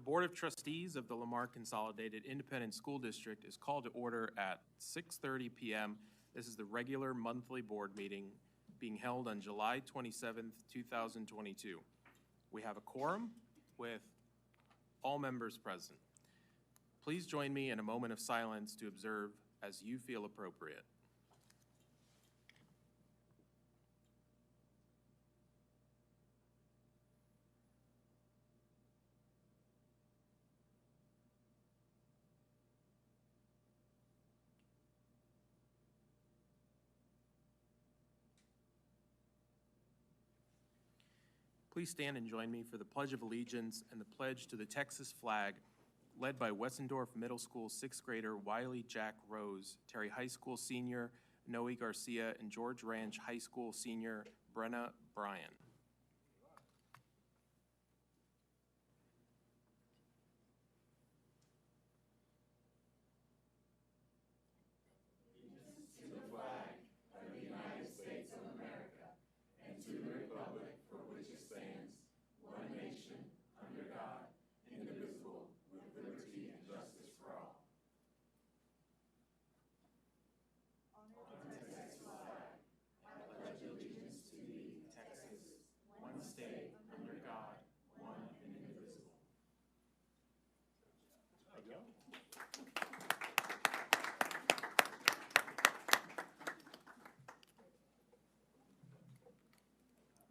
Board of Trustees of the Lamar Consolidated Independent School District is called to order at 6:30 p.m. This is the regular monthly board meeting being held on July 27th, 2022. We have a quorum with all members present. Please join me in a moment of silence to observe as you feel appropriate. Please stand and join me for the Pledge of Allegiance and the pledge to the Texas flag, led by Wessendorf Middle School 6th grader Wiley Jack Rose, Terry High School senior Noe Garcia, and George Ranch High School senior Brenna Bryan.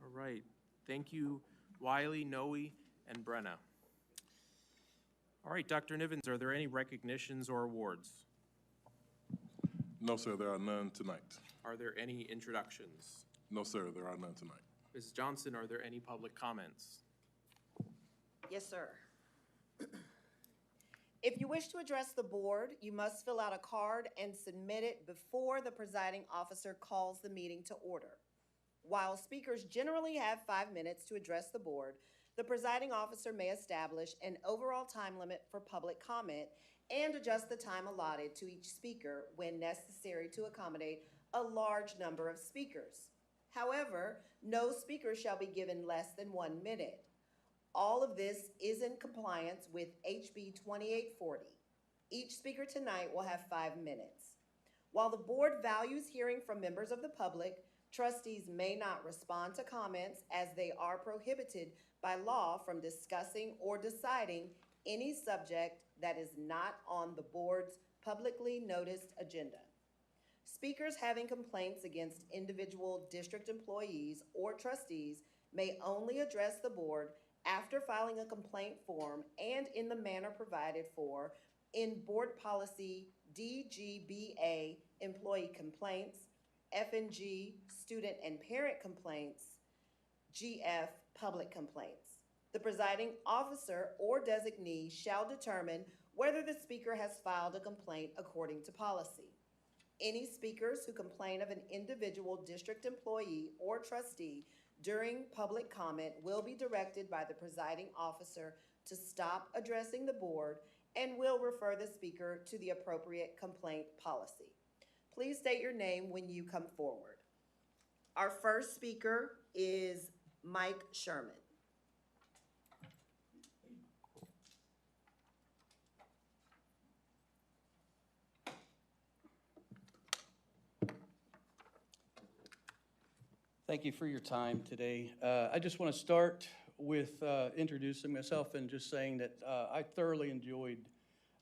All right, thank you, Wiley, Noe, and Brenna. All right, Dr. Nivens, are there any recognitions or awards? No, sir, there are none tonight. Are there any introductions? No, sir, there are none tonight. Ms. Johnson, are there any public comments? Yes, sir. If you wish to address the board, you must fill out a card and submit it before the presiding officer calls the meeting to order. While speakers generally have 5 minutes to address the board, the presiding officer may establish an overall time limit for public comment and adjust the time allotted to each speaker when necessary to accommodate a large number of speakers. However, no speaker shall be given less than 1 minute. All of this is in compliance with HB 2840. Each speaker tonight will have 5 minutes. While the board values hearing from members of the public, trustees may not respond to comments as they are prohibited by law from discussing or deciding any subject that is not on the board's publicly noticed agenda. Speakers having complaints against individual district employees or trustees may only address the board after filing a complaint form and in the manner provided for in Board Policy DGBA, Employee Complaints, F&G, Student and Parent Complaints, GF, Public Complaints. The presiding officer or designee shall determine whether the speaker has filed a complaint according to policy. Any speakers who complain of an individual district employee or trustee during public comment will be directed by the presiding officer to stop addressing the board and will refer the speaker to the appropriate complaint policy. Please state your name when you come forward. Our first speaker is Mike Sherman. Thank you for your time today. I just want to start with introducing myself and just saying that I thoroughly enjoyed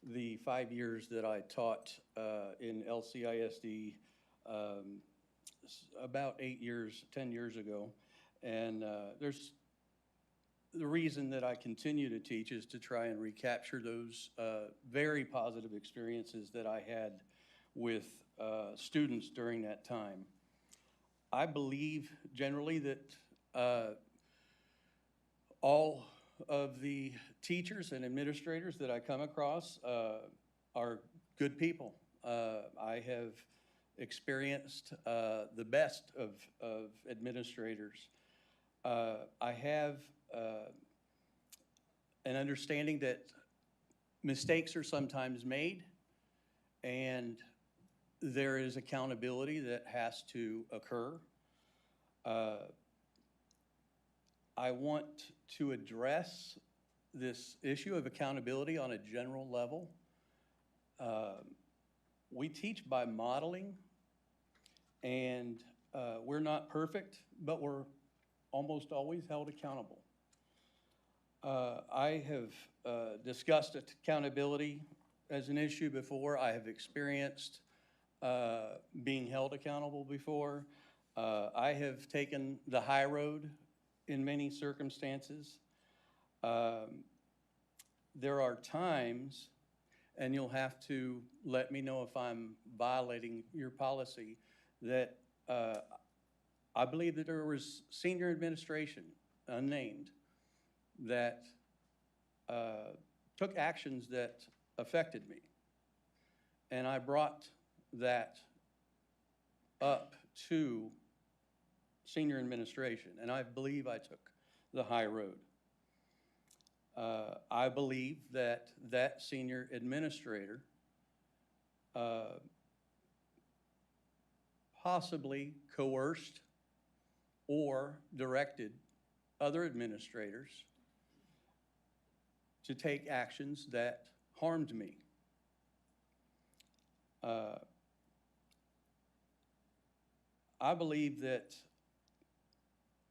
the 5 years that I taught in LCISD about 10 years ago. And there's the reason that I continue to teach is to try and recapture those very positive experiences that I had with students during that time. I believe generally that all of the teachers and administrators that I come across are good people. I have experienced the best of administrators. I have an understanding that mistakes are sometimes made and there is accountability that has to occur. I want to address this issue of accountability on a general level. We teach by modeling, and we're not perfect, but we're almost always held accountable. I have discussed accountability as an issue before. I have experienced being held accountable before. I have taken the high road in many circumstances. There are times, and you'll have to let me know if I'm violating your policy, that I believe that there was senior administration, unnamed, that took actions that affected me. And I brought that up to senior administration, and I believe I took the high road. I believe that that senior administrator possibly coerced or directed other administrators to take actions that harmed me. I believe that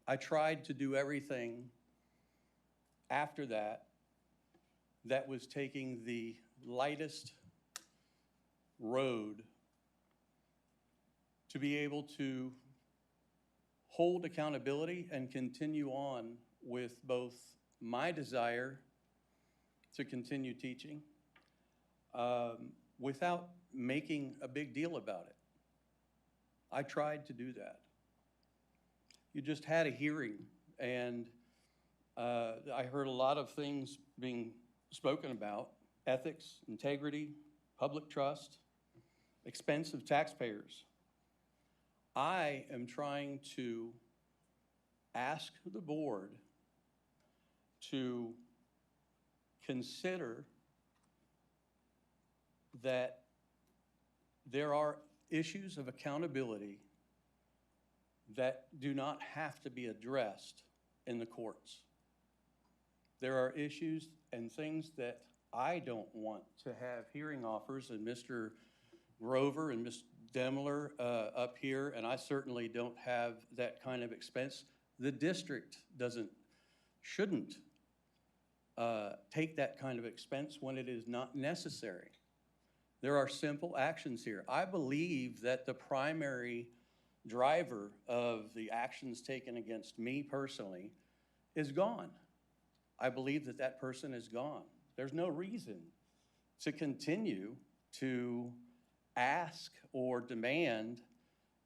I tried to do everything after that that was taking the lightest road to be able to hold accountability and continue on with both my desire to continue teaching without making a big deal about it. I tried to do that. You just had a hearing, and I heard a lot of things being spoken about: ethics, integrity, public trust, expense of taxpayers. I am trying to ask the board to consider that there are issues of accountability that do not have to be addressed in the courts. There are issues and things that I don't want to have hearing offers, and Mr. Grover and Ms. Demler up here, and I certainly don't have that kind of expense. The district shouldn't take that kind of expense when it is not necessary. There are simple actions here. I believe that the primary driver of the actions taken against me personally is gone. I believe that that person is gone. There's no reason to continue to ask or demand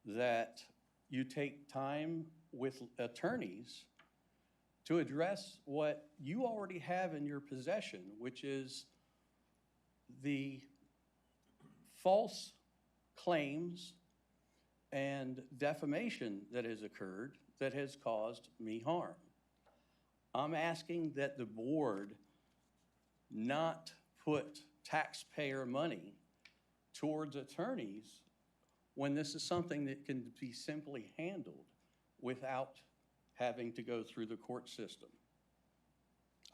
that you take time with attorneys to address what you already have in your possession, which is the false claims and defamation that has occurred that has caused me harm. I'm asking that the board not put taxpayer money towards attorneys when this is something that can be simply handled without having to go through the court system.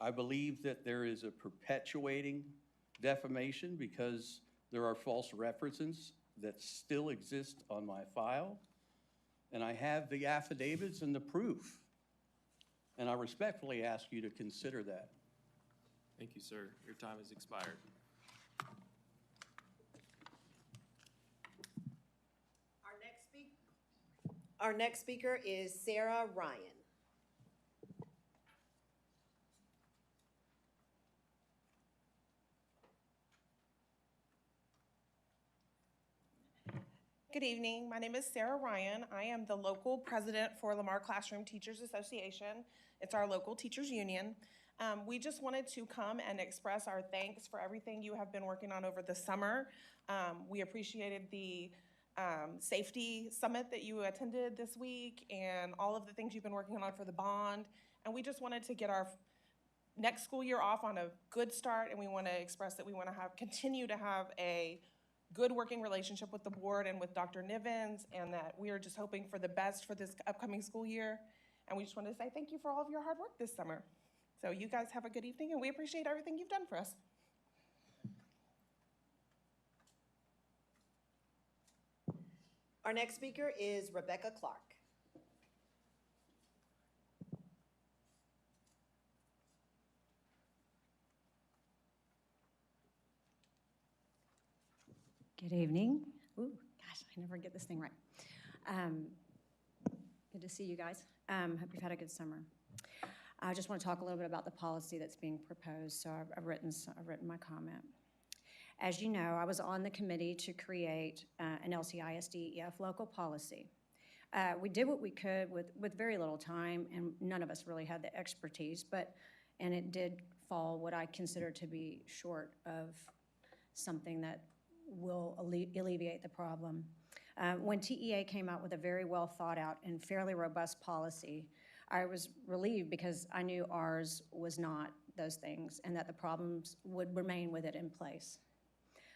I believe that there is a perpetuating defamation because there are false references that still exist on my file, and I have the affidavits and the proof, and I respectfully ask you to consider that. Thank you, sir. Your time has expired. Our next speaker is Sarah Ryan. Good evening. My name is Sarah Ryan. I am the local president for Lamar Classroom Teachers Association. It's our local teachers union. We just wanted to come and express our thanks for everything you have been working on over the summer. We appreciated the safety summit that you attended this week and all of the things you've been working on for the bond. And we just wanted to get our next school year off on a good start, and we want to express that we want to continue to have a good working relationship with the board and with Dr. Nivens, and that we are just hoping for the best for this upcoming school year. And we just want to say thank you for all of your hard work this summer. So you guys have a good evening, and we appreciate everything you've done for us. Our next speaker is Rebecca Clark. Good evening. Ooh, gosh, I never get this thing right. Good to see you guys. Hope you've had a good summer. I just want to talk a little bit about the policy that's being proposed, so I've written my comment. As you know, I was on the committee to create an LCISD EF local policy. We did what we could with very little time, and none of us really had the expertise, and it did fall what I consider to be short of something that will alleviate the problem. When TEA came out with a very well thought out and fairly robust policy, I was relieved because I knew ours was not those things and that the problems would remain with it in place.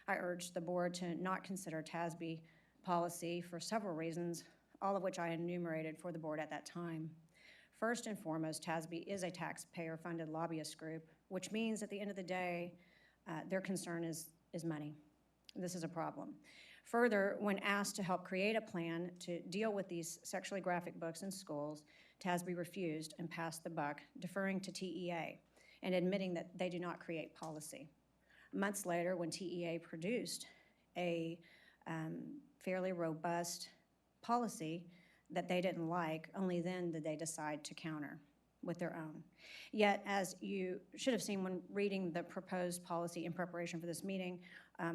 I urged the board to not consider TASB policy for several reasons, all of which I enumerated for the board at that time. First and foremost, TASB is a taxpayer-funded lobbyist group, which means at the end of the day, their concern is money. This is a problem. Further, when asked to help create a plan to deal with these sexually graphic books in schools, TASB refused and passed the buck, deferring to TEA and admitting that they do not create policy. Months later, when TEA produced a fairly robust policy that they didn't like, only then did they decide to counter with their own. Yet, as you should have seen when reading the proposed policy in preparation for this meeting,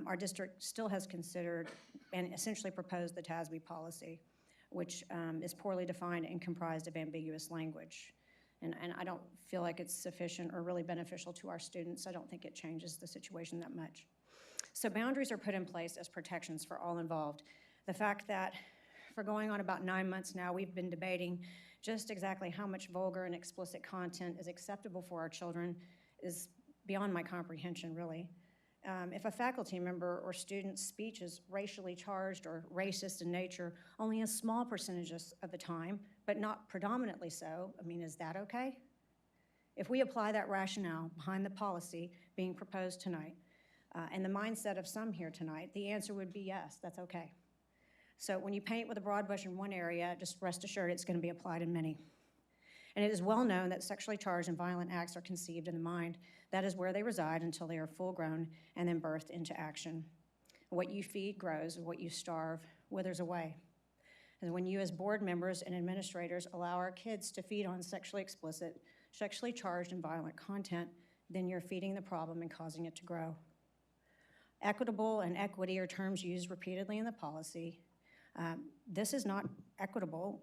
our district still has considered and essentially proposed the TASB policy, which is poorly defined and comprised of ambiguous language. And I don't feel like it's sufficient or really beneficial to our students. I don't think it changes the situation that much. So boundaries are put in place as protections for all involved. The fact that for going on about 9 months now, we've been debating just exactly how much vulgar and explicit content is acceptable for our children is beyond my comprehension, really. If a faculty member or student's speech is racially charged or racist in nature, only a small percentage of the time, but not predominantly so, I mean, is that okay? If we apply that rationale behind the policy being proposed tonight, and the mindset of some here tonight, the answer would be yes, that's okay. So when you paint with a broad brush in one area, just rest assured it's going to be applied in many. And it is well known that sexually charged and violent acts are conceived in the mind. That is where they reside until they are full grown and then birthed into action. What you feed grows, and what you starve withers away. And when you as board members and administrators allow our kids to feed on sexually explicit, sexually charged and violent content, then you're feeding the problem and causing it to grow. Equitable and equity are terms used repeatedly in the policy. This is not equitable,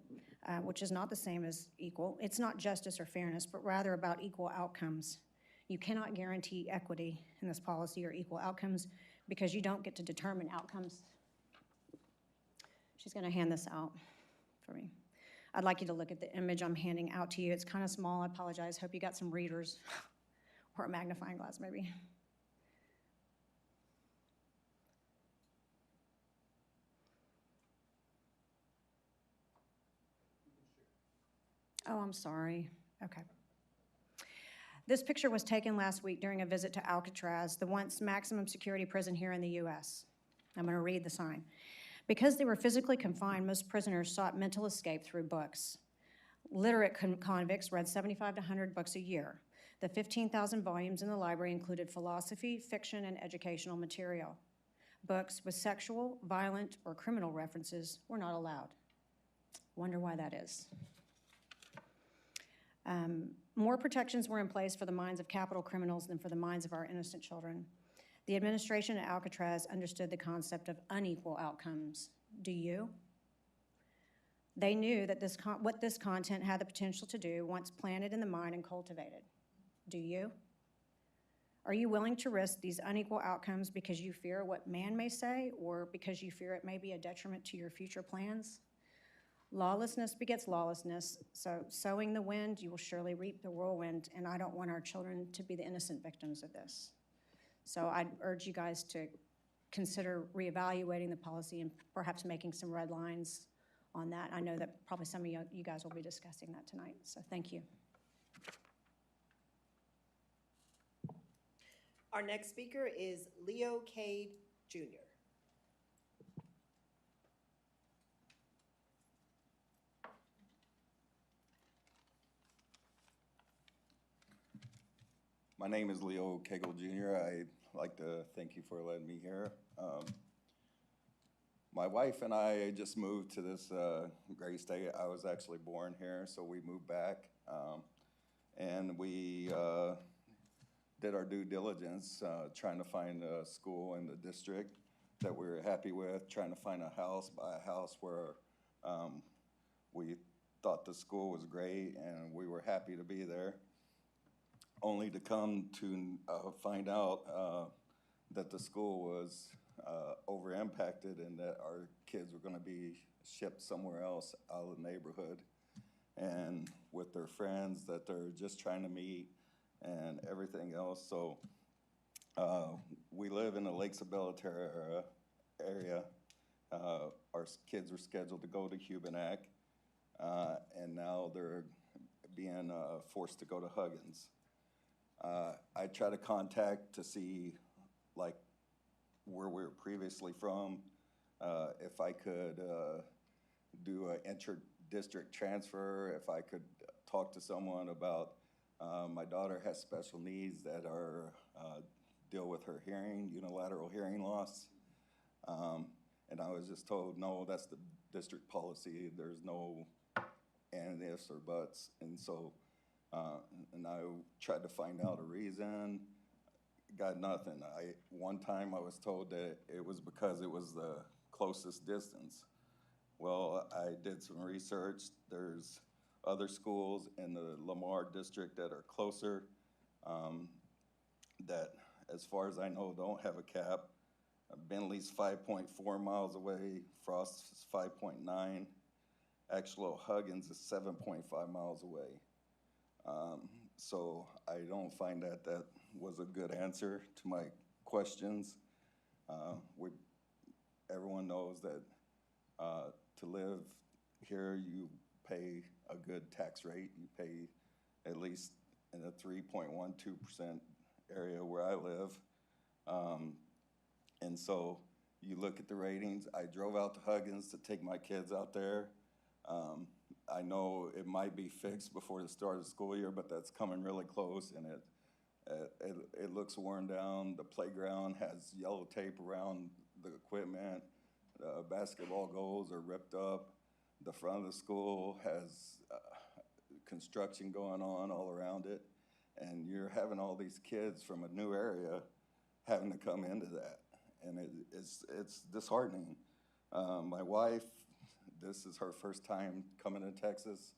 which is not the same as equal. It's not justice or fairness, but rather about equal outcomes. You cannot guarantee equity in this policy or equal outcomes because you don't get to determine outcomes. She's going to hand this out for me. I'd like you to look at the image I'm handing out to you. It's kind of small. I apologize. Hope you got some readers or a magnifying glass, maybe. Oh, I'm sorry. Okay. This picture was taken last week during a visit to Alcatraz, the once maximum security prison here in the U.S. I'm going to read the sign. Because they were physically confined, most prisoners sought mental escape through books. Literate convicts read 75 to 100 books a year. The 15,000 volumes in the library included philosophy, fiction, and educational material. Books with sexual, violent, or criminal references were not allowed. Wonder why that is. More protections were in place for the minds of capital criminals than for the minds of our innocent children. The administration at Alcatraz understood the concept of unequal outcomes. Do you? They knew that what this content had the potential to do once planted in the mind and cultivated. Do you? Are you willing to risk these unequal outcomes because you fear what man may say or because you fear it may be a detriment to your future plans? Lawlessness begets lawlessness, so sowing the wind, you will surely reap the whirlwind, and I don't want our children to be the innocent victims of this. So I'd urge you guys to consider reevaluating the policy and perhaps making some red lines on that. I know that probably some of you guys will be discussing that tonight, so thank you. Our next speaker is Leo Cade Jr. My name is Leo Cagle Jr. I'd like to thank you for letting me here. My wife and I just moved to this great state. I was actually born here, so we moved back. And we did our due diligence trying to find a school in the district that we were happy with, trying to find a house, buy a house where we thought the school was great and we were happy to be there, only to come to find out that the school was over impacted and that our kids were gonna be shipped somewhere else out of the neighborhood and with their friends that they're just trying to meet and everything else. So we live in the Lakes of Belterra area. Our kids were scheduled to go to Hubenack, and now they're being forced to go to Huggins. I try to contact to see like where we were previously from, if I could do an inter-district transfer, if I could talk to someone about, my daughter has special needs that are, deal with her hearing, unilateral hearing loss. And I was just told, no, that's the district policy. There's no and ifs or buts. And so, and I tried to find out a reason, got nothing. One time I was told that it was because it was the closest distance. Well, I did some research. There's other schools in the Lamar district that are closer, that, as far as I know, don't have a cap. Bentley's 5.4 miles away, Frost is 5.9. Actual Huggins is 7.5 miles away. So I don't find that that was a good answer to my questions. Everyone knows that to live here, you pay a good tax rate. You pay at least in a 3.12% area where I live. And so you look at the ratings. I drove out to Huggins to take my kids out there. I know it might be fixed before the start of the school year, but that's coming really close, and it looks worn down. The playground has yellow tape around the equipment. The basketball goals are ripped up. The front of the school has construction going on all around it, and you're having all these kids from a new area having to come into that, and it's disheartening. My wife, this is her first time coming to Texas,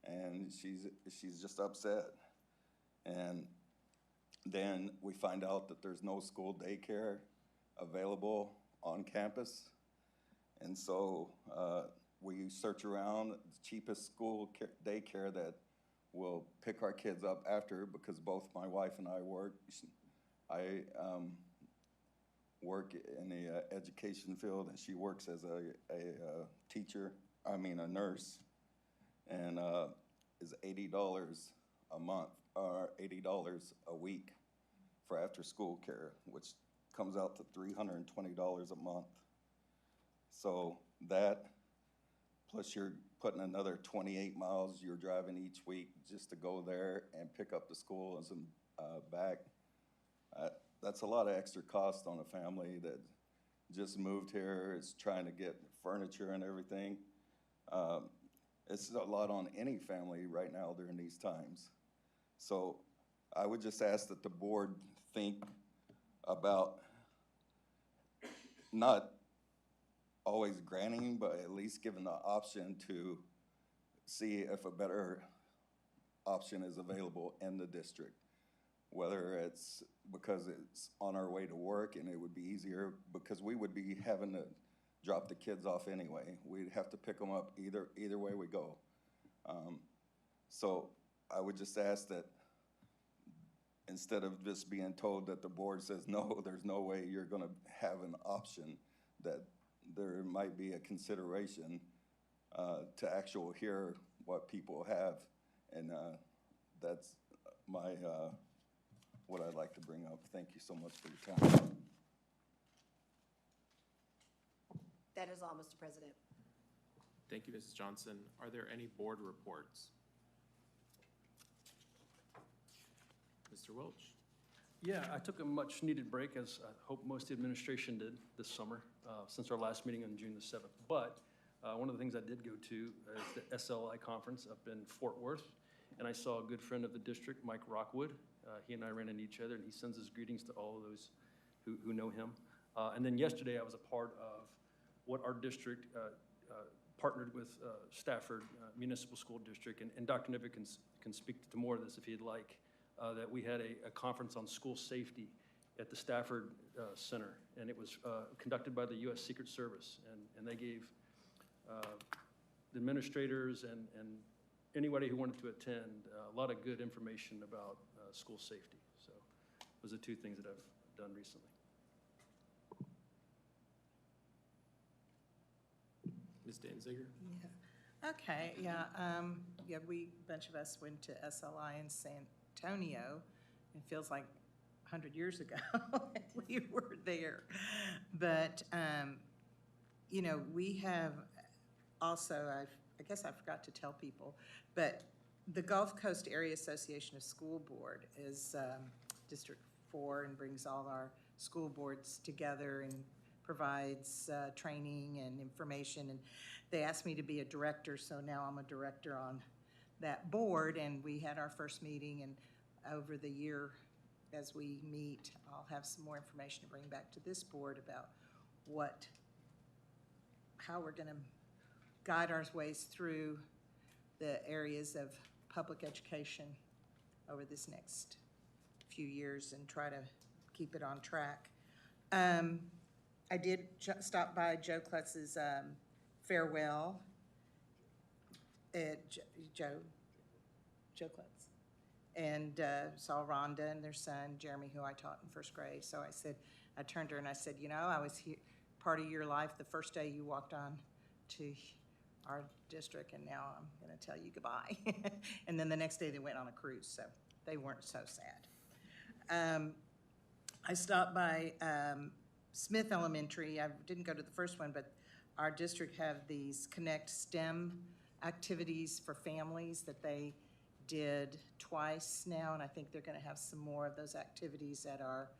and she's just upset. And then we find out that there's no school daycare available on campus. And so we search around the cheapest school daycare that will pick our kids up after, because both my wife and I work. I work in the education field, and she works as a teacher, a nurse, and is $80 a month, or $80 a week for after-school care, which comes out to $320 a month. So that, plus you're putting another 28 miles you're driving each week just to go there and pick up the school and back. That's a lot of extra cost on a family that just moved here, is trying to get furniture and everything. It's a lot on any family right now during these times. So I would just ask that the board think about not always granting, but at least giving the option to see if a better option is available in the district. Whether it's because it's on our way to work and it would be easier, because we would be having to drop the kids off anyway. We'd have to pick them up either way we go. So I would just ask that instead of just being told that the board says, no, there's no way you're gonna have an option, that there might be a consideration to actually hear what people have. And that's my what I'd like to bring up. Thank you so much for your time. That is all, Mr. President. Thank you, Mrs. Johnson. Are there any board reports? Mr. Welch? Yeah, I took a much-needed break, as I hope most of the administration did this summer, since our last meeting on June the 7th. But one of the things I did go to is the SLI conference up in Fort Worth, and I saw a good friend of the district, Mike Rockwood. He and I ran into each other, and he sends his greetings to all of those who know him. And then yesterday, I was a part of what our district partnered with Stafford Municipal School District, and Dr. Nivick can speak to more of this if he'd like, that we had a conference on school safety at the Stafford Center, and it was conducted by the U.S. Secret Service, and they gave the administrators and anybody who wanted to attend a lot of good information about school safety. So those are two things that I've done recently. Ms. Danziger? Yeah. Okay, yeah, a bunch of us went to SLI in San Antonio. It feels like 100 years ago we were there. But, we have also, I guess I forgot to tell people, but the Gulf Coast Area Association of School Board is District 4 and brings all our school boards together and provides training and information, and they asked me to be a director, so now I'm a director on that board, and we had our first meeting, and over the year, as we meet, I'll have some more information to bring back to this board about how we're gonna guide our ways through the areas of public education over this next few years and try to keep it on track. I did stop by Joe Klutz's farewell. Joe Klutz. And saw Rhonda and their son, Jeremy, who I taught in first grade. So I turned to her and I said, I was here, part of your life the first day you walked on to our district, and now I'm gonna tell you goodbye. And then the next day they went on a cruise, so they weren't so sad. I stopped by Smith Elementary. I didn't go to the first one, but our district have these Connect STEM activities for families that they did twice now, and I think they're gonna have some more of those activities at our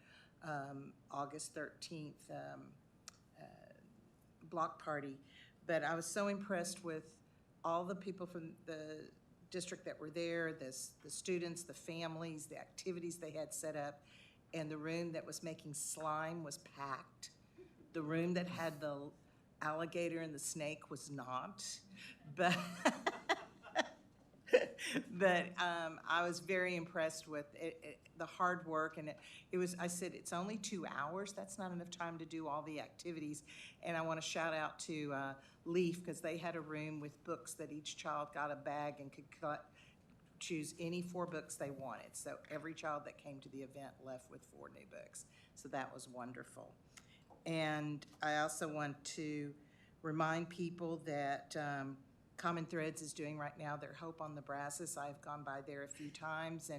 August 13th block party. But I was so impressed with all the people from the district that were there, the students, the families, the activities they had set up, and the room that was making slime was packed. The room that had the alligator and the snake was not, but I was very impressed with the hard work, and it was, I said, it's only 2 hours. That's not enough time to do all the activities. And I want to shout out to Leaf, because they had a room with books that each child got a bag and could choose any 4 books they wanted. So every child that came to the event left with 4 new books. So that was wonderful. And I also want to remind people that Common Threads is doing right now their Hope on the Brazos. I've gone by there a few times,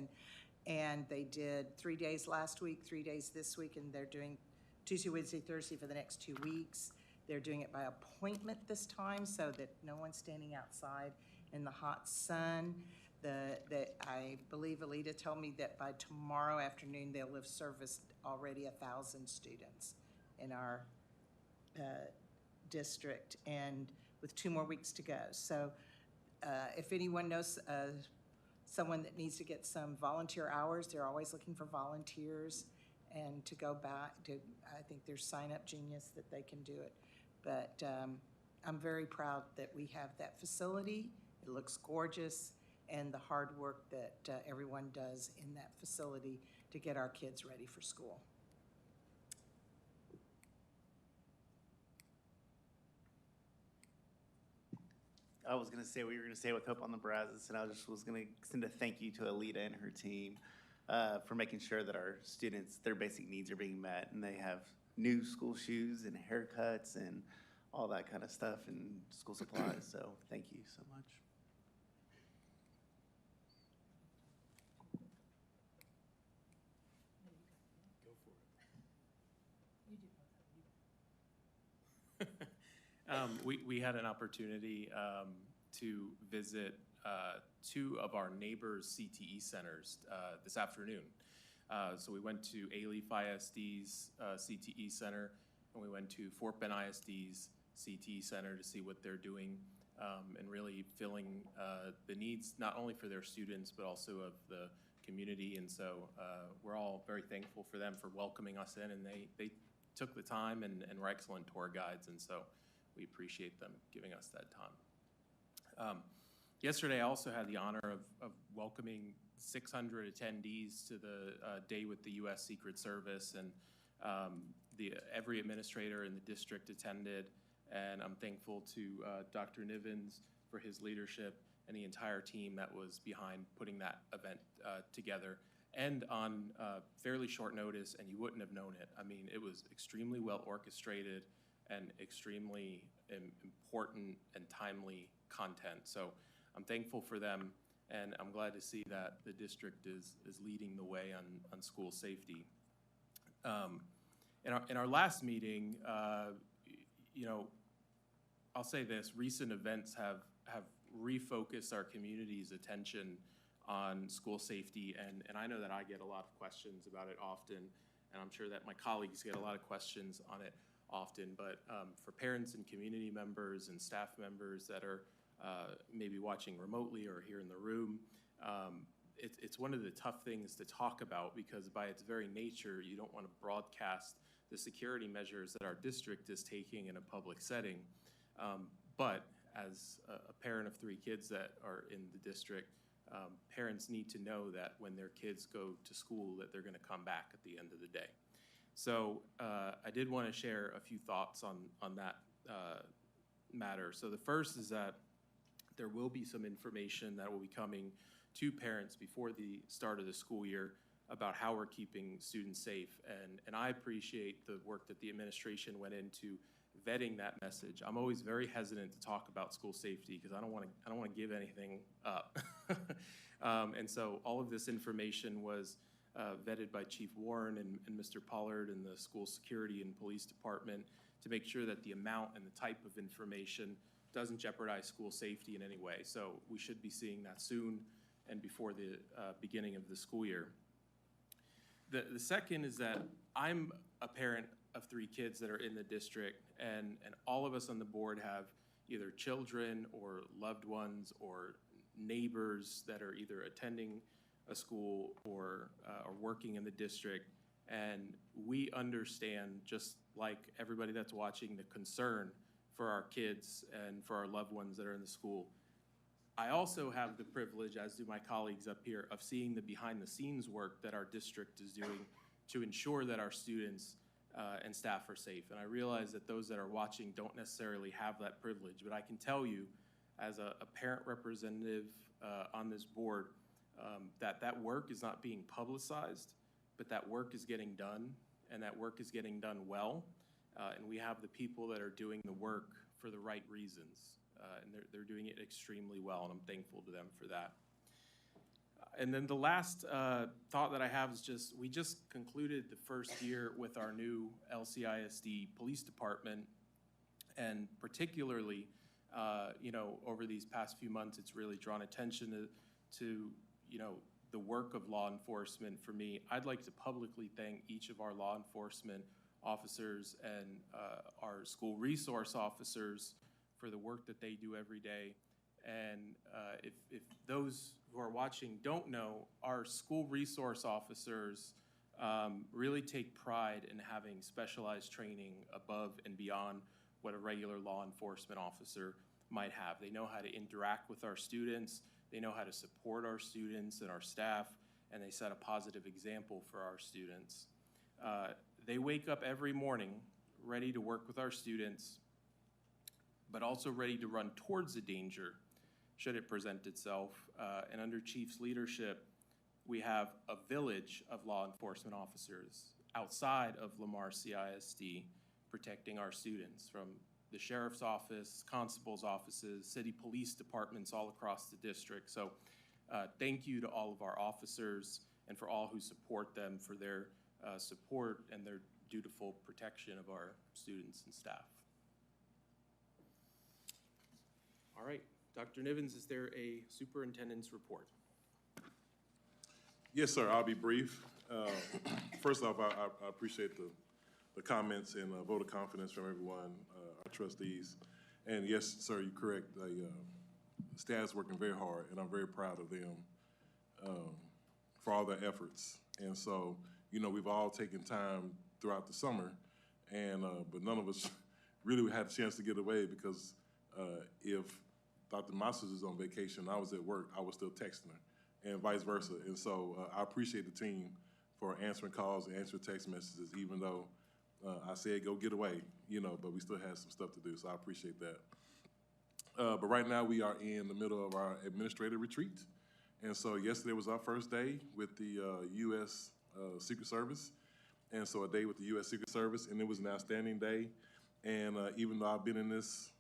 and they did 3 days last week, 3 days this week, and they're doing Tuesday, Wednesday, Thursday for the next 2 weeks. They're doing it by appointment this time so that no one's standing outside in the hot sun. I believe Alita told me that by tomorrow afternoon they'll have serviced already 1,000 students in our district, and with 2 more weeks to go. So if anyone knows someone that needs to get some volunteer hours, they're always looking for volunteers, and to go back to, I think there's Sign Up Genius that they can do it. But I'm very proud that we have that facility. It looks gorgeous, and the hard work that everyone does in that facility to get our kids ready for school. I was going to say what you were going to say with Hope on the Brazos, and I just was going to extend a thank you to Alita and her team for making sure that our students, their basic needs are being met, and they have new school shoes and haircuts and all that kind of stuff and school supplies. So thank you so much. We had an opportunity to visit two of our neighbors' CTE centers this afternoon. So we went to Alief ISD's CTE center, and we went to Fort Bend ISD's CTE center to see what they're doing, and really filling the needs not only for their students but also of the community. And so we're all very thankful for them for welcoming us in, and they took the time and were excellent tour guides, and so we appreciate them giving us that time. Yesterday, I also had the honor of welcoming 600 attendees to the Day with the U.S. Secret Service, and every administrator in the district attended, and I'm thankful to Dr. Nivens for his leadership and the entire team that was behind putting that event together, and on fairly short notice, and you wouldn't have known it. I mean, it was extremely well orchestrated and extremely important and timely content. So I'm thankful for them, and I'm glad to see that the district is leading the way on school safety. In our last meeting, you know, I'll say this: recent events have refocused our community's attention on school safety, and I know that I get a lot of questions about it often, and I'm sure that my colleagues get a lot of questions on it often. But for parents and community members and staff members that are maybe watching remotely or here in the room, it's one of the tough things to talk about, because by its very nature, you don't want to broadcast the security measures that our district is taking in a public setting. But as a parent of 3 kids that are in the district, parents need to know that when their kids go to school, that they're going to come back at the end of the day. So I did want to share a few thoughts on that matter. So the first is that there will be some information that will be coming to parents before the start of the school year about how we're keeping students safe. And I appreciate the work that the administration went into vetting that message. I'm always very hesitant to talk about school safety because I don't want to give anything up. And so all of this information was vetted by Chief Warren and Mr. Pollard and the school security and police department to make sure that the amount and the type of information doesn't jeopardize school safety in any way. So we should be seeing that soon and before the beginning of the school year. The second is that I'm a parent of 3 kids that are in the district, and all of us on the board have either children or loved ones or neighbors that are either attending a school or working in the district, and we understand, just like everybody that's watching, the concern for our kids and for our loved ones that are in the school. I also have the privilege, as do my colleagues up here, of seeing the behind-the-scenes work that our district is doing to ensure that our students and staff are safe. And I realize that those that are watching don't necessarily have that privilege, but I can tell you, as a parent representative on this board, that work is not being publicized, but that work is getting done, and that work is getting done well. And we have the people that are doing the work for the right reasons, and they're doing it extremely well, and I'm thankful to them for that. And then the last thought that I have is we just concluded the first year with our new LCISD police department, and particularly, you know, over these past few months, it's really drawn attention to you know, the work of law enforcement. For me, I'd like to publicly thank each of our law enforcement officers and our school resource officers for the work that they do every day. And if those who are watching don't know, our school resource officers really take pride in having specialized training above and beyond what a regular law enforcement officer might have. They know how to interact with our students, they know how to support our students and our staff, and they set a positive example for our students. They wake up every morning ready to work with our students, but also ready to run towards the danger should it present itself. And under Chief's leadership, we have a village of law enforcement officers outside of Lamar CISD protecting our students, from the sheriff's office, constables' offices, city police departments all across the district. So thank you to all of our officers and for all who support them for their support and their dutiful protection of our students and staff. All right, Dr. Nivens, is there a superintendent's report? Yes, sir, I'll be brief. First off, I appreciate the comments and vote of confidence from everyone, our trustees. And yes, sir, you're correct. The staff's working very hard, and I'm very proud of them for all their efforts. And so, you know, we've all taken time throughout the summer, and but none of us really had a chance to get away because if Dr. Masters is on vacation, I was at work, I was still texting her, and vice versa. And so I appreciate the team for answering calls and answering text messages, even though I said go get away, you know, but we still had some stuff to do, so I appreciate that. But right now we are in the middle of our administrative retreat. And so yesterday was our first day with the U.S. Secret Service. And so a day with the U.S. Secret Service, and it was an outstanding day. And even though I've been in this,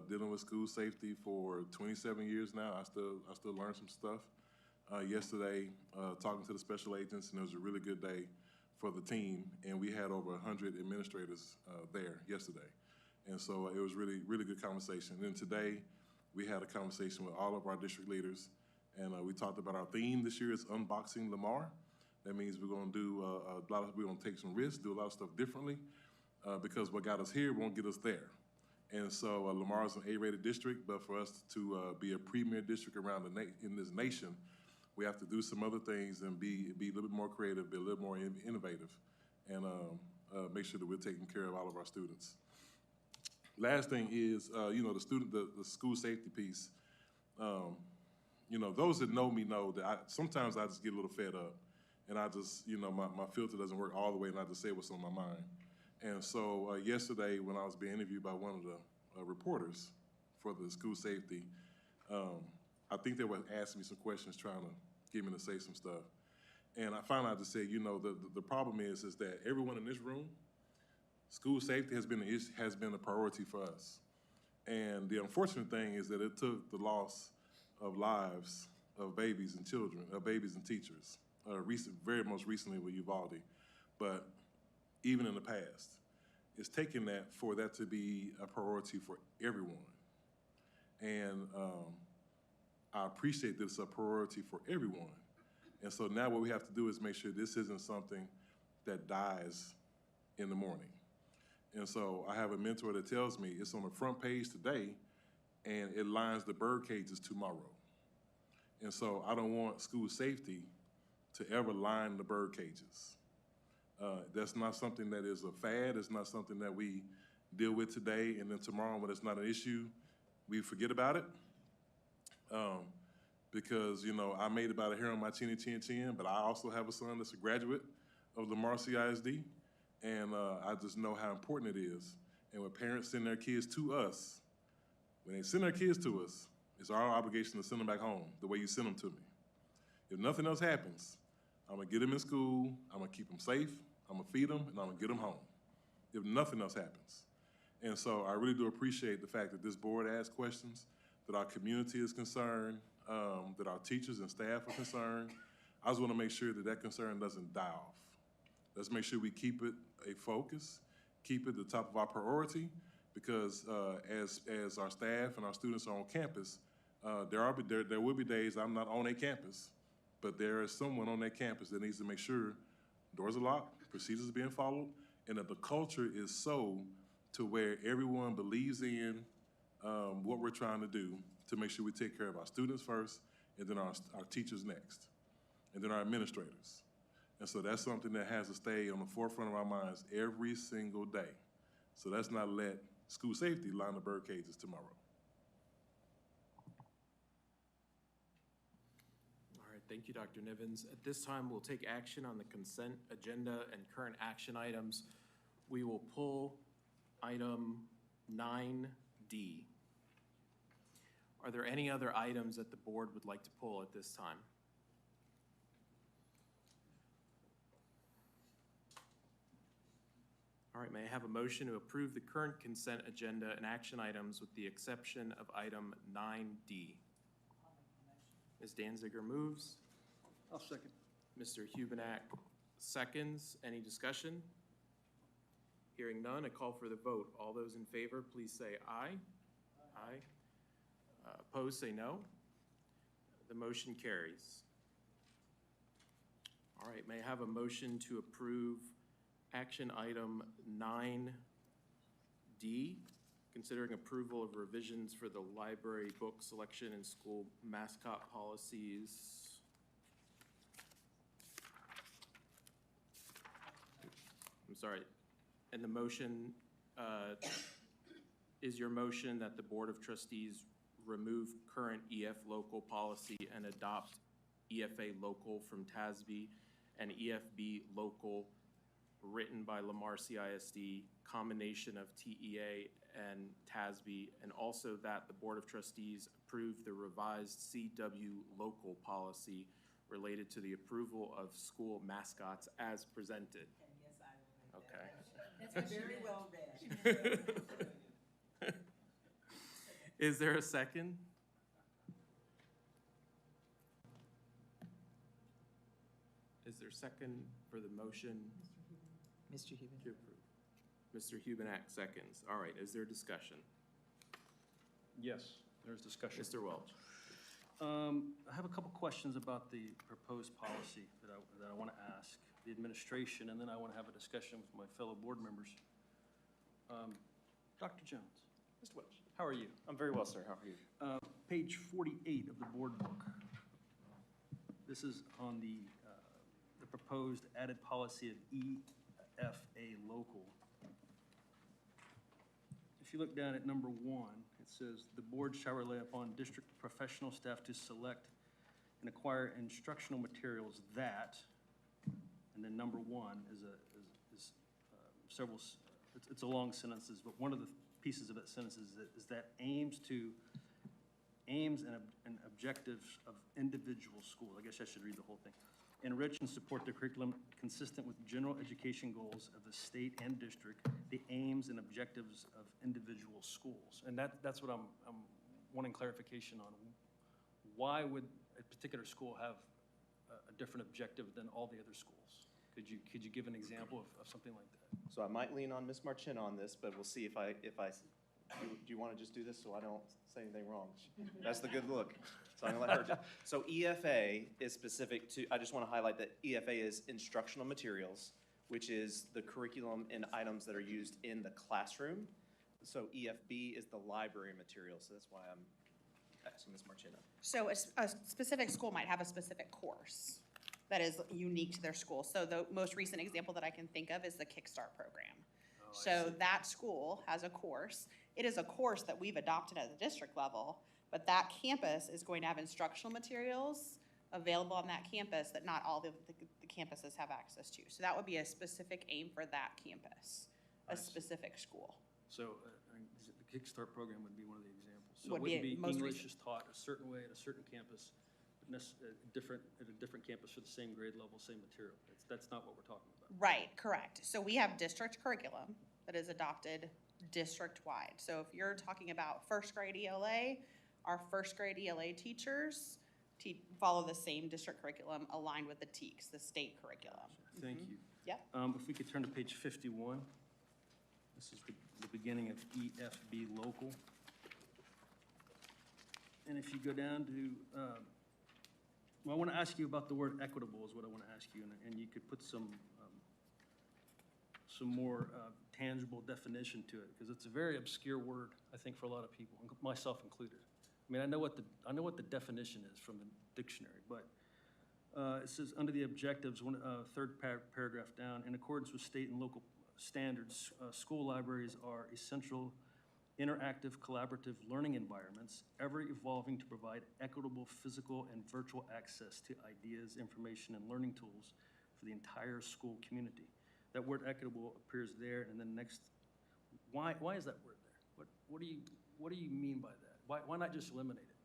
dealing with school safety for 27 years now, I still learn some stuff. Yesterday, talking to the special agents, and it was a really good day for the team. And we had over 100 administrators there yesterday. And so it was really, really good conversation. And then today, we had a conversation with all of our district leaders, and we talked about our theme this year is Unboxing Lamar. That means we're going to do we're going to take some risks, do a lot of stuff differently, because what got us here won't get us there. And so Lamar is an A-rated district, but for us to be a premier district around in this nation, we have to do some other things and be a little bit more creative, be a little more innovative, and make sure that we're taking care of all of our students. Last thing is, you know, the school safety piece. You know, those that know me know that sometimes I just get a little fed up, and I just, you know, my filter doesn't work all the way, and I just say what's on my mind. And so yesterday, when I was being interviewed by one of the reporters for the school safety, I think they were asking me some questions, trying to get me to say some stuff. And I found out to say, you know, the problem is that everyone in this room, school safety has been a priority for us. And the unfortunate thing is that it took the loss of lives of babies and children, of babies and teachers, very most recently with Uvalde. But even in the past, it's taken that for that to be a priority for everyone. And I appreciate that it's a priority for everyone. And so now what we have to do is make sure this isn't something that dies in the morning. And so I have a mentor that tells me it's on the front page today and it lines the bird cages tomorrow. And so I don't want school safety to ever line the bird cages. That's not something that is a fad. It's not something that we deal with today and then tomorrow when it's not an issue, we forget about it. Because, you know, I made about a hair on my chinny chin chin, but I also have a son that's a graduate of Lamar CISD. And I just know how important it is. And when parents send their kids to us, when they send their kids to us, it's our obligation to send them back home the way you send them to me. If nothing else happens, I'm gonna get them in school, I'm gonna keep them safe, I'm gonna feed them, and I'm gonna get them home. If nothing else happens. And so I really do appreciate the fact that this board asks questions, that our community is concerned, that our teachers and staff are concerned. I just wanna make sure that that concern doesn't die off. Let's make sure we keep it a focus, keep it the top of our priority, because as our staff and our students are on campus, there will be days I'm not on a campus, but there is someone on that campus that needs to make sure doors are locked, procedures are being followed, and that the culture is so to where everyone believes in what we're trying to do to make sure we take care of our students first, and then our teachers next, and then our administrators. And so that's something that has to stay on the forefront of our minds every single day. So let's not let school safety line the bird cages tomorrow. All right, thank you, Dr. Nivens. At this time, we'll take action on the consent agenda and current action items. We will pull item 9D. Are there any other items that the board would like to pull at this time? All right, may I have a motion to approve the current consent agenda and action items with the exception of item 9D? Ms. Danziger moves. I'll second. Mr. Hubenak seconds. Any discussion? Hearing none, I call for the vote. All those in favor, please say aye. Aye. Opposed, say no. The motion carries. All right, may I have a motion to approve action item 9D, considering approval of revisions for the library book selection and school mascot policies. I'm sorry, and the motion, is your motion that the Board of Trustees remove current EF local policy and adopt EFA local from TASB and EFB local written by Lamar CISD, combination of TEA and TASB, and also that the Board of Trustees approve the revised CW local policy related to the approval of school mascots as presented? Yes, I will. Okay. It's very well read. Is there a second? Is there a second for the motion Mr. Huben. to approve? Mr. Hubenak seconds. All right, is there discussion? Yes, there's discussion. Mr. Welch? I have a couple questions about the proposed policy that I want to ask the administration, and then I want to have a discussion with my fellow board members. Dr. Jones, Mr. Welch. how are you? I'm very well, sir. How are you? Page 48 of the board book. This is on the proposed added policy of EFA local. If you look down at number 1, it says, "The board shall rely upon district professional staff to select and acquire instructional materials that," and then number 1 is several, it's a long sentences, but one of the pieces of that sentence is that aims and objectives of individual school. I guess I should read the whole thing. Enrich and support the curriculum consistent with general education goals of the state and district, the aims and objectives of individual schools. And that's what I'm wanting clarification on. Why would a particular school have a different objective than all the other schools? Could you give an example of something like that? So I might lean on Ms. Marchin on this, but we'll see do you want to just do this so I don't say anything wrong? That's the good look. So I'm gonna let her do. So EFA is specific to, I just want to highlight that EFA is instructional materials, which is the curriculum and items that are used in the classroom. So EFB is the library material, so that's why I'm asking Ms. Marchina. So a specific school might have a specific course that is unique to their school. So the most recent example that I can think of is the Kickstart program. So that school has a course. It is a course that we've adopted at the district level, but that campus is going to have instructional materials available on that campus that not all the campuses have access to. So that would be a specific aim for that campus, a specific school. So the Kickstart program would be one of the examples. So it Would be wouldn't be most English recent. is taught a certain way at a certain campus, but at a different campus for the same grade level, same material. That's not what we're talking about. Right, correct. So we have district curriculum that is adopted district-wide. So if you're talking about first grade ELA, our first grade ELA teachers follow the same district curriculum aligned with the TEKS, the state curriculum. Thank you. Yeah. If we could turn to page 51. This is the beginning of EFB local. And if you go down to, well, I want to ask you about the word equitable is what I want to ask you, and you could put some more tangible definition to it, because it's a very obscure word, I think, for a lot of people, myself included. I mean, I know what the definition is from the dictionary, but it says under the objectives, third paragraph down, in accordance with state and local standards, school libraries are essential, interactive, collaborative learning environments, ever evolving to provide equitable physical and virtual access to ideas, information, and learning tools for the entire school community. That word equitable appears there, and then next, why is that word there? What do you mean by that? Why not just eliminate it?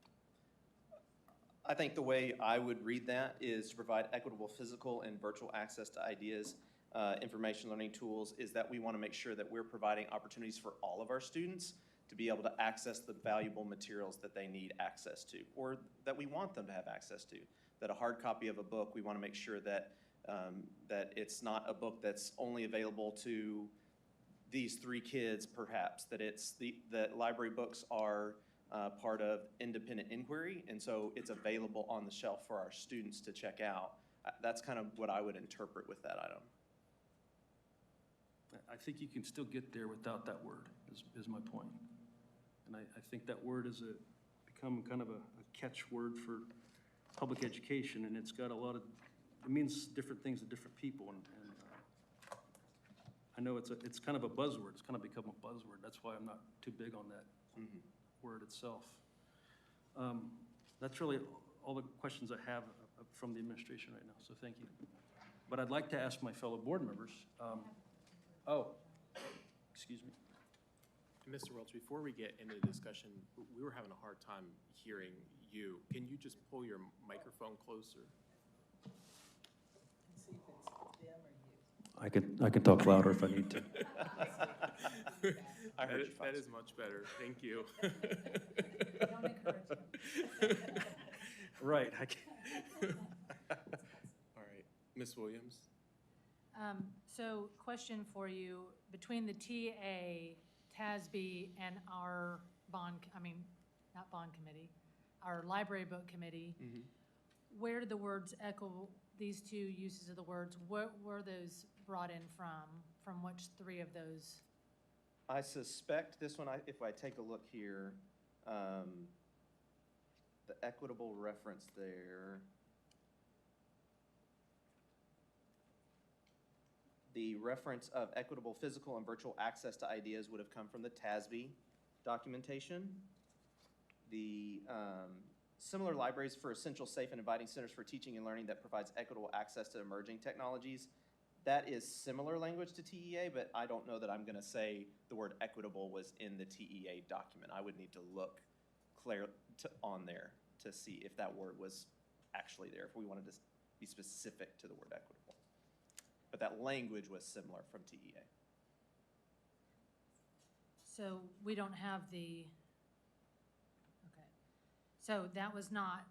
I think the way I would read that is to provide equitable physical and virtual access to ideas, information, learning tools, is that we want to make sure that we're providing opportunities for all of our students to be able to access the valuable materials that they need access to, or that we want them to have access to. That a hard copy of a book, we want to make sure that that it's not a book that's only available to these 3 kids, perhaps. That that library books are part of independent inquiry, and so it's available on the shelf for our students to check out. That's kind of what I would interpret with that item. I think you can still get there without that word, is my point. And I think that word has become kind of a catchword for public education, and it's got a lot of, it means different things to different people, and I know it's kind of a buzzword. It's kind of become a buzzword. That's why I'm not too big on that word itself. That's really all the questions I have from the administration right now, so thank you. But I'd like to ask my fellow board members, excuse me. Mr. Welch, before we get into the discussion, we were having a hard time hearing you. Can you just pull your microphone closer? I can talk louder if I need to. I heard you fine. That is much better. Thank you. Don't encourage him. Right. All right. Ms. Williams? So question for you, between the TA, TASB, and our not bond committee, our library book committee, where did the words echo, these two uses of the words, what were those brought in from which three of those? I suspect this one, if I take a look here, the equitable reference there, the reference of equitable physical and virtual access to ideas would have come from the TASB documentation. The similar libraries for essential, safe, and inviting centers for teaching and learning that provides equitable access to emerging technologies. That is similar language to TEA, but I don't know that I'm going to say the word equitable was in the TEA document. I would need to look on there to see if that word was actually there, if we wanted to be specific to the word equitable. But that language was similar from TEA. So we don't have okay. So that was not,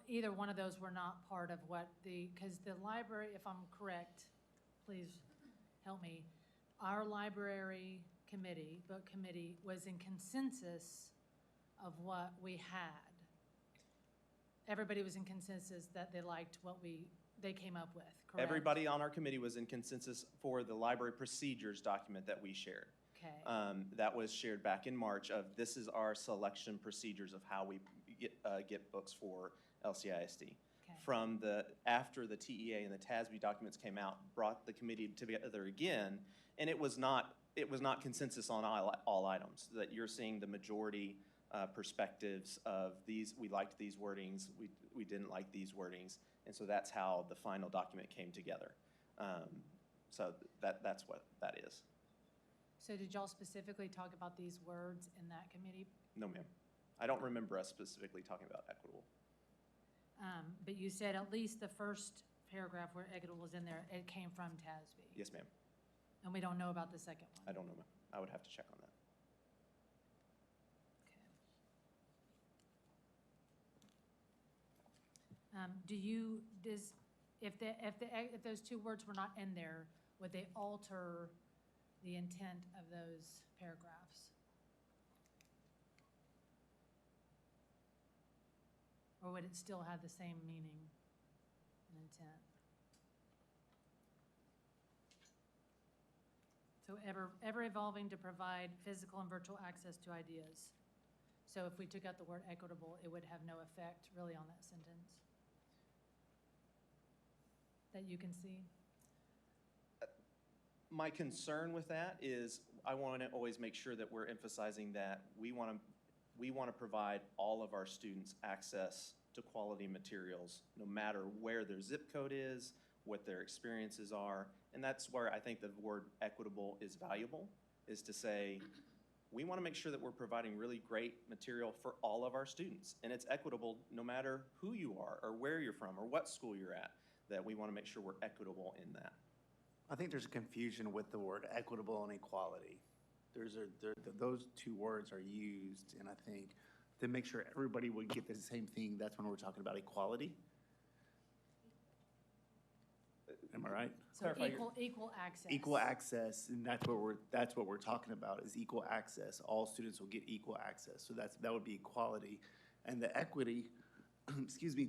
either one of those were not part of what because the library, if I'm correct, please help me, our library committee, book committee, was in consensus of what we had. Everybody was in consensus that they liked what they came up with, correct? Everybody on our committee was in consensus for the library procedures document that we shared. Okay. That was shared back in March of this is our selection procedures of how we get books for LCISD. Okay. From after the TEA and the TASB documents came out, brought the committee together again, and it was not consensus on all items. That you're seeing the majority perspectives of these. We liked these wordings. We didn't like these wordings, and so that's how the final document came together. So that's what that is. So did y'all specifically talk about these words in that committee? No, ma'am. I don't remember us specifically talking about equitable. But you said at least the first paragraph where equitable was in there, it came from TASB. Yes, ma'am. And we don't know about the second one? I don't know, ma'am. I would have to check on that. If those two words were not in there, would they alter the intent of those paragraphs? Or would it still have the same meaning and intent? So ever evolving to provide physical and virtual access to ideas. So if we took out the word equitable, it would have no effect really on that sentence that you can see? My concern with that is I want to always make sure that we're emphasizing that we want to provide all of our students access to quality materials, no matter where their zip code is, what their experiences are. And that's where I think the word equitable is valuable, is to say, we want to make sure that we're providing really great material for all of our students. And it's equitable no matter who you are or where you're from or what school you're at, that we want to make sure we're equitable in that. I think there's a confusion with the word equitable and equality. Those two words are used, and I think to make sure everybody would get the same thing, that's when we're talking about equality. Am I right? So equal access. Equal access, and that's what we're talking about, is equal access. All students will get equal access, so that would be equality. And the equity, excuse me,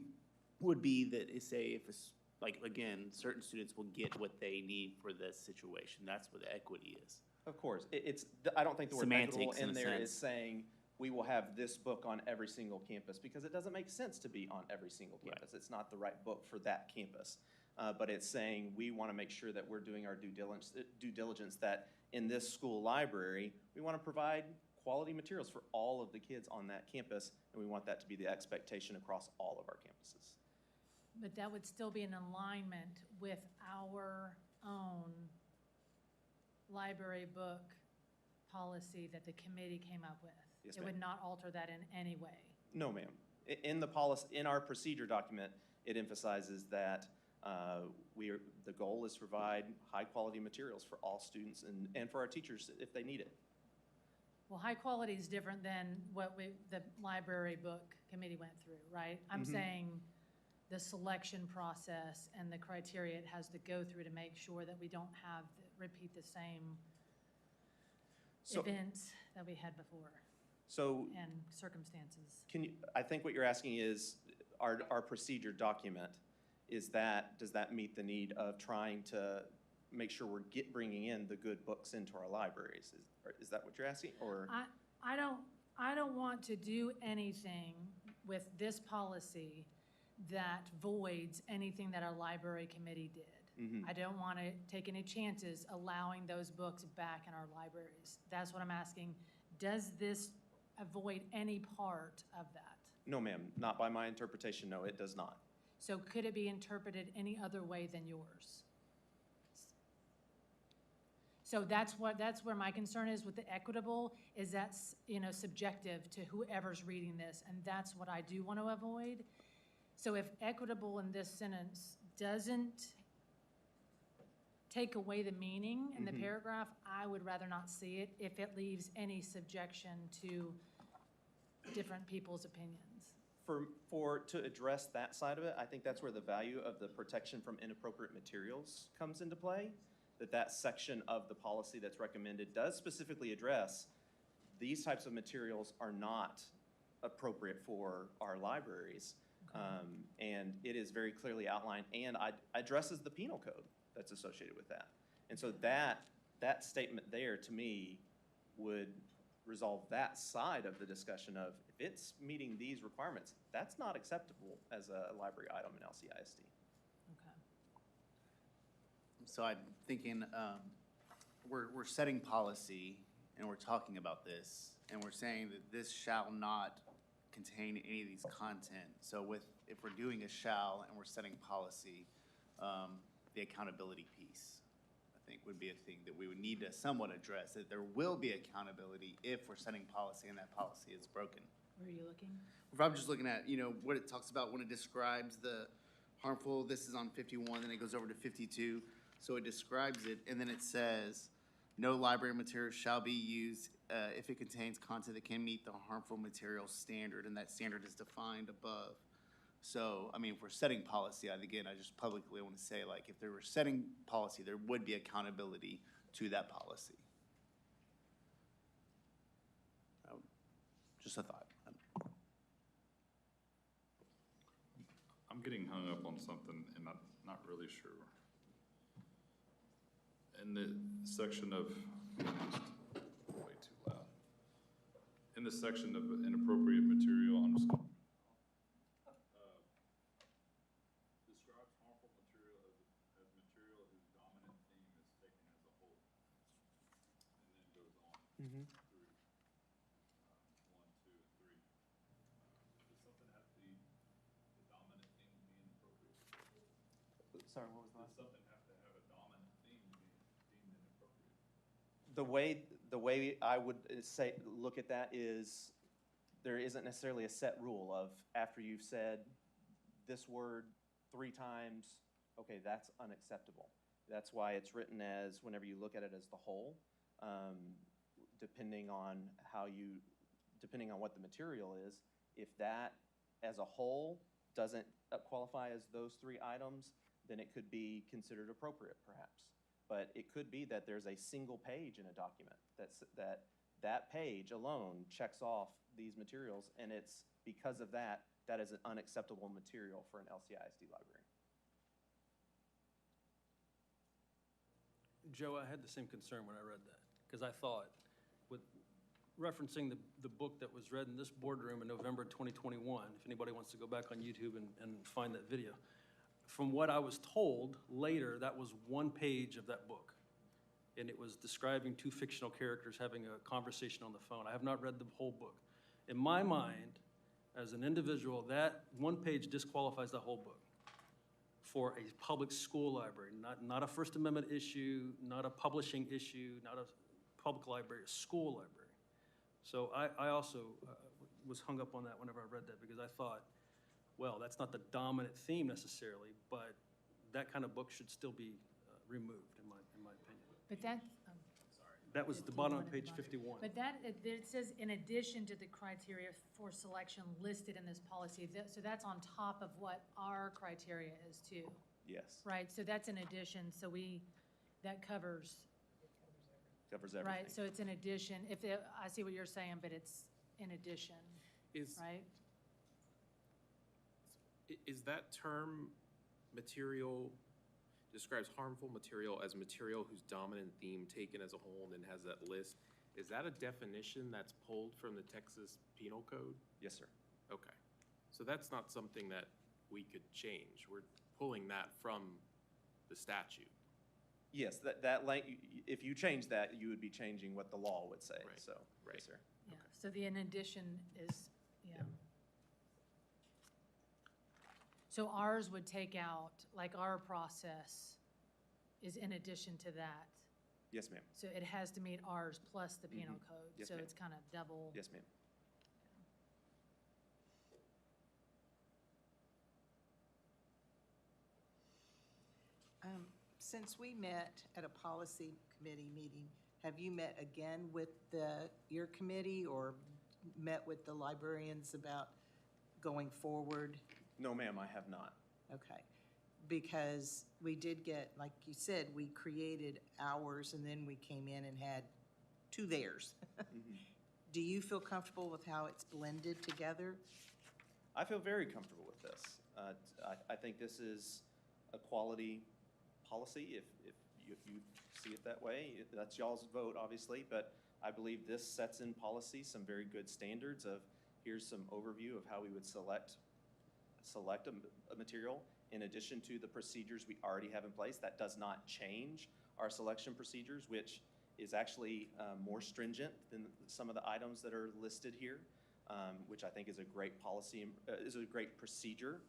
would be that, say, if it's, like, again, certain students will get what they need for this situation. That's what equity is. Of course, I don't think the word equitable Semantics, in in a there is sense. saying we will have this book on every single campus, because it doesn't make sense to be on every single Right. campus. It's not the right book for that campus. But it's saying we want to make sure that we're doing our due diligence, that in this school library, we want to provide quality materials for all of the kids on that campus, and we want that to be the expectation across all of our campuses. But that would still be in alignment with our own library book policy that the committee came up with. Yes, It ma'am. would not alter that in any way. No, ma'am. In the policy, in our procedure document, it emphasizes that the goal is to provide high-quality materials for all students and for our teachers if they need it. Well, high quality is different than what the library book committee went through, right? I'm saying the selection process and the criteria it has to go through to make sure that we don't repeat the same events that we had before So and circumstances. I think what you're asking is, our procedure document, does that meet the need of trying to make sure we're bringing in the good books into our libraries? Is that what you're asking, or? I don't want to do anything with this policy that voids anything that our library committee did. I don't want to take any chances allowing those books back in our libraries. That's what I'm asking. Does this avoid any part of that? No, ma'am, not by my interpretation, no, it does not. So could it be interpreted any other way than yours? So that's where my concern is with the equitable, is that's, subjective to whoever's reading this, and that's what I do want to avoid. So if equitable in this sentence doesn't take away the meaning in the paragraph, I would rather not see it if it leaves any subjection to different people's opinions. To address that side of it, I think that's where the value of the protection from inappropriate materials comes into play. That section of the policy that's recommended does specifically address these types of materials are not appropriate for our libraries. And it is very clearly outlined and addresses the penal code that's associated with that. And so that statement there, to me, would resolve that side of the discussion of, if it's meeting these requirements, that's not acceptable as a library item in LCISD. Okay. So I'm thinking, we're setting policy, and we're talking about this, and we're saying that this shall not contain any of these content. So if we're doing a shall and we're setting policy, the accountability piece, I think, would be a thing that we would need to somewhat address, that there will be accountability if we're setting policy and that policy is broken. Where are you looking? If I'm just looking at, what it talks about when it describes the harmful, this is on 51, then it goes over to 52. So it describes it, and then it says, no library material shall be used if it contains content that can meet the harmful material standard, and that standard is defined above. So, if we're setting policy, I just publicly want to say, if they were setting policy, there would be accountability to that policy. Just a thought. I'm getting hung up on something and I'm not really sure. In the section of, way too loud. In the section of inappropriate material, I'm just gonna, describes harmful material as material whose dominant theme is taken as a whole. And then goes on through 1, 2, and 3. Does something have to be, the dominant theme be inappropriate? Sorry, what was that? Does something have to have a dominant theme to be deemed inappropriate? The way I would look at that is, there isn't necessarily a set rule of, after you've said this word 3 times, okay, that's unacceptable. That's why it's written as, whenever you look at it as the whole, depending on what the material is, if that as a whole doesn't qualify as those 3 items, then it could be considered appropriate perhaps. But it could be that there's a single page in a document that page alone checks off these materials, and it's because of that is an unacceptable material for an LCISD library. Joe, I had the same concern when I read that, because I thought, with referencing the book that was read in this boardroom in November 2021, if anybody wants to go back on YouTube and find that video, from what I was told later, that was one page of that book. And it was describing two fictional characters having a conversation on the phone. I have not read the whole book. In my mind, as an individual, that one page disqualifies the whole book for a public school library, not a First Amendment issue, not a publishing issue, not a public library, a school library. So I also was hung up on that whenever I read that, because I thought, well, that's not the dominant theme necessarily, but that kind of book should still be removed, in my opinion. But that, That was the bottom of page 51. but that, it says in addition to the criteria for selection listed in this policy, so that's on top of what our criteria is too, Yes, right? So that's in addition, so that covers, covers everything. right? So it's in addition, I see what you're saying, but it's in addition, right? Is that term material describes harmful material as material whose dominant theme taken as a whole and then has that list? Is that a definition that's pulled from the Texas Penal Code? Yes, sir. Okay. So that's not something that we could change. We're pulling that from the statute. Yes, if you change that, you would be changing what the law would say, Right. so, Right. yes, sir. Yeah, so the in addition is, yeah. So ours would take out, like our process is in addition to that. Yes, ma'am. So it has to meet ours plus the penal code. Yes, So ma'am. it's kind of double. Yes, ma'am. Since we met at a policy committee meeting, have you met again with your committee or met with the librarians about going forward? No, ma'am, I have not. Okay, because we did get, like you said, we created ours and then we came in and had two theirs. Do you feel comfortable with how it's blended together? I feel very comfortable with this. I think this is a quality policy, if you see it that way. That's y'all's vote, obviously, but I believe this sets in policy some very good standards of, here's some overview of how we would select a material in addition to the procedures we already have in place. That does not change our selection procedures, which is actually more stringent than some of the items that are listed here, which I think is a great policy, is a great procedure.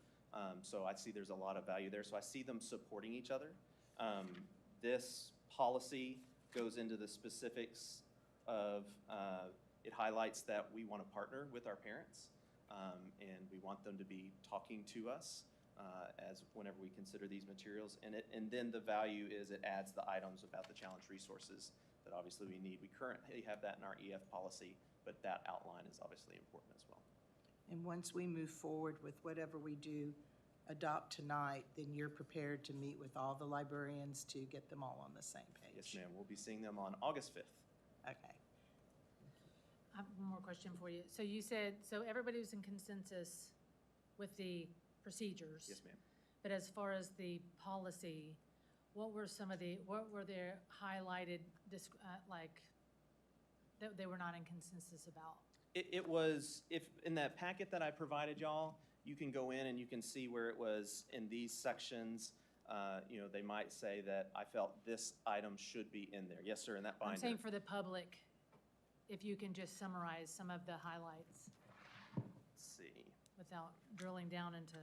So I see there's a lot of value there. So I see them supporting each other. This policy goes into the specifics of, it highlights that we want to partner with our parents, and we want them to be talking to us as whenever we consider these materials. And then the value is it adds the items about the challenge resources that obviously we need. We currently have that in our EF policy, but that outline is obviously important as well. And once we move forward with whatever we do adopt tonight, then you're prepared to meet with all the librarians to get them all on the same page? Yes, ma'am. We'll be seeing them on August 5th. Okay. I have one more question for you. So you said, so everybody was in consensus with the procedures? Yes, ma'am. But as far as the policy, what were their highlighted, like, that they were not in consensus about? It was, if in that packet that I provided y'all, you can go in and you can see where it was in these sections. You know, they might say that I felt this item should be in there. Yes, sir, in that binder. I'm saying for the public, if you can just summarize some of the highlights Let's see. without drilling down into.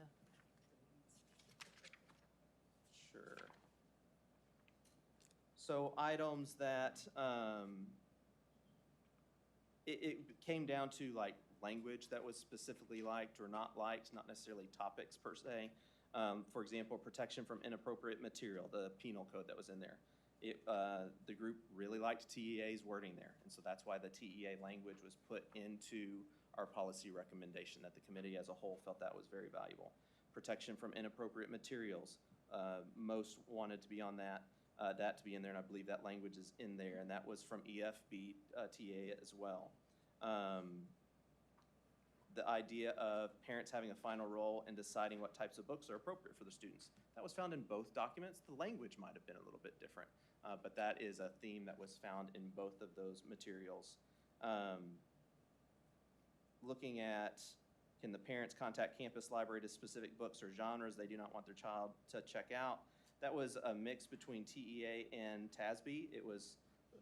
Sure. So items that, it came down to like language that was specifically liked or not liked, not necessarily topics per se. For example, protection from inappropriate material, the penal code that was in there. The group really liked TEA's wording there, and so that's why the TEA language was put into our policy recommendation, that the committee as a whole felt that was very valuable. Protection from inappropriate materials, most wanted to be on that to be in there, and I believe that language is in there, and that was from EFB TA as well. The idea of parents having a final role in deciding what types of books are appropriate for the students. That was found in both documents. The language might have been a little bit different, but that is a theme that was found in both of those materials. Looking at, can the parents contact campus library to specific books or genres they do not want their child to check out? That was a mix between TEA and TASB. It was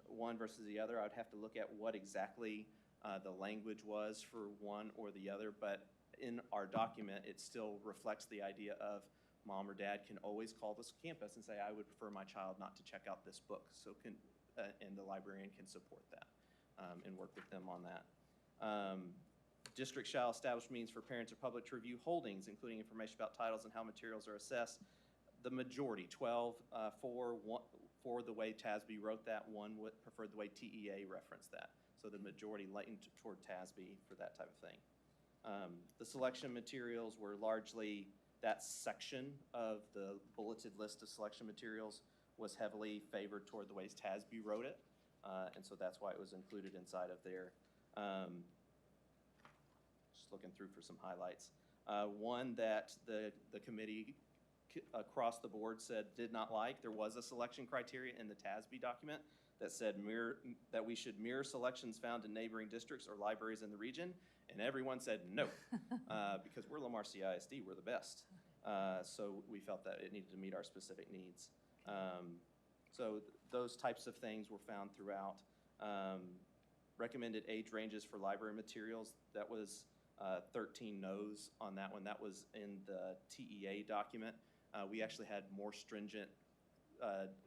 one versus the other. I would have to look at what exactly the language was for one or the other, but in our document, it still reflects the idea of mom or dad can always call this campus and say, I would prefer my child not to check out this book, so and the librarian can support that and work with them on that. District shall establish means for parents or public to review holdings, including information about titles and how materials are assessed. The majority, 12, for the way TASB wrote that, one would prefer the way TEA referenced that. So the majority lightened toward TASB for that type of thing. The selection materials were largely, that section of the bulleted list of selection materials was heavily favored toward the ways TASB wrote it. And so that's why it was included inside of there. Just looking through for some highlights. One that the committee across the board said did not like, there was a selection criteria in the TASB document that said that we should mirror selections found in neighboring districts or libraries in the region, and everyone said no, because we're Lamar CISD, we're the best. So we felt that it needed to meet our specific needs. So those types of things were found throughout. Recommended age ranges for library materials, that was 13 no's on that one. That was in the TEA document. We actually had more stringent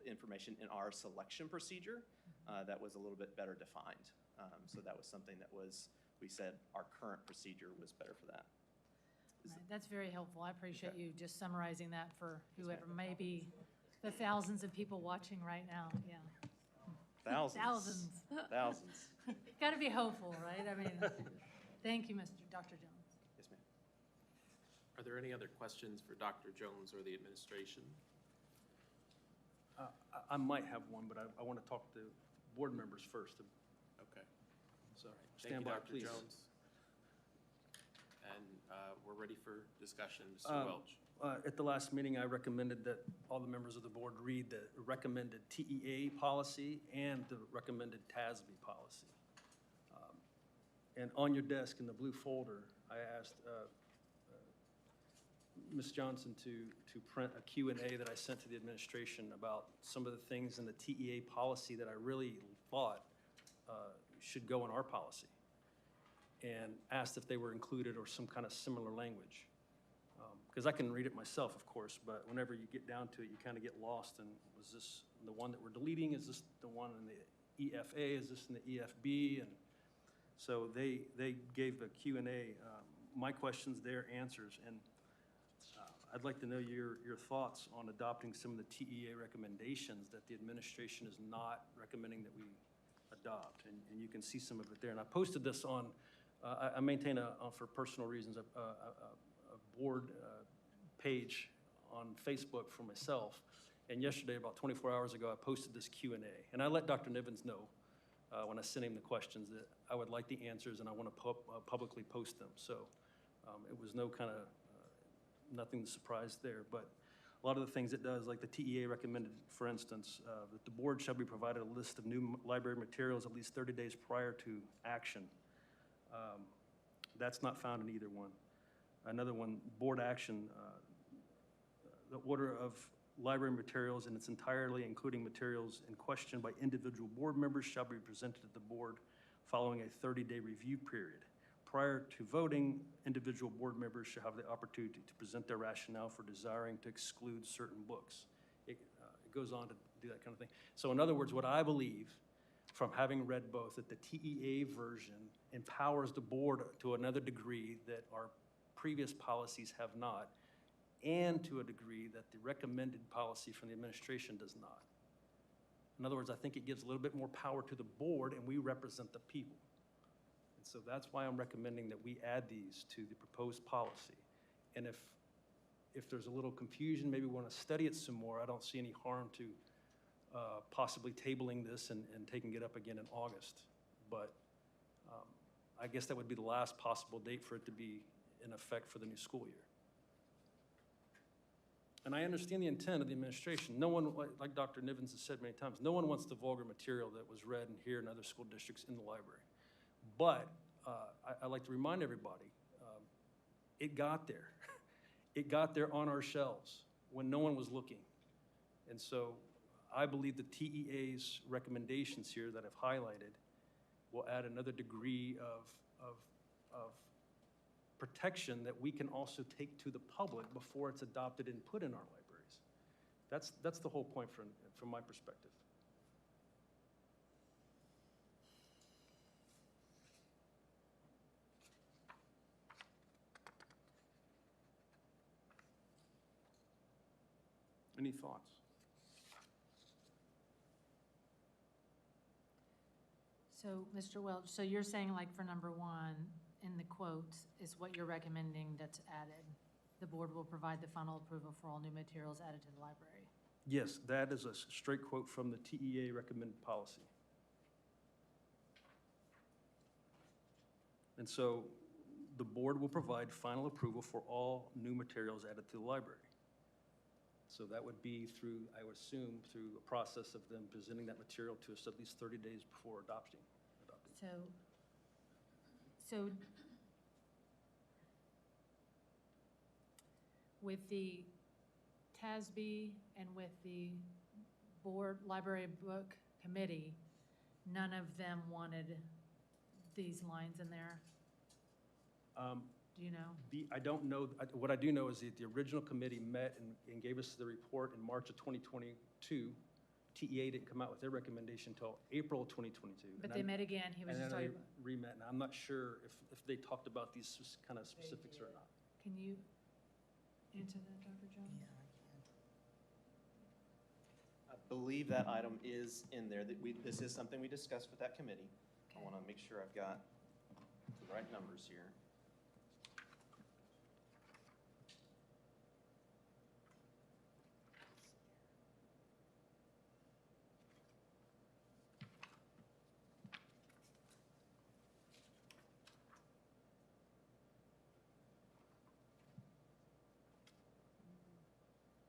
information in our selection procedure that was a little bit better defined. So that was something that we said our current procedure was better for that. Right, that's very helpful. I appreciate you just summarizing that for whoever may be the thousands of people watching right now, yeah. Thousands. Got to be hopeful, right? I mean, thank you, Dr. Jones. Yes, ma'am. Are there any other questions for Dr. Jones or the administration? I might have one, but I want to talk to board members first. Okay. So Thank stand you, by, Dr. please. Jones. And we're ready for discussion. Mr. Welch. At the last meeting, I recommended that all the members of the board read the recommended TEA policy and the recommended TASB policy. And on your desk in the blue folder, I asked Ms. Johnson to print a Q&A that I sent to the administration about some of the things in the TEA policy that I really thought should go in our policy, and asked if they were included or some kind of similar language. Because I can read it myself, of course, but whenever you get down to it, you kind of get lost in, was this the one that we're deleting? Is this the one in the EFA? Is this in the EFB? And so they gave a Q&A, my questions, their answers, and I'd like to know your thoughts on adopting some of the TEA recommendations that the administration is not recommending that we adopt, and you can see some of it there. And I posted this on, I maintain, for personal reasons, a board page on Facebook for myself, and yesterday, about 24 hours ago, I posted this Q&A, and I let Dr. Nivens know when I sent him the questions that I would like the answers and I want to publicly post them. So it was no kind of, nothing to surprise there, but a lot of the things it does, like the TEA recommended, for instance, that the board shall be provided a list of new library materials at least 30 days prior to action. That's not found in either one. Another one, board action, the order of library materials in its entirety, including materials in question by individual board members, shall be presented to the board following a 30-day review period. Prior to voting, individual board members shall have the opportunity to present their rationale for desiring to exclude certain books. It goes on to do that kind of thing. So in other words, what I believe, from having read both, that the TEA version empowers the board to another degree that our previous policies have not, and to a degree that the recommended policy from the administration does not. In other words, I think it gives a little bit more power to the board, and we represent the people. And so that's why I'm recommending that we add these to the proposed policy. And if if there's a little confusion, maybe we want to study it some more, I don't see any harm to possibly tabling this and taking it up again in August. But I guess that would be the last possible date for it to be in effect for the new school year. And I understand the intent of the administration. No one, like Dr. Nivens has said many times, no one wants the vulgar material that was read in here and other school districts in the library. But I like to remind everybody, it got there. It got there on our shelves when no one was looking. And so I believe the TEA's recommendations here that I've highlighted will add another degree of protection that we can also take to the public before it's adopted and put in our libraries. That's the whole point from my perspective. Any thoughts? So, Mr. Welch, so you're saying like for number one, in the quotes, is what you're recommending that's added? The board will provide the final approval for all new materials added to the library? Yes, that is a straight quote from the TEA recommended policy. And so the board will provide final approval for all new materials added to the library. So that would be through, I would assume, through a process of them presenting that material to us at least 30 days before adopting. So with the TASB and with the board library book committee, none of them wanted these lines in there? Do you know? I don't know. What I do know is that the original committee met and gave us the report in March of 2022. TEA didn't come out with their recommendation until April of 2022. But they met again, he was just talking about. And then they re-met, and I'm not sure if they talked about these kind of specifics or not. Can you answer that, Dr. Jones? I believe that item is in there, that this is something we discussed with that committee. I want to make sure I've got the right numbers here.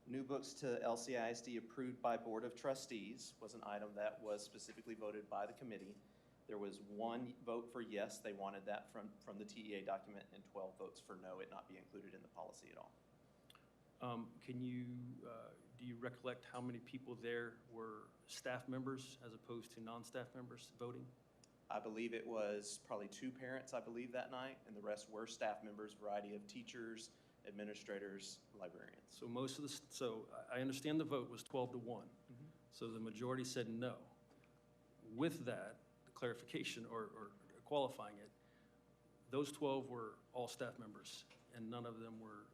New books to LCISD approved by Board of Trustees was an item that was specifically voted by the committee. There was 1 vote for yes, they wanted that from the TEA document, and 12 votes for no, it not be included in the policy at all. Do you recollect how many people there were staff members as opposed to non-staff members voting? I believe it was probably 2 parents, I believe, that night, and the rest were staff members, variety of teachers, administrators, librarians. So I understand the vote was 12 to 1. So the majority said no. With that, the clarification or qualifying it, those 12 were all staff members and none of them were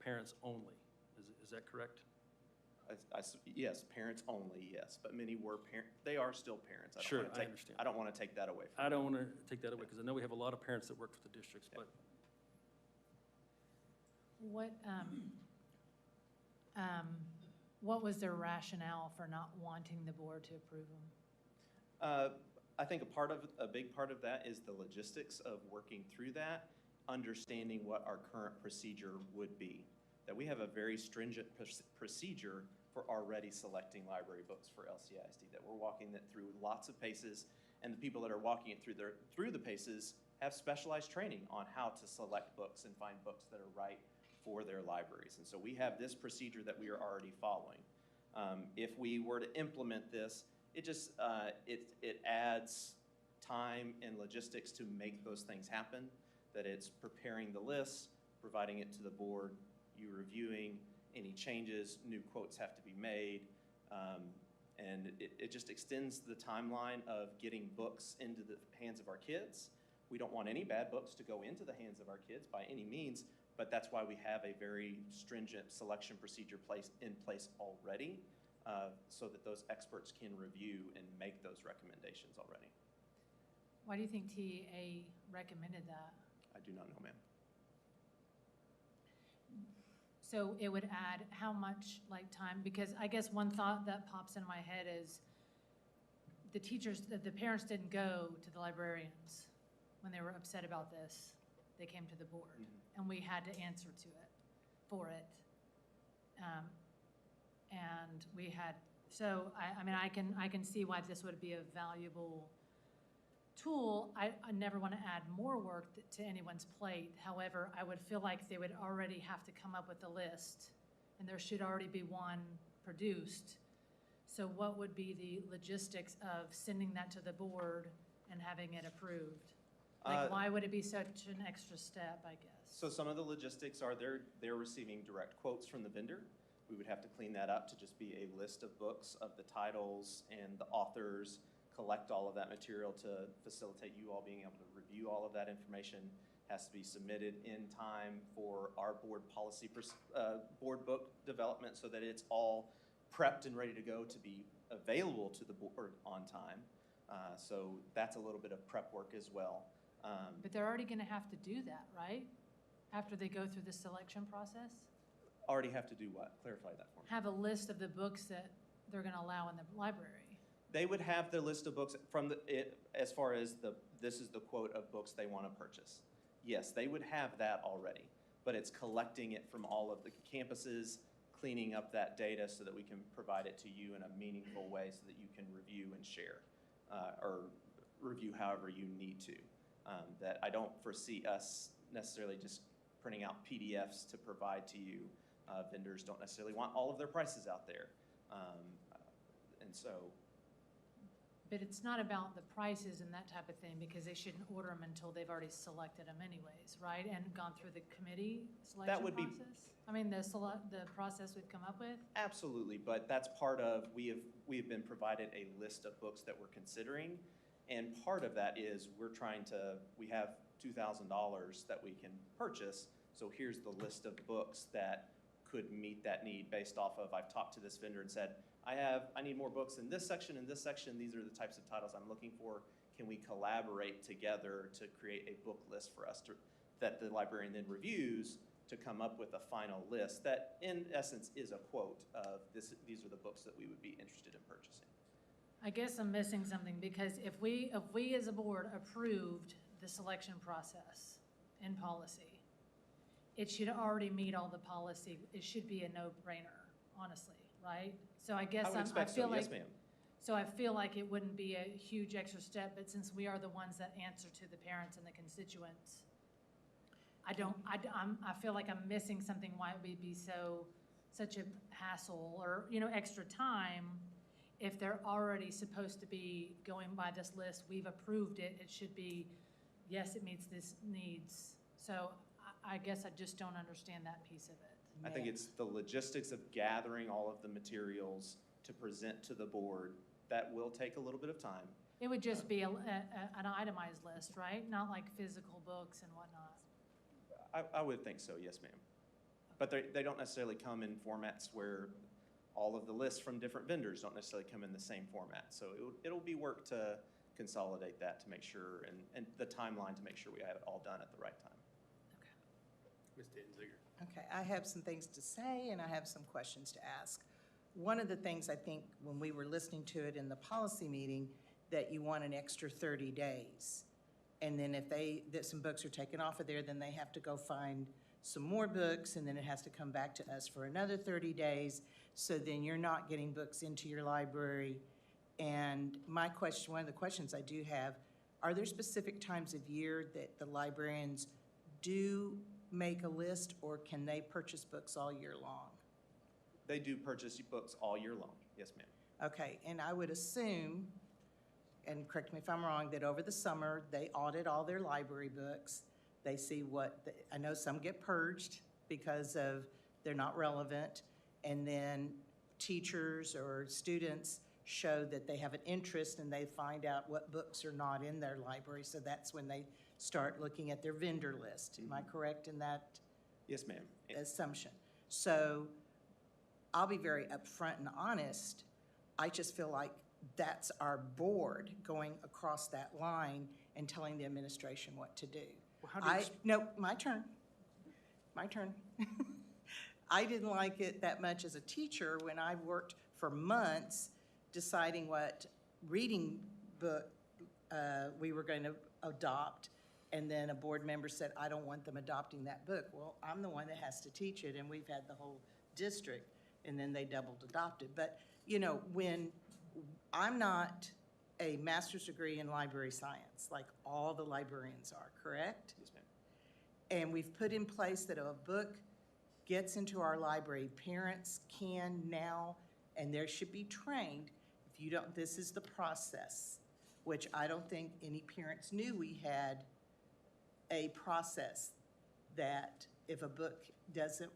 parents only. Is that correct? Yes, parents only, yes, but many were they are still parents. Sure, I understand. I don't want to take that away from I don't want to take that away because I know we have a lot of parents that work for the districts, but What was their rationale for not wanting the board to approve them? I think a big part of that is the logistics of working through that, understanding what our current procedure would be. That we have a very stringent procedure for already selecting library books for LCISD, that we're walking it through lots of paces, and the people that are walking it through the paces have specialized training on how to select books and find books that are right for their libraries. And so we have this procedure that we are already following. If we were to implement this, it just it adds time and logistics to make those things happen, that it's preparing the lists, providing it to the board, you reviewing any changes, new quotes have to be made, and it just extends the timeline of getting books into the hands of our kids. We don't want any bad books to go into the hands of our kids by any means, but that's why we have a very stringent selection procedure in place already, so that those experts can review and make those recommendations already. Why do you think TEA recommended that? I do not know, ma'am. So it would add how much like time? Because I guess one thought that pops in my head is the teachers, the parents didn't go to the librarians when they were upset about this. They came to the board and we had to answer to it, for it. And we had, so I mean, I can see why this would be a valuable tool. I never want to add more work to anyone's plate. However, I would feel like they would already have to come up with a list, and there should already be one produced. So what would be the logistics of sending that to the board and having it approved? Like, why would it be such an extra step, I guess? So some of the logistics are they're receiving direct quotes from the vendor. We would have to clean that up to just be a list of books of the titles and the authors, collect all of that material to facilitate you all being able to review all of that information. Has to be submitted in time for our board policy, board book development so that it's all prepped and ready to go to be available to the board on time. So that's a little bit of prep work as well. But they're already gonna have to do that, right? After they go through the selection process? Already have to do what? Clarify that for me. Have a list of the books that they're gonna allow in the library. They would have the list of books from as far as this is the quote of books they want to purchase. Yes, they would have that already, but it's collecting it from all of the campuses, cleaning up that data so that we can provide it to you in a meaningful way so that you can review and share, or review however you need to. That I don't foresee us necessarily just printing out PDFs to provide to you. Vendors don't necessarily want all of their prices out there. And so. But it's not about the prices and that type of thing, because they shouldn't order them until they've already selected them anyways, right? And gone through the committee selection process? I mean, the process we've come up with? Absolutely, but that's part of, we have been provided a list of books that we're considering, and part of that is we have $2,000 that we can purchase, so here's the list of books that could meet that need based off of, I've talked to this vendor and said, I need more books in this section, these are the types of titles I'm looking for. Can we collaborate together to create a book list for us that the librarian then reviews to come up with a final list that in essence is a quote of these are the books that we would be interested in purchasing. I guess I'm missing something, because if we as a board approved the selection process in policy, it should already meet all the policy. It should be a no-brainer, honestly, right? So I guess I feel like, yes, ma'am. so I feel like it wouldn't be a huge extra step, but since we are the ones that answer to the parents and the constituents, I feel like I'm missing something why it would be such a hassle or, extra time. If they're already supposed to be going by this list, we've approved it, it should be, yes, it meets this needs. So I guess I just don't understand that piece of it. I think it's the logistics of gathering all of the materials to present to the board. That will take a little bit of time. It would just be an itemized list, right? Not like physical books and whatnot. I would think so, yes, ma'am. But they don't necessarily come in formats where all of the lists from different vendors don't necessarily come in the same format. So it'll be work to consolidate that to make sure, and the timeline to make sure we have it all done at the right time. Ms. Danziger. Okay, I have some things to say and I have some questions to ask. One of the things I think when we were listening to it in the policy meeting, that you want an extra 30 days. And then if that some books are taken off of there, then they have to go find some more books, and then it has to come back to us for another 30 days. So then you're not getting books into your library. And my question, one of the questions I do have, are there specific times of year that the librarians do make a list, or can they purchase books all year long? They do purchase books all year long, yes, ma'am. Okay, and I would assume, and correct me if I'm wrong, that over the summer, they audit all their library books. They see I know some get purged because of they're not relevant, and then teachers or students show that they have an interest and they find out what books are not in their library, so that's when they start looking at their vendor list. Am I correct in that? Yes, ma'am. Assumption. So I'll be very upfront and honest. I just feel like that's our board going across that line and telling the administration what to do. Well, how do you No, my turn. My turn. I didn't like it that much as a teacher when I worked for months deciding what reading book we were going to adopt, and then a board member said, I don't want them adopting that book. Well, I'm the one that has to teach it, and we've had the whole district, and then they doubled adopted. But, you know, when I'm not a master's degree in library science, like all the librarians are, correct? Yes, ma'am. And we've put in place that if a book gets into our library, parents can now, and there should be trained, if you don't, this is the process, which I don't think any parents knew we had a process that if a book doesn't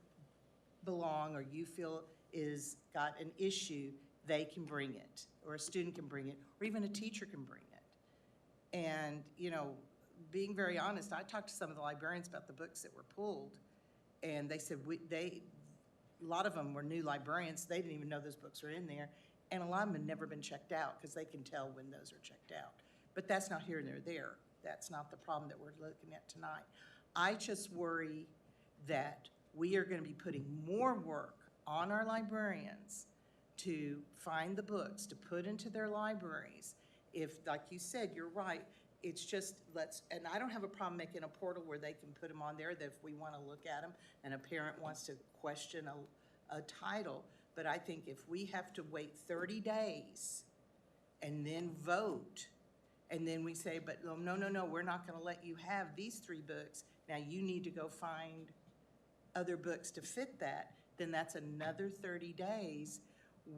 belong or you feel is got an issue, they can bring it, or a student can bring it, or even a teacher can bring it. And, you know, being very honest, I talked to some of the librarians about the books that were pulled, and they said a lot of them were new librarians. They didn't even know those books were in there, and a lot of them had never been checked out because they can tell when those are checked out. But that's not here nor there. That's not the problem that we're looking at tonight. I just worry that we are going to be putting more work on our librarians to find the books, to put into their libraries. If, like you said, you're right, it's just and I don't have a problem making a portal where they can put them on there that if we want to look at them and a parent wants to question a title, but I think if we have to wait 30 days and then vote, and then we say, but no, we're not going to let you have these 3 books, now you need to go find other books to fit that, then that's another 30 days.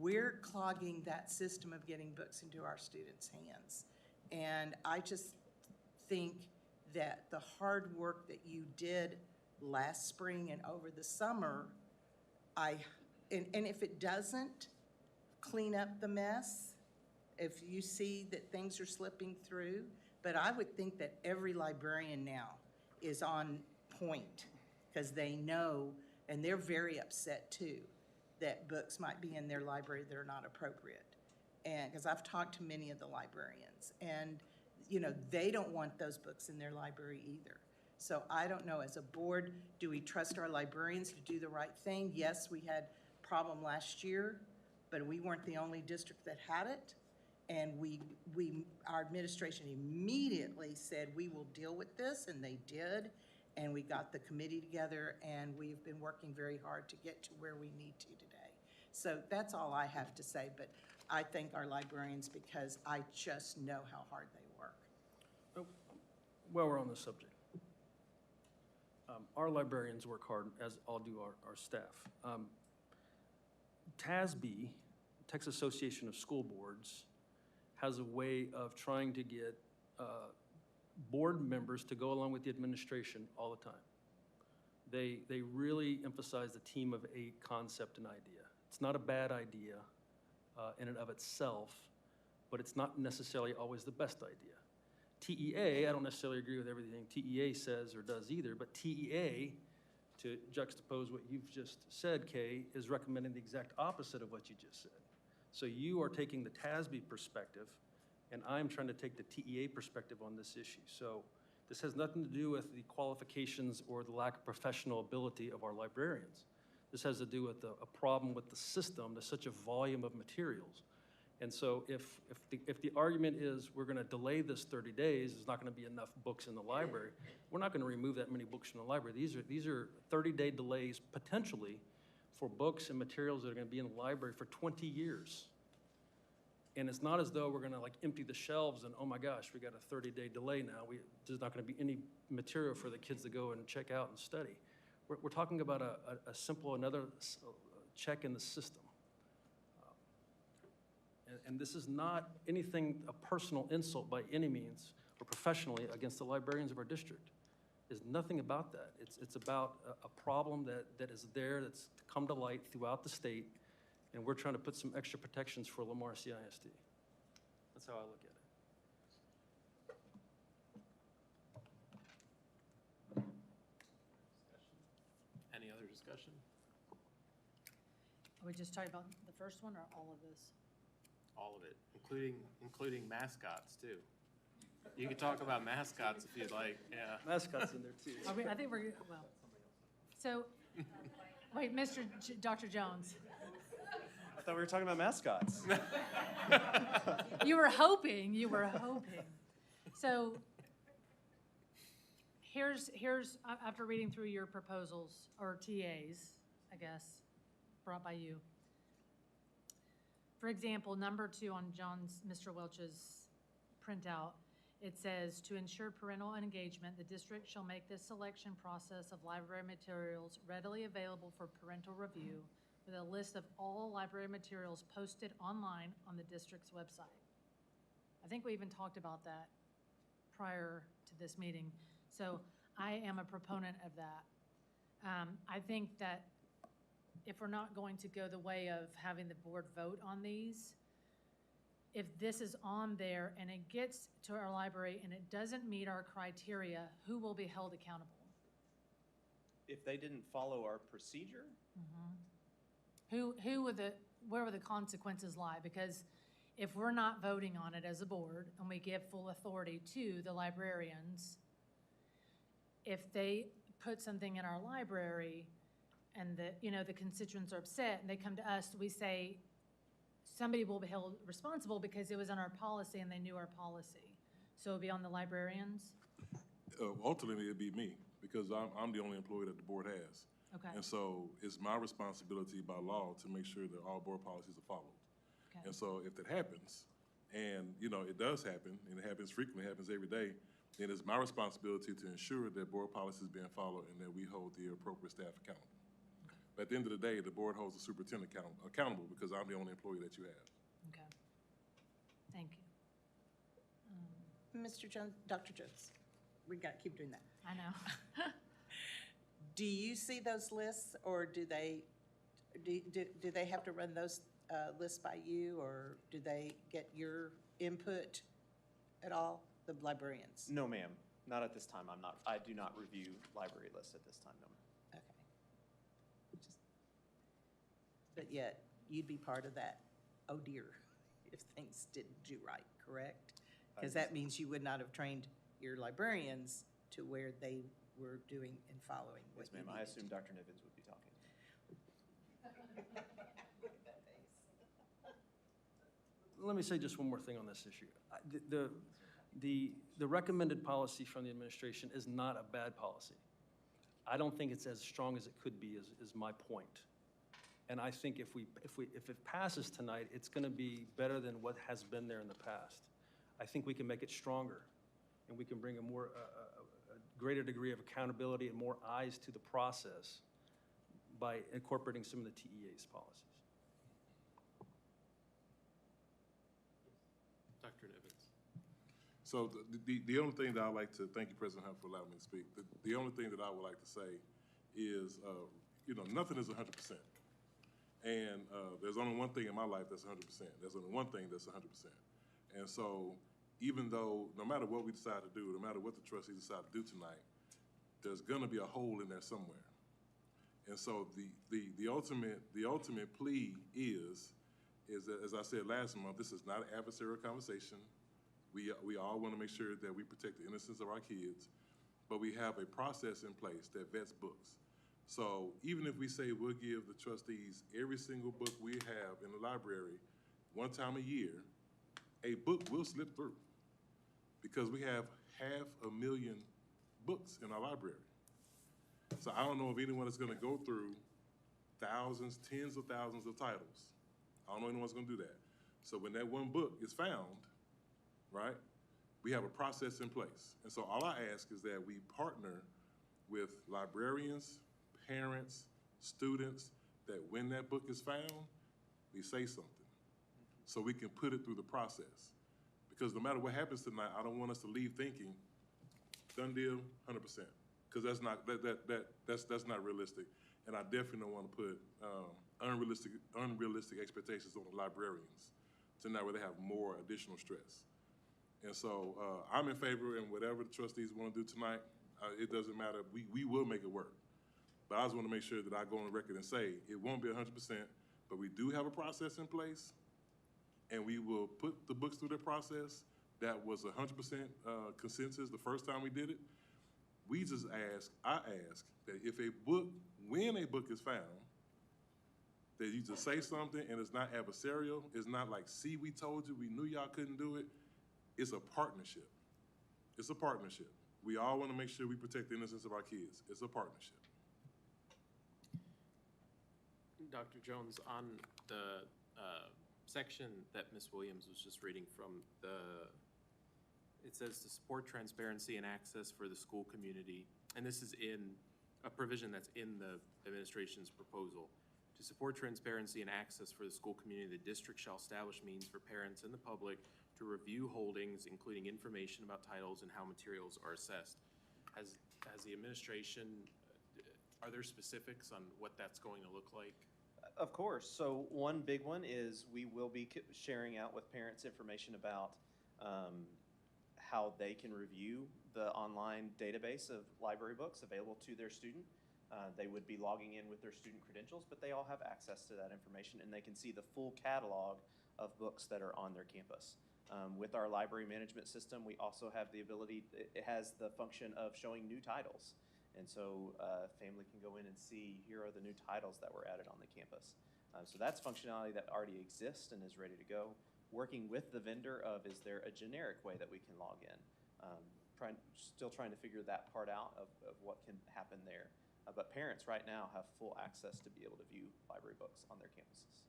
We're clogging that system of getting books into our students' hands. And I just think that the hard work that you did last spring and over the summer, and if it doesn't clean up the mess, if you see that things are slipping through, but I would think that every librarian now is on point because they know, and they're very upset too, that books might be in their library that are not appropriate. And because I've talked to many of the librarians, and you know, they don't want those books in their library either. So I don't know, as a board, do we trust our librarians to do the right thing? Yes, we had a problem last year, but we weren't the only district that had it. And our administration immediately said, we will deal with this, and they did. And we got the committee together, and we've been working very hard to get to where we need to today. So that's all I have to say, but I thank our librarians because I just know how hard they work. While we're on the subject, our librarians work hard, as all do our staff. TASB, Texas Association of School Boards, has a way of trying to get board members to go along with the administration all the time. They really emphasize the team of 8 concept and idea. It's not a bad idea in and of itself, but it's not necessarily always the best idea. TEA, I don't necessarily agree with everything TEA says or does either, but TEA, to juxtapose what you've just said, Kay, is recommending the exact opposite of what you just said. So you are taking the TASB perspective, and I'm trying to take the TEA perspective on this issue. So this has nothing to do with the qualifications or the lack of professional ability of our librarians. This has to do with a problem with the system. There's such a volume of materials. And so if the argument is we're going to delay this 30 days, there's not going to be enough books in the library, we're not going to remove that many books from the library. These are 30-day delays potentially for books and materials that are going to be in the library for 20 years. And it's not as though we're going to like empty the shelves and, oh my gosh, we got a 30-day delay now. There's not going to be any material for the kids to go and check out and study. We're talking about a simple, another check in the system. And this is not anything, a personal insult by any means, or professionally against the librarians of our district. There's nothing about that. It's about a problem that is there, that's come to light throughout the state, and we're trying to put some extra protections for Lamar CISD. That's how I look at it. Any other discussion? Are we just talking about the first one or all of this? All of it, including mascots too. You can talk about mascots if you'd like, yeah. Mascots in there too. I think we're, well, so, Wait, Dr. Jones, I thought we were talking about mascots. you were hoping. So here's, after reading through your proposals, or TAs, I guess, brought by you. For example, number 2 on Mr. Welch's printout, it says, to ensure parental engagement, the district shall make this selection process of library materials readily available for parental review with a list of all library materials posted online on the district's website. I think we even talked about that prior to this meeting. So I am a proponent of that. I think that if we're not going to go the way of having the board vote on these, if this is on there and it gets to our library and it doesn't meet our criteria, who will be held accountable? If they didn't follow our procedure, Where would the consequences lie? Because if we're not voting on it as a board and we give full authority to the librarians, if they put something in our library and the constituents are upset and they come to us, we say, somebody will be held responsible because it was in our policy and they knew our policy. So it'll be on the librarians? Ultimately, it'd be me, because I'm the only employee that the board has. Okay. And so it's my responsibility by law to make sure that all board policies are followed. Okay. And so if that happens, and it does happen, and it happens frequently, happens every day, then it's my responsibility to ensure that board policy is being followed and that we hold the appropriate staff accountable. But at the end of the day, the board holds the superintendent accountable because I'm the only employee that you have. Okay. Thank you. Mr. Jones, Dr. Jones, we got to keep doing that. I know. Do you see those lists, or do they have to run those lists by you, or do they get your input at all, the librarians? no, ma'am, not at this time. I do not review library lists at this time, no, ma'am. But yet, you'd be part of that, oh dear, if things didn't do right, correct? Because that means you would not have trained your librarians to where they were doing and following what Yes, you ma'am, I needed. assume Dr. Nivens would be talking. Let me say just one more thing on this issue. The recommended policy from the administration is not a bad policy. I don't think it's as strong as it could be, is my point. And I think if it passes tonight, it's going to be better than what has been there in the past. I think we can make it stronger, and we can bring a greater degree of accountability and more eyes to the process by incorporating some of the TEA's policies. Dr. Nivens. So the only thing that I'd like to, thank you, President Hunt, for allowing me to speak. The only thing that I would like to say is, nothing is 100%. And there's only one thing in my life that's 100%. There's only one thing that's 100%. And so even though, no matter what we decide to do, no matter what the trustees decide to do tonight, there's gonna be a hole in there somewhere. And so the ultimate plea is that, as I said last month, this is not an adversarial conversation. We all wanna make sure that we protect the innocence of our kids, but we have a process in place that vets books. So even if we say we'll give the trustees every single book we have in the library one time a year, a book will slip through because we have 500,000 books in our library. So I don't know if anyone is gonna go through thousands, tens of thousands of titles. I don't know anyone's gonna do that. So when that one book is found, right, we have a process in place. And so all I ask is that we partner with librarians, parents, students, that when that book is found, we say something so we can put it through the process. Because no matter what happens tonight, I don't want us to leave thinking, done deal, 100%. Because that's not realistic. And I definitely don't want to put unrealistic expectations on the librarians tonight where they have more additional stress. And so I'm in favor, and whatever the trustees want to do tonight, it doesn't matter. We will make it work. But I just want to make sure that I go on the record and say it won't be 100%, but we do have a process in place, and we will put the books through the process. That was 100% consensus the first time we did it. I ask that if when a book is found, that you just say something and it's not adversarial. It's not like, see, we told you, we knew y'all couldn't do it. It's a partnership. It's a partnership. We all want to make sure we protect the innocence of our kids. It's a partnership. Dr. Jones, on the section that Ms. Williams was just reading from, it says to support transparency and access for the school community, and this is in a provision that's in the administration's proposal. To support transparency and access for the school community, the district shall establish means for parents and the public to review holdings, including information about titles and how materials are assessed. Has the administration, are there specifics on what that's going to look like? Of course. So one big one is we will be sharing out with parents information about how they can review the online database of library books available to their student. They would be logging in with their student credentials, but they all have access to that information and they can see the full catalog of books that are on their campus. With our library management system, we also have the ability, it has the function of showing new titles. And so family can go in and see, here are the new titles that were added on the campus. So that's functionality that already exists and is ready to go. Working with the vendor of, is there a generic way that we can log in? Still trying to figure that part out of what can happen there. But parents right now have full access to be able to view library books on their campuses.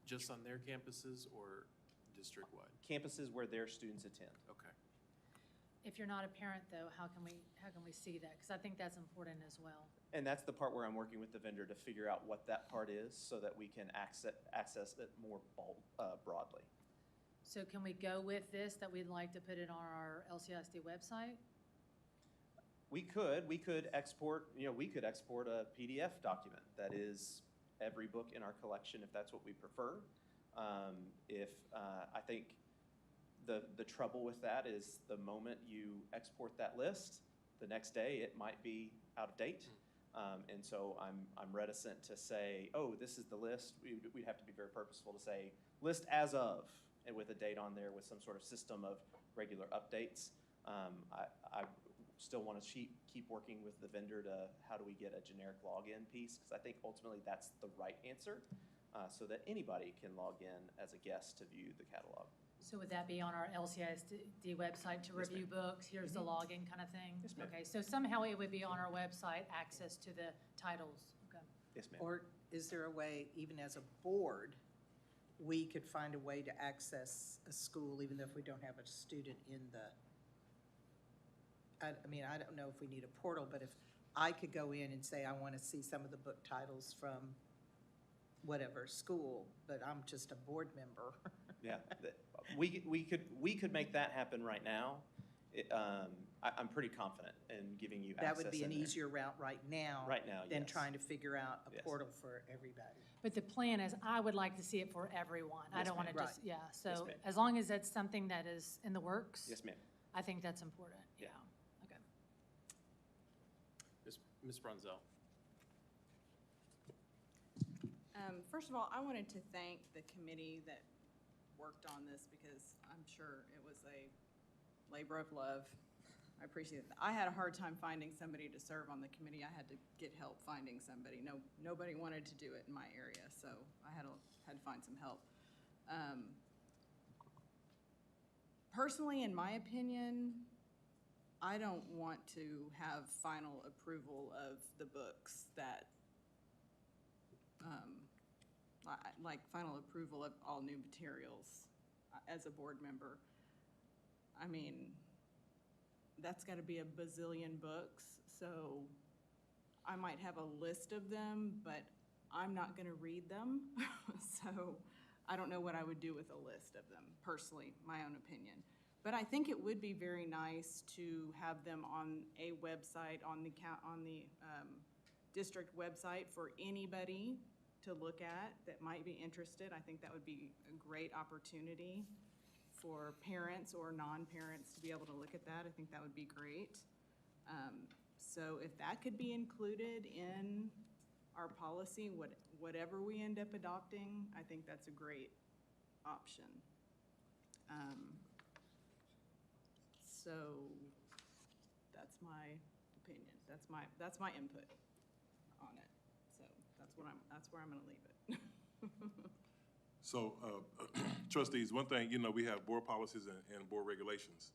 Just on their campuses or district-wide? Campuses where their students attend. Okay. If you're not a parent, though, how can we see that? Because I think that's important as well. And that's the part where I'm working with the vendor to figure out what that part is so that we can access it more broadly. So can we go with this, that we'd like to put it on our LCISD website? We could export, we could export a PDF document that is every book in our collection if that's what we prefer. I think the trouble with that is the moment you export that list, the next day it might be out of date. And so I'm reticent to say, oh, this is the list. We'd have to be very purposeful to say list as of, and with a date on there with some sort of system of regular updates. I still want to keep working with the vendor to how do we get a generic login piece, because I think ultimately that's the right answer, so that anybody can log in as a guest to view the catalog. So would that be on our LCISD website to review books? Here's the login kind of thing? Yes, ma'am. Okay, so somehow it would be on our website, access to the titles. Okay. Yes, ma'am. Or is there a way, even as a board, we could find a way to access a school, even though if we don't have a student in the, I don't know if we need a portal, but if I could go in and say, I want to see some of the book titles from whatever school, but I'm just a board member. Yeah, we could make that happen right now. I'm pretty confident in giving you access. That would be an in there. easier route right now. Right now, Than yes. trying to figure out a Yes. portal for everybody. But the plan is, I would like to see it for everyone. I Yes, don't want to ma'am. just, yeah, Yes, so ma'am. as long as that's something that is in the works. Yes, ma'am. I think that's important, yeah, Yeah. okay. Ms. Brunzell. First of all, I wanted to thank the committee that worked on this, because I'm sure it was a labor of love. I appreciate that. I had a hard time finding somebody to serve on the committee. I had to get help finding somebody. Nobody wanted to do it in my area, so I had to find some help. Personally, in my opinion, I don't want to have final approval of the books that, like final approval of all new materials as a board member. I mean, that's got to be a bazillion books, so I might have a list of them, but I'm not going to read them. So I don't know what I would do with a list of them, personally, my own opinion. But I think it would be very nice to have them on a website, on the district website for anybody to look at that might be interested. I think that would be a great opportunity for parents or non-parents to be able to look at that. I think that would be great. So if that could be included in our policy, whatever we end up adopting, I think that's a great option. So that's my opinion. That's my input on it. So that's that's where I'm gonna leave it. So, trustees, one thing, you know, we have board policies and board regulations.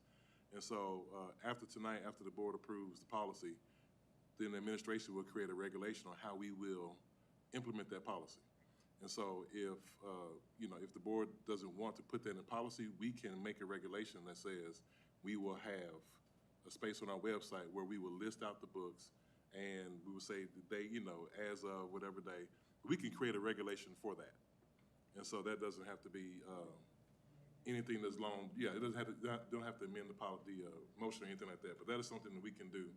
And so, after tonight, after the board approves the policy, then the administration will create a regulation on how we will implement that policy. And so if, you know, if the board doesn't want to put that in policy, we can make a regulation that says we will have a space on our website where we will list out the books, and we will say the day, you know, as of whatever day. We can create a regulation for that. And so that doesn't have to be anything that's long, yeah, it doesn't have to, don't have to amend the motion or anything like that. But that is something that we can do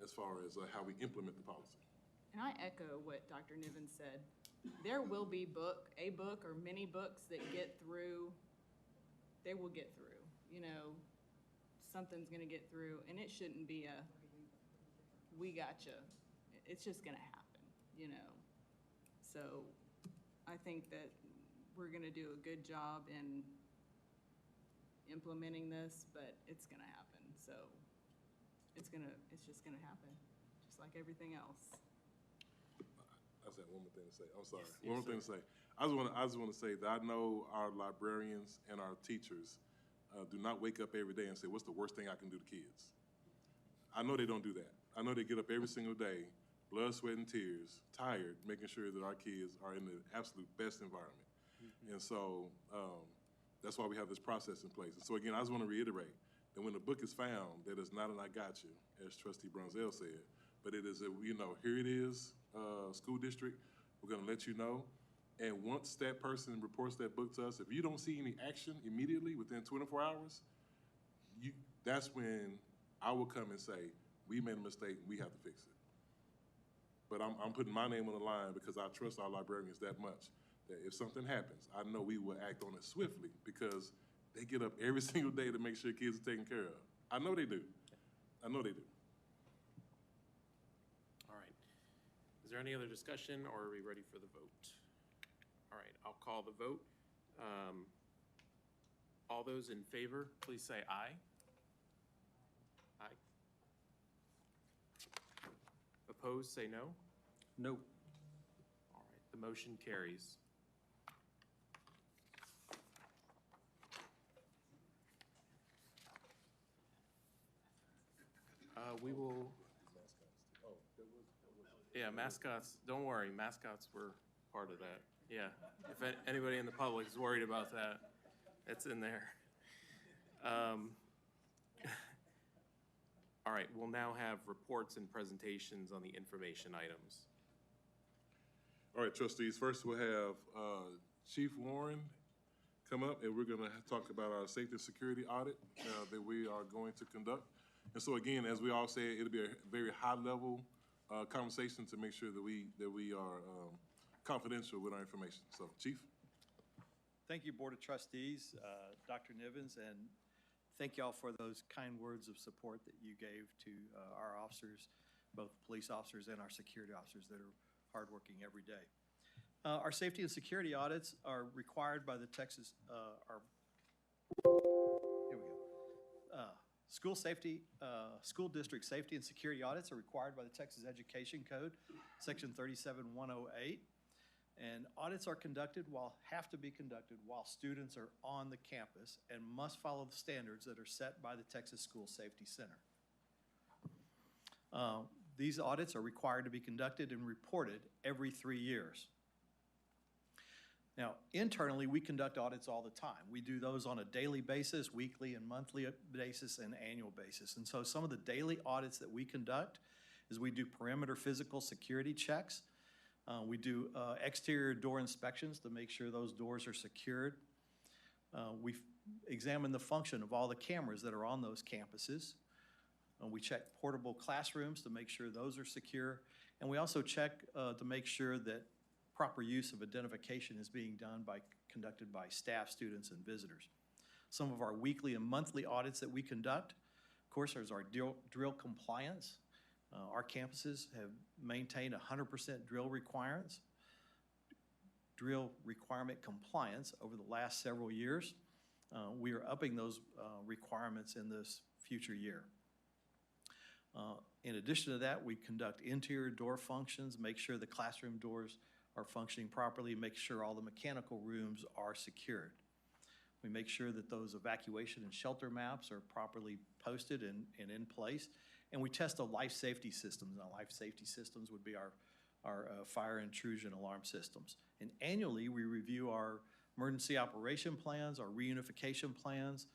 as far as how we implement the policy. And I echo what Dr. Niven said. There will be a book or many books that get through, they will get through, you know, something's gonna get through, and it shouldn't be a, we gotcha. It's just gonna happen, you know. So I think that we're gonna do a good job in implementing this, but it's gonna happen. So it's just gonna happen, just like everything else. I just had one more thing to say. I'm sorry. One more thing to say. I just want to say that I know our librarians and our teachers do not wake up every day and say, what's the worst thing I can do to kids? I know they don't do that. I know they get up every single day, blood, sweat, and tears, tired, making sure that our kids are in the absolute best environment. And so that's why we have this process in place. And so again, I just want to reiterate that when the book is found, that is not an I got you, as Trustee Brunzell said, but it is, you know, here it is, school district, we're gonna let you know. And once that person reports that book to us, if you don't see any action immediately within 24 hours, that's when I will come and say, we made a mistake, we have to fix it. But I'm putting my name on the line because I trust our librarians that much, that if something happens, I know we will act on it swiftly because they get up every single day to make sure kids are taken care of. I know they do. I know they do. All right. Is there any other discussion, or are we ready for the vote? All right, I'll call the vote. All those in favor, please say aye. Aye. Opposed, say no. No. All right, the motion carries. We will, yeah, mascots, don't worry, mascots were part of that. Yeah, if anybody in the public is worried about that, it's in there. All right, we'll now have reports and presentations on the information items. All right, trustees, first we'll have Chief Warren come up, and we're gonna talk about our safety and security audit that we are going to conduct. And so again, as we all say, it'll be a very high-level conversation to make sure that we are confidential with our information. So, Chief. Thank you, Board of Trustees, Dr. Nivens, and thank y'all for those kind words of support that you gave to our officers, both police officers and our security officers that are hardworking every day. Our safety and security audits are required by the Texas, here we go. School district safety and security audits are required by the Texas Education Code, Section 37108. And audits are have to be conducted while students are on the campus and must follow the standards that are set by the Texas School Safety Center. These audits are required to be conducted and reported every 3 years. Now, internally, we conduct audits all the time. We do those on a daily basis, weekly and monthly basis, and annual basis. And so some of the daily audits that we conduct is we do perimeter physical security checks. We do exterior door inspections to make sure those doors are secured. We examine the function of all the cameras that are on those campuses. We check portable classrooms to make sure those are secure. And we also check to make sure that proper use of identification is being done conducted by staff, students, and visitors. Some of our weekly and monthly audits that we conduct, of course, there's our drill compliance. Our campuses have maintained 100% drill requirement compliance over the last several years. We are upping those requirements in this future year. In addition to that, we conduct interior door functions, make sure the classroom doors are functioning properly, make sure all the mechanical rooms are secured. We make sure that those evacuation and shelter maps are properly posted and in place. And we test the life safety systems. Now, life safety systems would be our fire intrusion alarm systems. And annually, we review our emergency operation plans, our reunification plans.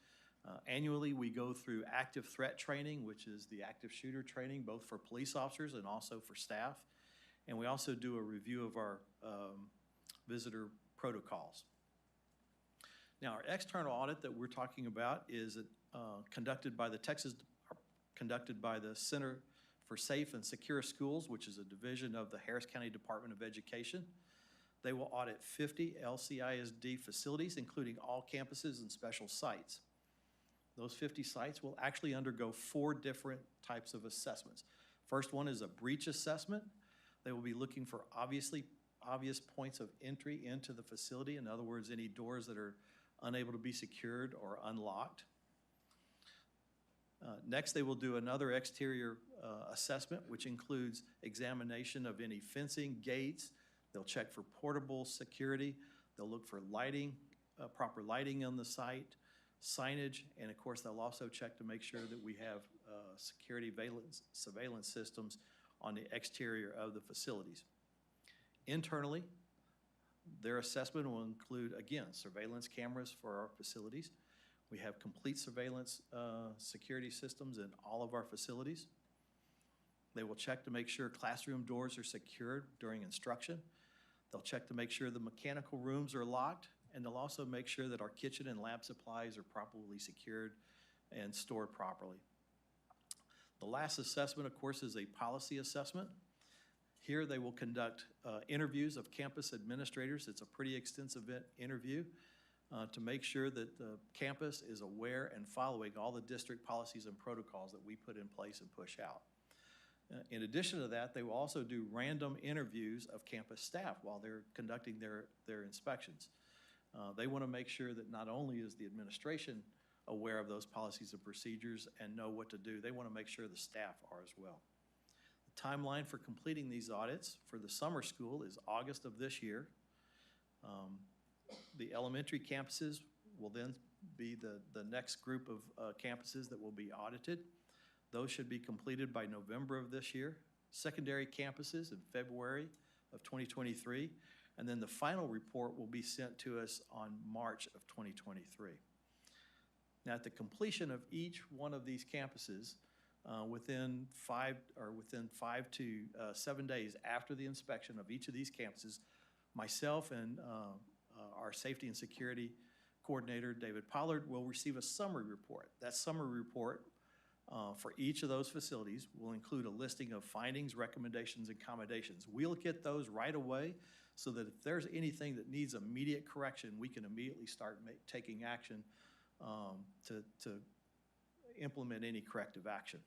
Annually, we go through active threat training, which is the active shooter training, both for police officers and also for staff. And we also do a review of our visitor protocols. Now, our external audit that we're talking about is conducted by the Center for Safe and Secure Schools, which is a division of the Harris County Department of Education. They will audit 50 LCISD facilities, including all campuses and special sites. Those 50 sites will actually undergo 4 different types of assessments. First one is a breach assessment. They will be looking for obvious points of entry into the facility. In other words, any doors that are unable to be secured or unlocked. Next, they will do another exterior assessment, which includes examination of any fencing, gates. They'll check for portable security. They'll look for lighting, proper lighting on the site, signage, and of course, they'll also check to make sure that we have security surveillance systems on the exterior of the facilities. Internally, their assessment will include, again, surveillance cameras for our facilities. We have complete surveillance security systems in all of our facilities. They will check to make sure classroom doors are secured during instruction. They'll check to make sure the mechanical rooms are locked, and they'll also make sure that our kitchen and lab supplies are properly secured and stored properly. The last assessment, of course, is a policy assessment. Here they will conduct interviews of campus administrators. It's a pretty extensive interview to make sure that the campus is aware and following all the district policies and protocols that we put in place and push out. In addition to that, they will also do random interviews of campus staff while they're conducting their inspections. They want to make sure that not only is the administration aware of those policies and procedures and know what to do, they want to make sure the staff are as well. The timeline for completing these audits for the summer school is August of this year. The elementary campuses will then be the next group of campuses that will be audited. Those should be completed by November of this year. Secondary campuses in February of 2023. And then the final report will be sent to us on March of 2023. Now, at the completion of each one of these campuses, within 5 to 7 days after the inspection of each of these campuses, myself and our safety and security coordinator, David Pollard, will receive a summary report. That summary report for each of those facilities will include a listing of findings, recommendations, and accommodations. We'll get those right away so that if there's anything that needs immediate correction, we can immediately start taking action to implement any corrective action.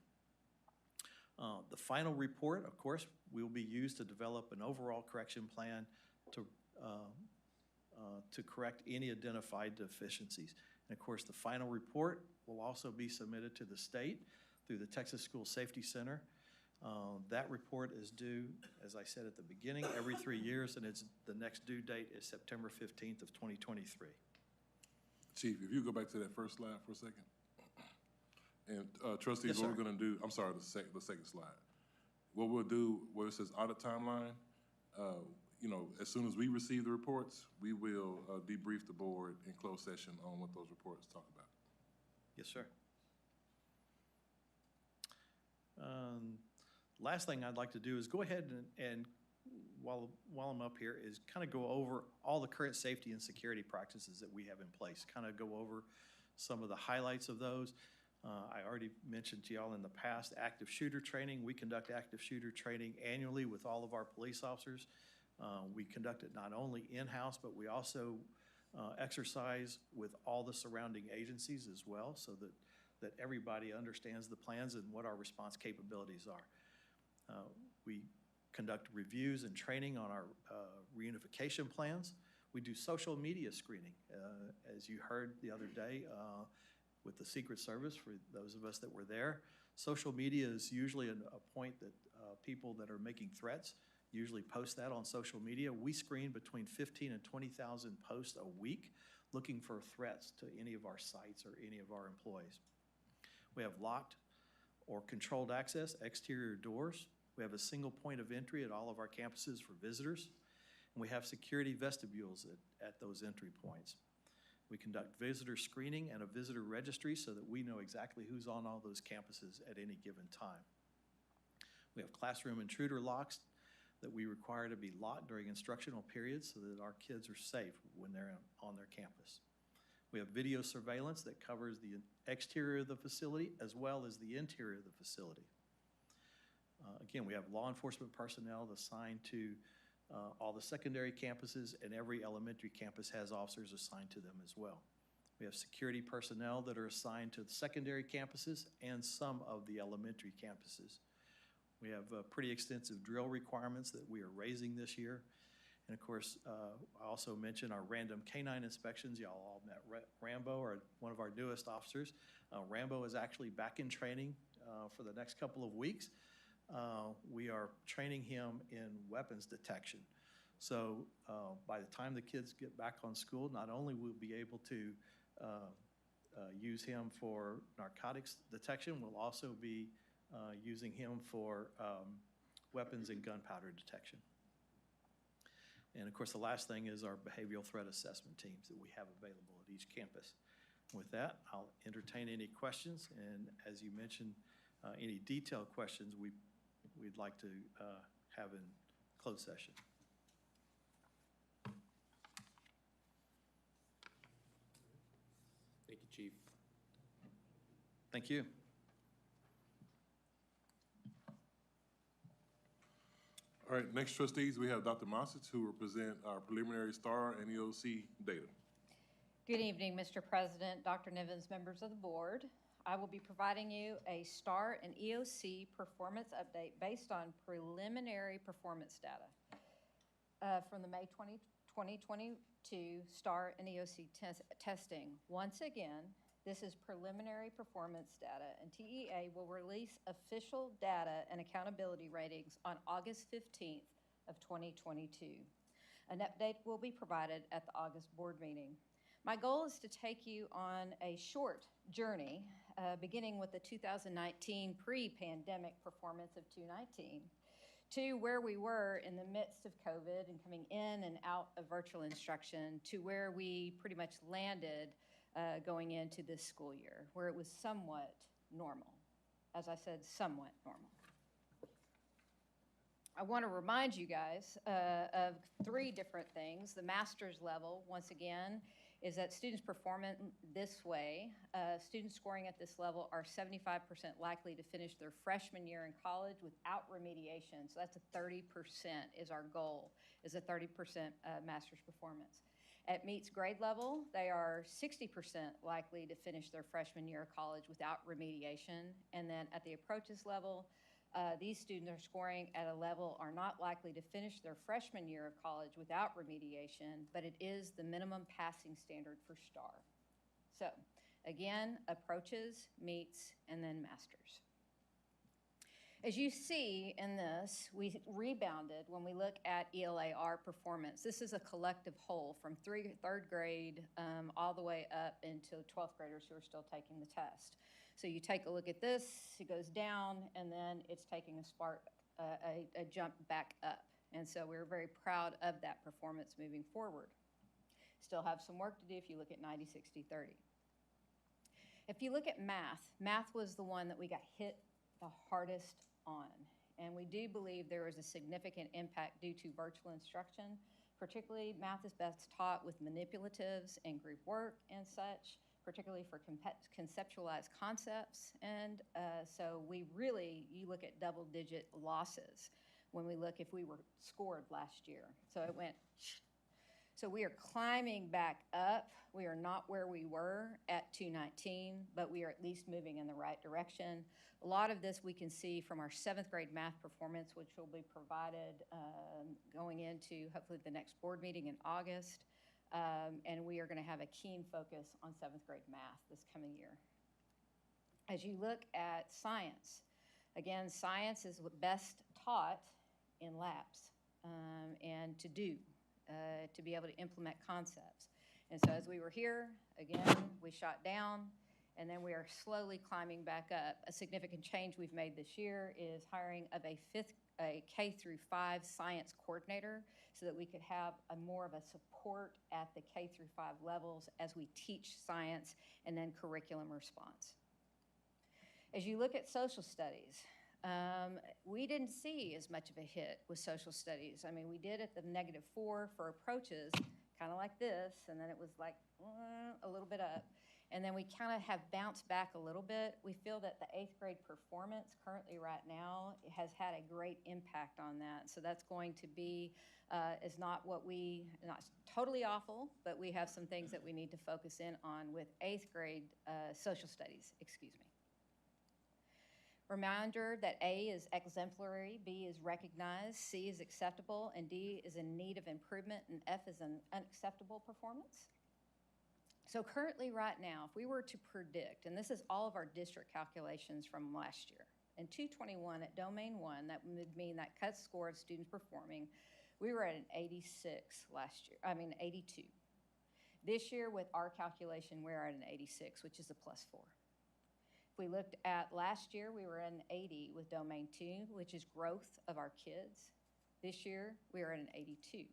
The final report, of course, will be used to develop an overall correction plan to correct any identified deficiencies. And of course, the final report will also be submitted to the state through the Texas School Safety Center. That report is due, as I said at the beginning, every 3 years, and the next due date is September 15th of 2023. Chief, if you go back to that first slide for a second. And trustees, Yes, what sir. we're gonna do, I'm sorry, the second slide. What we'll do, where it says audit timeline, as soon as we receive the reports, we will debrief the board in closed session on what those reports talk about. Yes, sir. Last thing I'd like to do is go ahead and while I'm up here, is kind of go over all the current safety and security practices that we have in place, kind of go over some of the highlights of those. I already mentioned to y'all in the past, active shooter training. We conduct active shooter training annually with all of our police officers. We conduct it not only in-house, but we also exercise with all the surrounding agencies as well, so that everybody understands the plans and what our response capabilities are. We conduct reviews and training on our reunification plans. We do social media screening. As you heard the other day, with the Secret Service for those of us that were there. Social media is usually a point that people that are making threats usually post that on social media. We screen between 15 and 20,000 posts a week looking for threats to any of our sites or any of our employees. We have locked or controlled access, exterior doors. We have a single point of entry at all of our campuses for visitors. And we have security vestibules at those entry points. We conduct visitor screening and a visitor registry so that we know exactly who's on all those campuses at any given time. We have classroom intruder locks that we require to be locked during instructional periods so that our kids are safe when they're on their campus. We have video surveillance that covers the exterior of the facility as well as the interior of the facility. Again, we have law enforcement personnel assigned to all the secondary campuses, and every elementary campus has officers assigned to them as well. We have security personnel that are assigned to the secondary campuses and some of the elementary campuses. We have pretty extensive drill requirements that we are raising this year. And of course, I also mentioned our random canine inspections. Y'all all met Rambo, or one of our newest officers. Rambo is actually back in training for the next couple of weeks. We are training him in weapons detection. So by the time the kids get back on school, not only will we be able to use him for narcotics detection, we'll also be using him for weapons and gunpowder detection. And of course, the last thing is our behavioral threat assessment teams that we have available at each campus. With that, I'll entertain any questions, and as you mentioned, any detailed questions we'd like to have in closed session. Thank you, Chief. Thank you. All right, next trustees, we have Dr. Mosich, who will present our preliminary STAR and EOC data. Good evening, Mr. President, Dr. Nivens, members of the board. I will be providing you a STAR and EOC performance update based on preliminary performance data from the May 2022 STAR and EOC testing. Once again, this is preliminary performance data, and TEA will release official data and accountability ratings on August 15th of 2022. An update will be provided at the August board meeting. My goal is to take you on a short journey, beginning with the 2019 pre-pandemic performance of 2019, to where we were in the midst of COVID and coming in and out of virtual instruction, to where we pretty much landed going into this school year, where it was somewhat normal. As I said, somewhat normal. I want to remind you guys of three different things. The master's level, once again, is that students performing this way. Students scoring at this level are 75% likely to finish their freshman year in college without remediation. So that's a 30% is our goal, is a 30% master's performance. At MEET's grade level, they are 60% likely to finish their freshman year of college without remediation. And then at the approaches level, these students are scoring at a level are not likely to finish their freshman year of college without remediation, but it is the minimum passing standard for STAR. So again, approaches, MEETs, and then masters. As you see in this, we rebounded when we look at ELAR performance. This is a collective whole from third grade all the way up into 12th graders who are still taking the test. So you take a look at this, it goes down, and then it's taking a jump back up. And so we're very proud of that performance moving forward. Still have some work to do if you look at 90, 60, 30. If you look at math, math was the one that we got hit the hardest on. And we do believe there was a significant impact due to virtual instruction. Particularly, math is best taught with manipulatives and group work and such, particularly for conceptualized concepts. And so we really, you look at double-digit losses when we look if we were scored last year. So it went, so we are climbing back up. We are not where we were at 2019, but we are at least moving in the right direction. A lot of this we can see from our 7th grade math performance, which will be provided going into hopefully the next board meeting in August. And we are going to have a keen focus on 7th grade math this coming year. As you look at science, again, science is best taught in labs and to be able to implement concepts. And so as we were here, again, we shot down, and then we are slowly climbing back up. A significant change we've made this year is hiring of a K through 5 science coordinator so that we could have more of a support at the K through 5 levels as we teach science and then curriculum response. As you look at social studies, we didn't see as much of a hit with social studies. I mean, we did at the -4 for approaches, kind of like this, and then it was like a little bit up. And then we kind of have bounced back a little bit. We feel that the 8th grade performance currently right now has had a great impact on that. So that's going to be, is not totally awful, but we have some things that we need to focus in on with 8th grade social studies, excuse me. Reminder that A is exemplary, B is recognized, C is acceptable, and D is in need of improvement, and F is an unacceptable performance. So currently right now, if we were to predict, and this is all of our district calculations from last year, in 221 at Domain 1, that would mean that cut score of students performing, we were at an 86 last year, 82. This year with our calculation, we're at an 86, which is a +4. If we looked at last year, we were at an 80 with Domain 2, which is growth of our kids. This year, we are at an 82.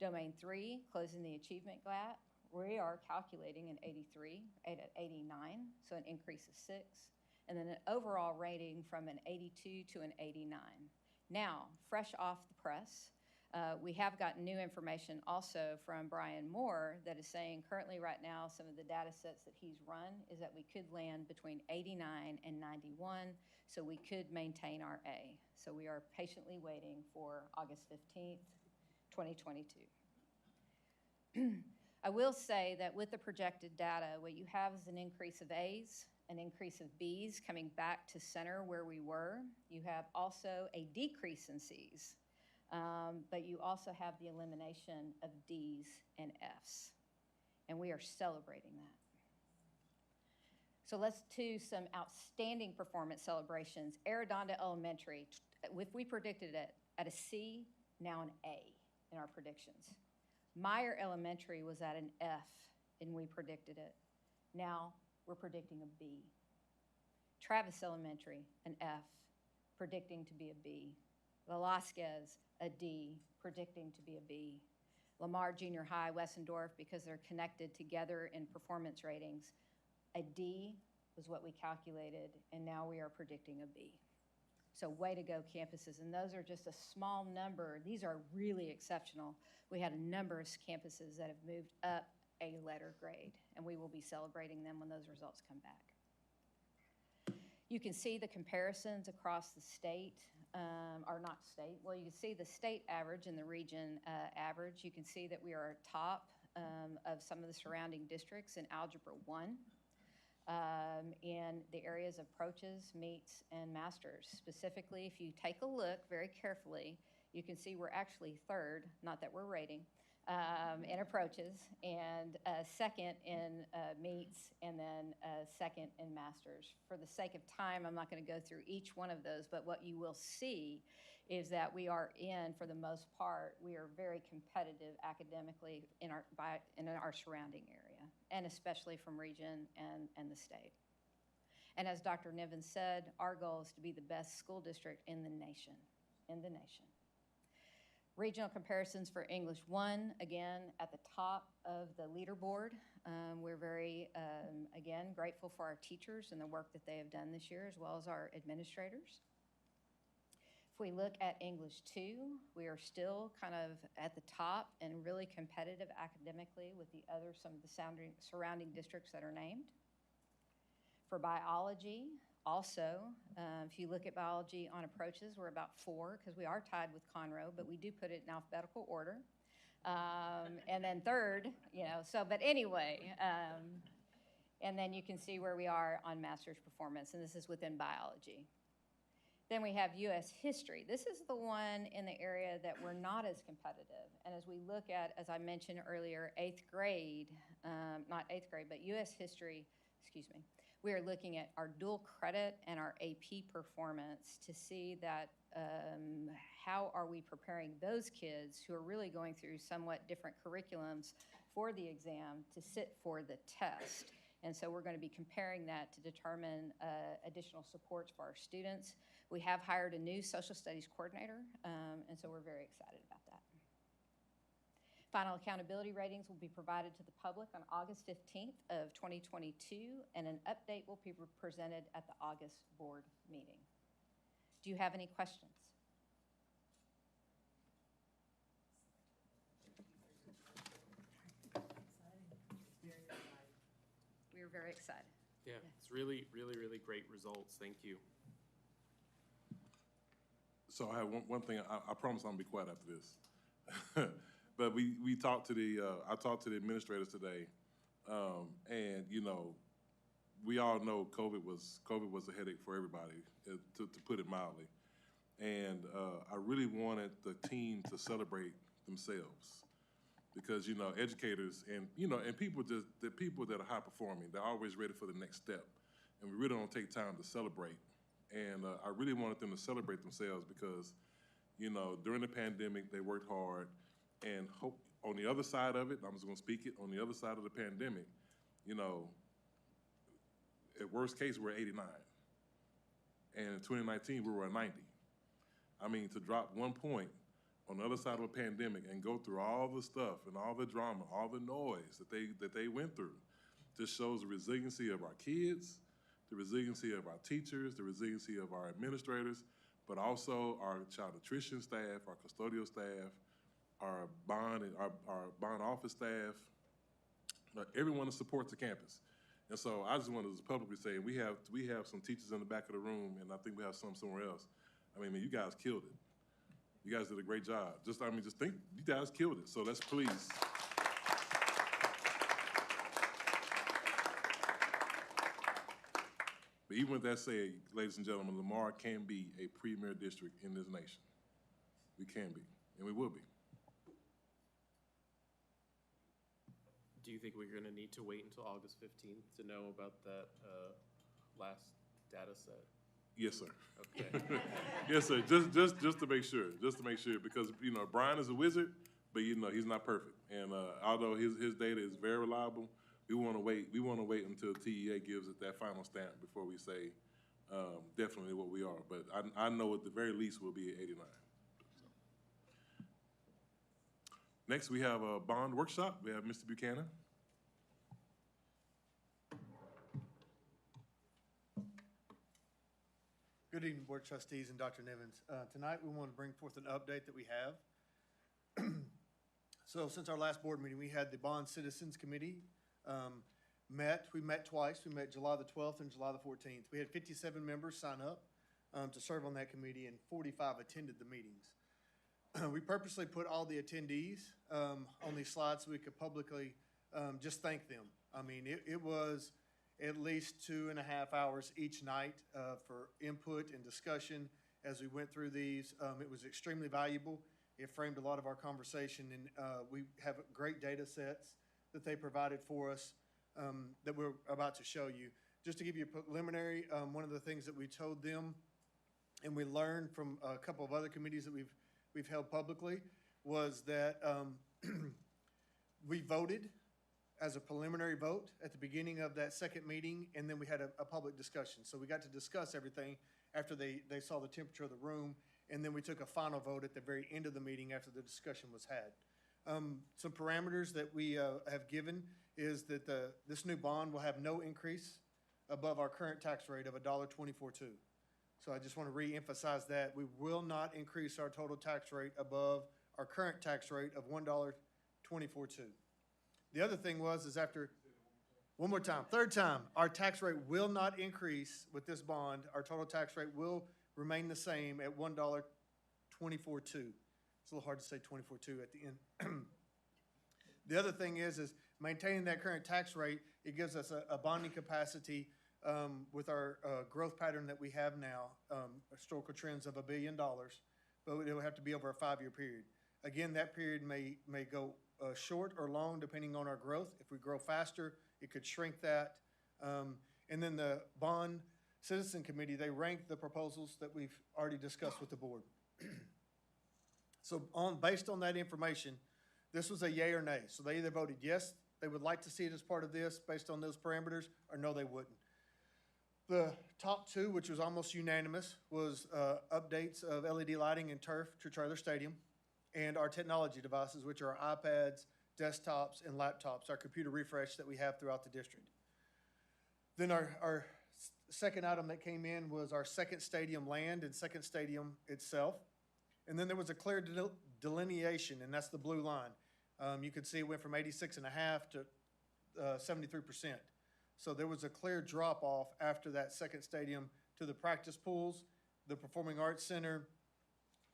Domain 3, closing the achievement gap, we are calculating an 83, at 89, so an increase of 6, and then an overall rating from an 82 to an 89. Now, fresh off the press, we have gotten new information also from Brian Moore that is saying currently right now some of the data sets that he's run is that we could land between 89 and 91, so we could maintain our A. So we are patiently waiting for August 15th, 2022. I will say that with the projected data, what you have is an increase of A's, an increase of B's coming back to center where we were. You have also a decrease in C's. But you also have the elimination of D's and F's, and we are celebrating that. So let's do some outstanding performance celebrations. Arredondo Elementary, if we predicted it at a C, now an A in our predictions. Meyer Elementary was at an F, and we predicted it. Now we're predicting a B. Travis Elementary, an F, predicting to be a B. Velasquez, a D, predicting to be a B. Lamar Junior High, Wessendorf, because they're connected together in performance ratings, a D was what we calculated, and now we are predicting a B. So way to go, campuses, and those are just a small number. These are really exceptional. We had a number of campuses that have moved up a letter grade, and we will be celebrating them when those results come back. You can see the comparisons across the state, or not state, well, you can see the state average and the region average. You can see that we are top of some of the surrounding districts in Algebra 1 in the areas of approaches, meets, and masters. Specifically, if you take a look very carefully, you can see we're actually third, not that we're rating, in approaches, and second in meets, and then second in masters. For the sake of time, I'm not going to go through each one of those, but what you will see is that we are for the most part, we are very competitive academically in our surrounding area, and especially from region and the state. And as Dr. Niven said, our goal is to be the best school district in the nation, Regional comparisons for English 1, again, at the top of the leaderboard. We're very, again, grateful for our teachers and the work that they have done this year, as well as our administrators. If we look at English 2, we are still kind of at the top and really competitive academically with some of the surrounding districts that are named. For biology, also, if you look at biology on approaches, we're about 4 because we are tied with Conroe, but we do put it in alphabetical order. And then third, but anyway, and then you can see where we are on master's performance, and this is within biology. Then we have U.S. history. This is the one in the area that we're not as competitive. And as we look at, as I mentioned earlier, 8th grade, not 8th grade, but U.S. history, excuse me, We are looking at our dual credit and our AP performance to see that how are we preparing those kids who are really going through somewhat different curriculums for the exam to sit for the test. And so we're going to be comparing that to determine additional supports for our students. We have hired a new social studies coordinator, and so we're very excited about that. Final accountability ratings will be provided to the public on August 15th of 2022, and an update will be presented at the August board meeting. Do you have any questions? We are very excited. Yeah, it's really, really, really great results. Thank you. So I have one thing, I promise I'm gonna be quiet after this. But we talked to I talked to the administrators today, and you know, we all know COVID was a headache for everybody, to put it mildly. And I really wanted the team to celebrate themselves, because you know, educators and people the people that are high performing, they're always ready for the next step, and we really don't take time to celebrate. And I really wanted them to celebrate themselves because, you know, during the pandemic they worked hard, and hope on the other side of it, I'm just gonna speak it, on the other side of the pandemic, you know, at worst case we're 89, and in 2019 we were at 90. I mean, to drop 1 point on the other side of a pandemic and go through all the stuff and all the drama, all the noise that they went through, just shows the resiliency of our kids, the resiliency of our teachers, the resiliency of our administrators, but also our child nutrition staff, our custodial staff, our bond office staff, everyone that supports the campus. And so I just wanted to publicly say, we have some teachers in the back of the room, and I think we have some somewhere else. I mean, you guys killed it. You guys did a great job. Just think, you guys killed it. So let's please. But even with that said, ladies and gentlemen, Lamar can be a premier district in this nation. We can be, and we will be. Do you think we're going to need to wait until August 15th to know about that last data set? Yes, sir. Okay. Yes, sir. Just to make sure, because you know Brian is a wizard, but you know he's not perfect. And although his data is very reliable, we want to wait. We want to wait until TEA gives it that final stamp before we say definitely what we are. But I know at the very least we'll be at 89. So. Next, we have a bond workshop. We have Mr. Buchanan. Good evening, Board of Trustees and Dr. Nivens. Tonight, we want to bring forth an update that we have. So since our last board meeting, we had the Bond Citizens Committee met. We met twice. We met July the 12th and July the 14th. We had 57 members sign up to serve on that committee, and 45 attended the meetings. We purposely put all the attendees on these slides so we could publicly just thank them. I mean, it was at least 2.5 hours each night for input and discussion as we went through these. It was extremely valuable. It framed a lot of our conversation, and we have great data sets that they provided for us that we're about to show you. Just to give you a preliminary, one of the things that we told them, and we learned from a couple of other committees that we've held publicly, was that we voted as a preliminary vote at the beginning of that second meeting, and then we had a public discussion. So we got to discuss everything after they saw the temperature of the room, and then we took a final vote at the very end of the meeting after the discussion was had. Some parameters that we have given is that this new bond will have no increase above our current tax rate of $1.242. So I just want to re-emphasize that. We will not increase our total tax rate above our current tax rate of $1.242. The other thing is after, one more time, third time, our tax rate will not increase with this bond. Our total tax rate will remain the same at $1.242. It's a little hard to say 24.2 at the end. The other thing is maintaining that current tax rate, it gives us a bonding capacity with our growth pattern that we have now, historical trends of $1 billion, but it will have to be over a 5-year period. Again, that period may go short or long depending on our growth. If we grow faster, it could shrink that. And then the Bond Citizen Committee, they ranked the proposals that we've already discussed with the board. So based on that information, this was a yay or nay. So they either voted yes, they would like to see it as part of this based on those parameters, or no, they wouldn't. The top two, which was almost unanimous, was updates of LED lighting and turf to Traylor Stadium, and our technology devices, which are our iPads, desktops, and laptops, our computer refresh that we have throughout the district. Then our second item that came in was our second stadium land and second stadium itself. And then there was a clear delineation, and that's the blue line. You could see it went from 86.5 to 73%. So there was a clear drop-off after that second stadium to the practice pools, the Performing Arts Center,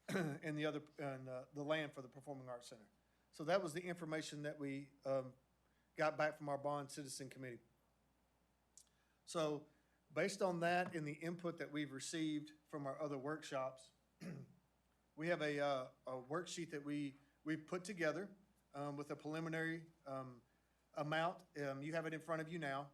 and the land for the Performing Arts Center. So that was the information that we got back from our Bond Citizen Committee. So based on that and the input that we've received from our other workshops, we have a worksheet that we've put together with a preliminary amount. You have it in front of you now.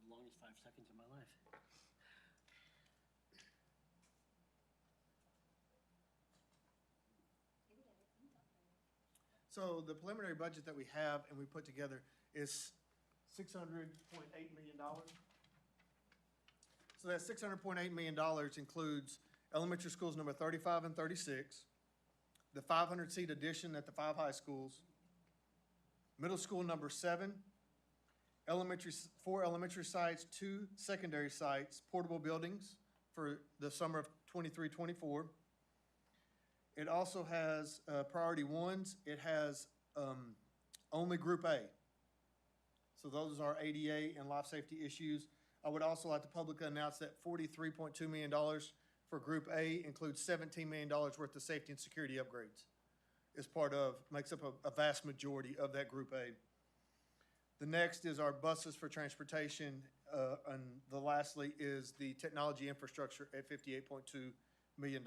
The longest 5 seconds of my life. So the preliminary budget that we have and we put together is $600.8 million. So that $600.8 million includes elementary schools number 35 and 36, the 500-seat addition at the 5 high schools, middle school number 7, 4 elementary sites, 2 secondary sites, portable buildings for the summer of 23-24. It also has priority ones. It has only Group A. So those are ADA and life safety issues. I would also like to publicly announce that $43.2 million for Group A includes $17 million worth of safety and security upgrades. Makes up a vast majority of that Group A. The next is our buses for transportation, and the lastly is the technology infrastructure at $58.2 million.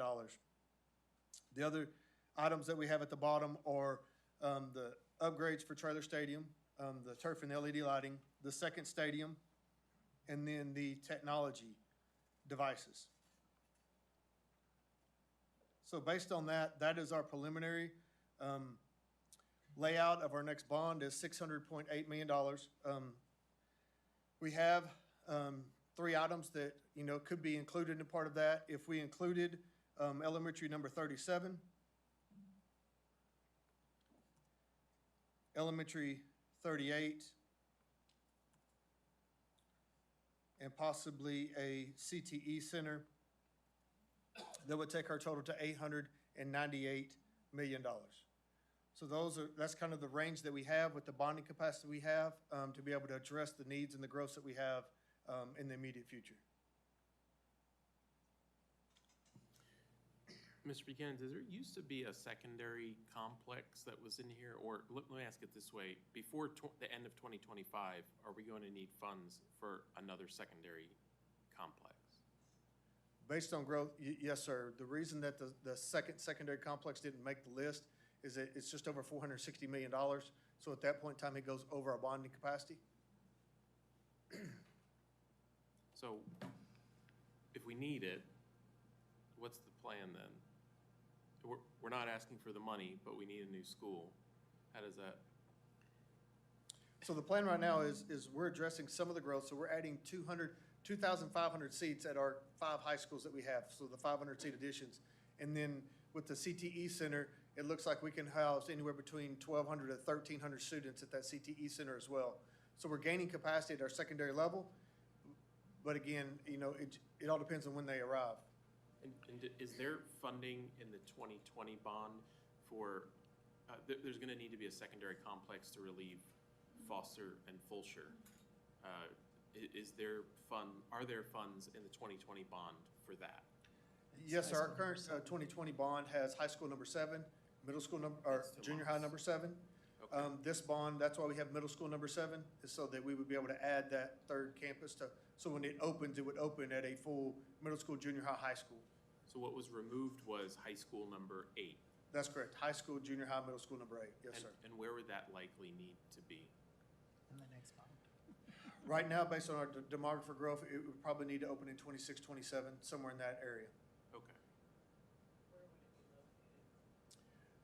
The other items that we have at the bottom are the upgrades for Traylor Stadium, the turf and LED lighting, the second stadium, and then the technology devices. So based on that, that is our preliminary layout of our next bond is $600.8 million. We have 3 items that could be included in part of that. If we included elementary number 37, elementary 38, and possibly a CTE center, that would take our total to $898 million. So that's kind of the range that we have with the bonding capacity we have to be able to address the needs and the growth that we have in the immediate future. Mr. Buchanan, there used to be a secondary complex that was in here, or let me ask it this way. Before the end of 2025, are we going to need funds for another secondary complex? Based on growth, yes, sir. The reason that the second secondary complex didn't make the list is that it's just over $460 million. So at that point in time, it goes over our bonding capacity. So if we need it, what's the plan then? We're not asking for the money, but we need a new school. How does that? So the plan right now is we're addressing some of the growth. So we're adding 2,500 seats at our 5 high schools that we have. So the 500-seat additions. And then with the CTE center, it looks like we can house anywhere between 1,200 to 1,300 students at that CTE center as well. So we're gaining capacity at our secondary level. But again, it all depends on when they arrive. And is there funding in the 2020 bond for, there's going to need to be a secondary complex to relieve Foster and Fulshire. Are there funds in the 2020 bond for that? Yes, sir. Our current 2020 bond has high school number 7, middle school or That's to junior high number 7. Okay. This bond, that's why we have middle school number 7, is so that we would be able to add that third campus so when it opens, it would open at a full middle school, junior high, high school. So what was removed was high school number 8. That's correct. High school, junior high, middle school number 8. Yes, sir. And where would that likely need to be? In the next bond. Right now, based on our demographer growth, it would probably need to open in 26, 27, somewhere in that area. Okay.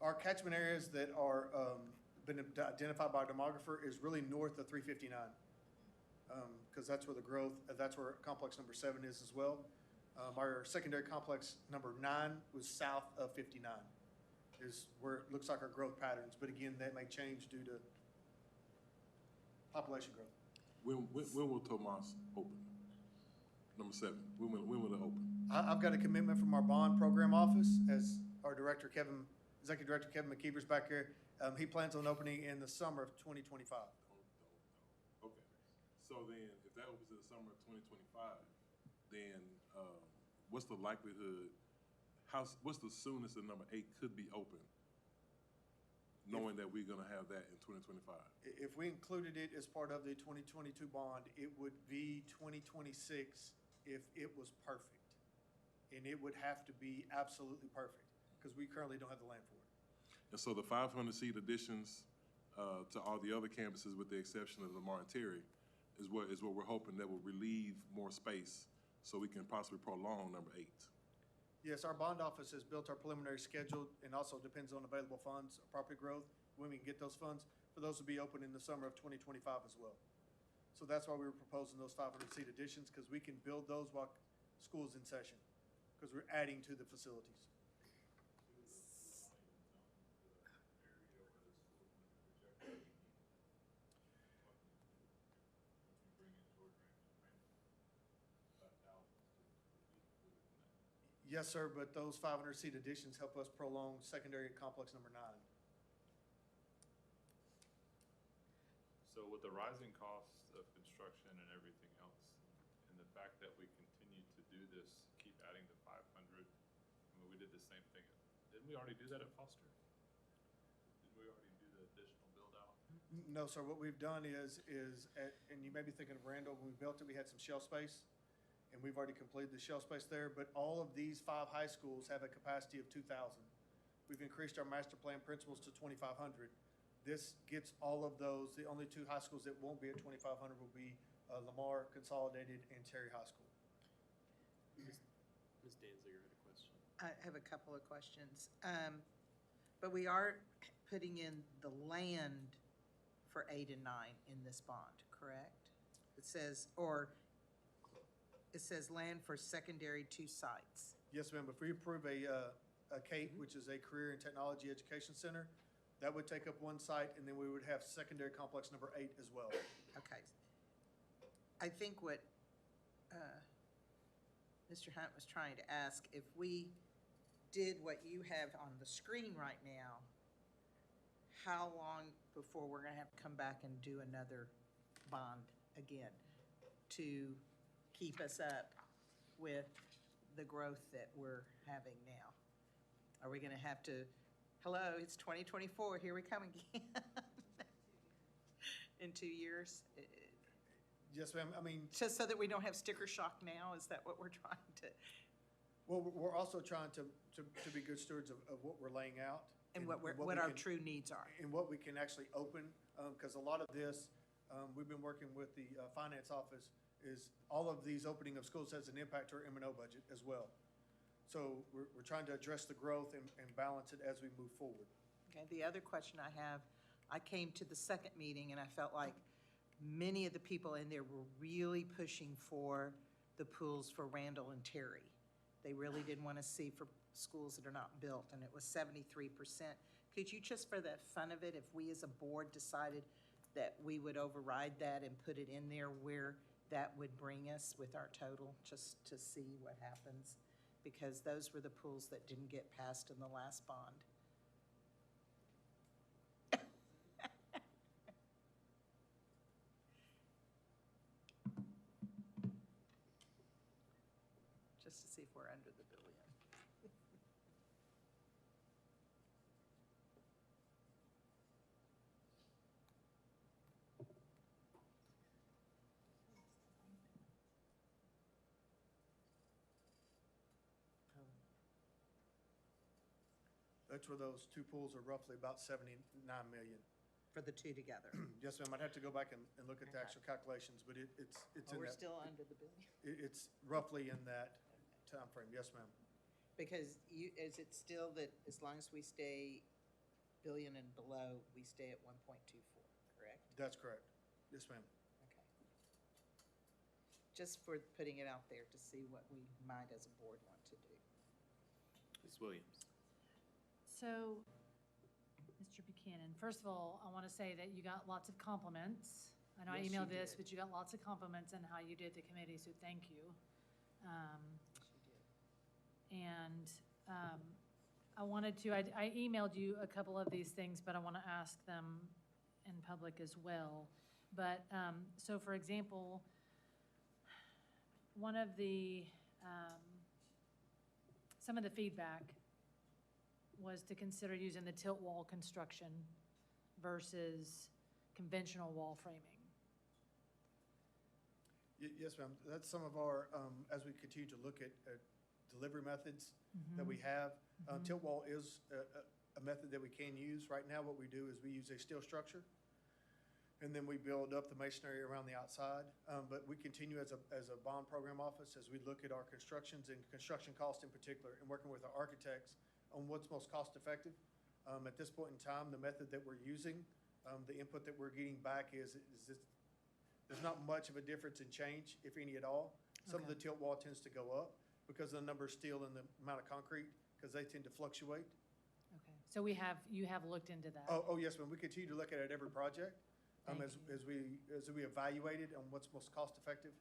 Our catchment areas that are been identified by our demographer is really north of 359. Because that's where the growth, that's where complex number 7 is as well. Our secondary complex number 9 was south of 59, is where it looks like our growth patterns. But again, that may change due to population growth. When will Tomas open? Number 7, when will it open? I've got a commitment from our bond program office, as our director, Executive Director Kevin McKeever's back here. He plans on opening in the summer of 2025. Okay. So then, if that opens in the summer of 2025, then what's the likelihood, what's the soonest that number 8 could be open, knowing that we're gonna have that in 2025? If we included it as part of the 2022 bond, it would be 2026 if it was perfect. And it would have to be absolutely perfect, because we currently don't have the land for it. And so the 500-seat additions to all the other campuses, with the exception of Lamar and Terry, is what we're hoping that will relieve more space so we can possibly prolong number 8. Yes, our bond office has built our preliminary schedule, and also depends on available funds, property growth, when we can get those funds. For those to be open in the summer of 2025 as well. So that's why we were proposing those 500-seat additions, because we can build those while school's in session, because we're adding to the facilities. Yes, sir, but those 500-seat additions help us prolong secondary complex number 9. So with the rising costs of construction and everything else, and the fact that we continue to do this, keep adding the 500, I mean, we did the same thing. Didn't we already do that at Foster? Didn't we already do the additional build out? No, sir, what we've done is and you may be thinking of Randall, when we built it, we had some shell space, and we've already completed the shell space there, but all of these 5 high schools have a capacity of 2,000. We've increased our master plan principals to 2,500. This gets all of those. The only 2 high schools that won't be at 2,500 will be Lamar Consolidated and Terry High School. Ms. Danziger had a question. I have a couple of questions. But we are putting in the land for 8 and 9 in this bond, correct? It says land for secondary 2 sites. Yes, ma'am. If we approve a CAPE, which is a Career and Technology Education Center, that would take up 1 site, and then we would have secondary complex number 8 as well. Okay. I think what Mr. Hunt was trying to ask, if we did what you have on the screen right now, how long before we're gonna have to come back and do another bond again to keep us up with the growth that we're having now? Are we gonna have to, hello, it's 2024, here we come again? In 2 years? Yes, ma'am. I mean, Just so that we don't have sticker shock now, is that what we're trying to? well, we're also trying to be good stewards of what we're laying out. And what we our can- true needs are. And what we can actually open, because a lot of this, we've been working with the finance office, is all of these opening of schools has an impact to our M&O budget as well. So we're trying to address the growth and balance it as we move forward. Okay, the other question I have, I came to the second meeting and I felt like many of the people in there were really pushing for the pools for Randall and Terry. They really didn't want to see for schools that are not built, and it was 73%. Could you, just for the fun of it, if we as a board decided that we would override that and put it in there where that would bring us with our total, just to see what happens? Because those were the pools that didn't get passed in the last bond. Just to see if we're under the billion. That's where those two pools are roughly about 79 million. For the two together. Yes, ma'am, I'd have to go back and look at the actual calculations, but it's in Oh, we're that, still under the billion? it's roughly in that timeframe. Yes, ma'am. Because is it still that as long as we stay billion and below, we stay at 1.24, correct? That's correct. Yes, ma'am. Okay. Just for putting it out there to see what we might as a board want to do. Ms. Williams. So, Mr. Buchanan, first of all, I want to say that you got lots of compliments. I know I Yes, you emailed this, did. but you got lots of compliments on how you did the committee, so thank you. And I wanted to, I emailed you a couple of these things, but I want to ask them in public as well. But, so for example, one of the, some of the feedback was to consider using the tilt wall construction versus conventional wall framing. Yes, ma'am. That's some of our, as we continue to look at delivery methods that we have. Tilt wall is a method that we can use. Right now, what we do is we use a steel structure, and then we build up the masonry around the outside. But we continue as a bond program office, as we look at our constructions and construction cost in particular, and working with our architects on what's most cost effective. At this point in time, the method that we're using, the input that we're getting back is this, there's not much of a difference in change, if any at all. Some of the tilt wall tends to go up because of the number of steel and the amount of concrete, because they tend to fluctuate. Okay, so you have looked into that? Oh, yes, ma'am. We continue to look at it every project, Thank as we evaluate it on what's most cost effective.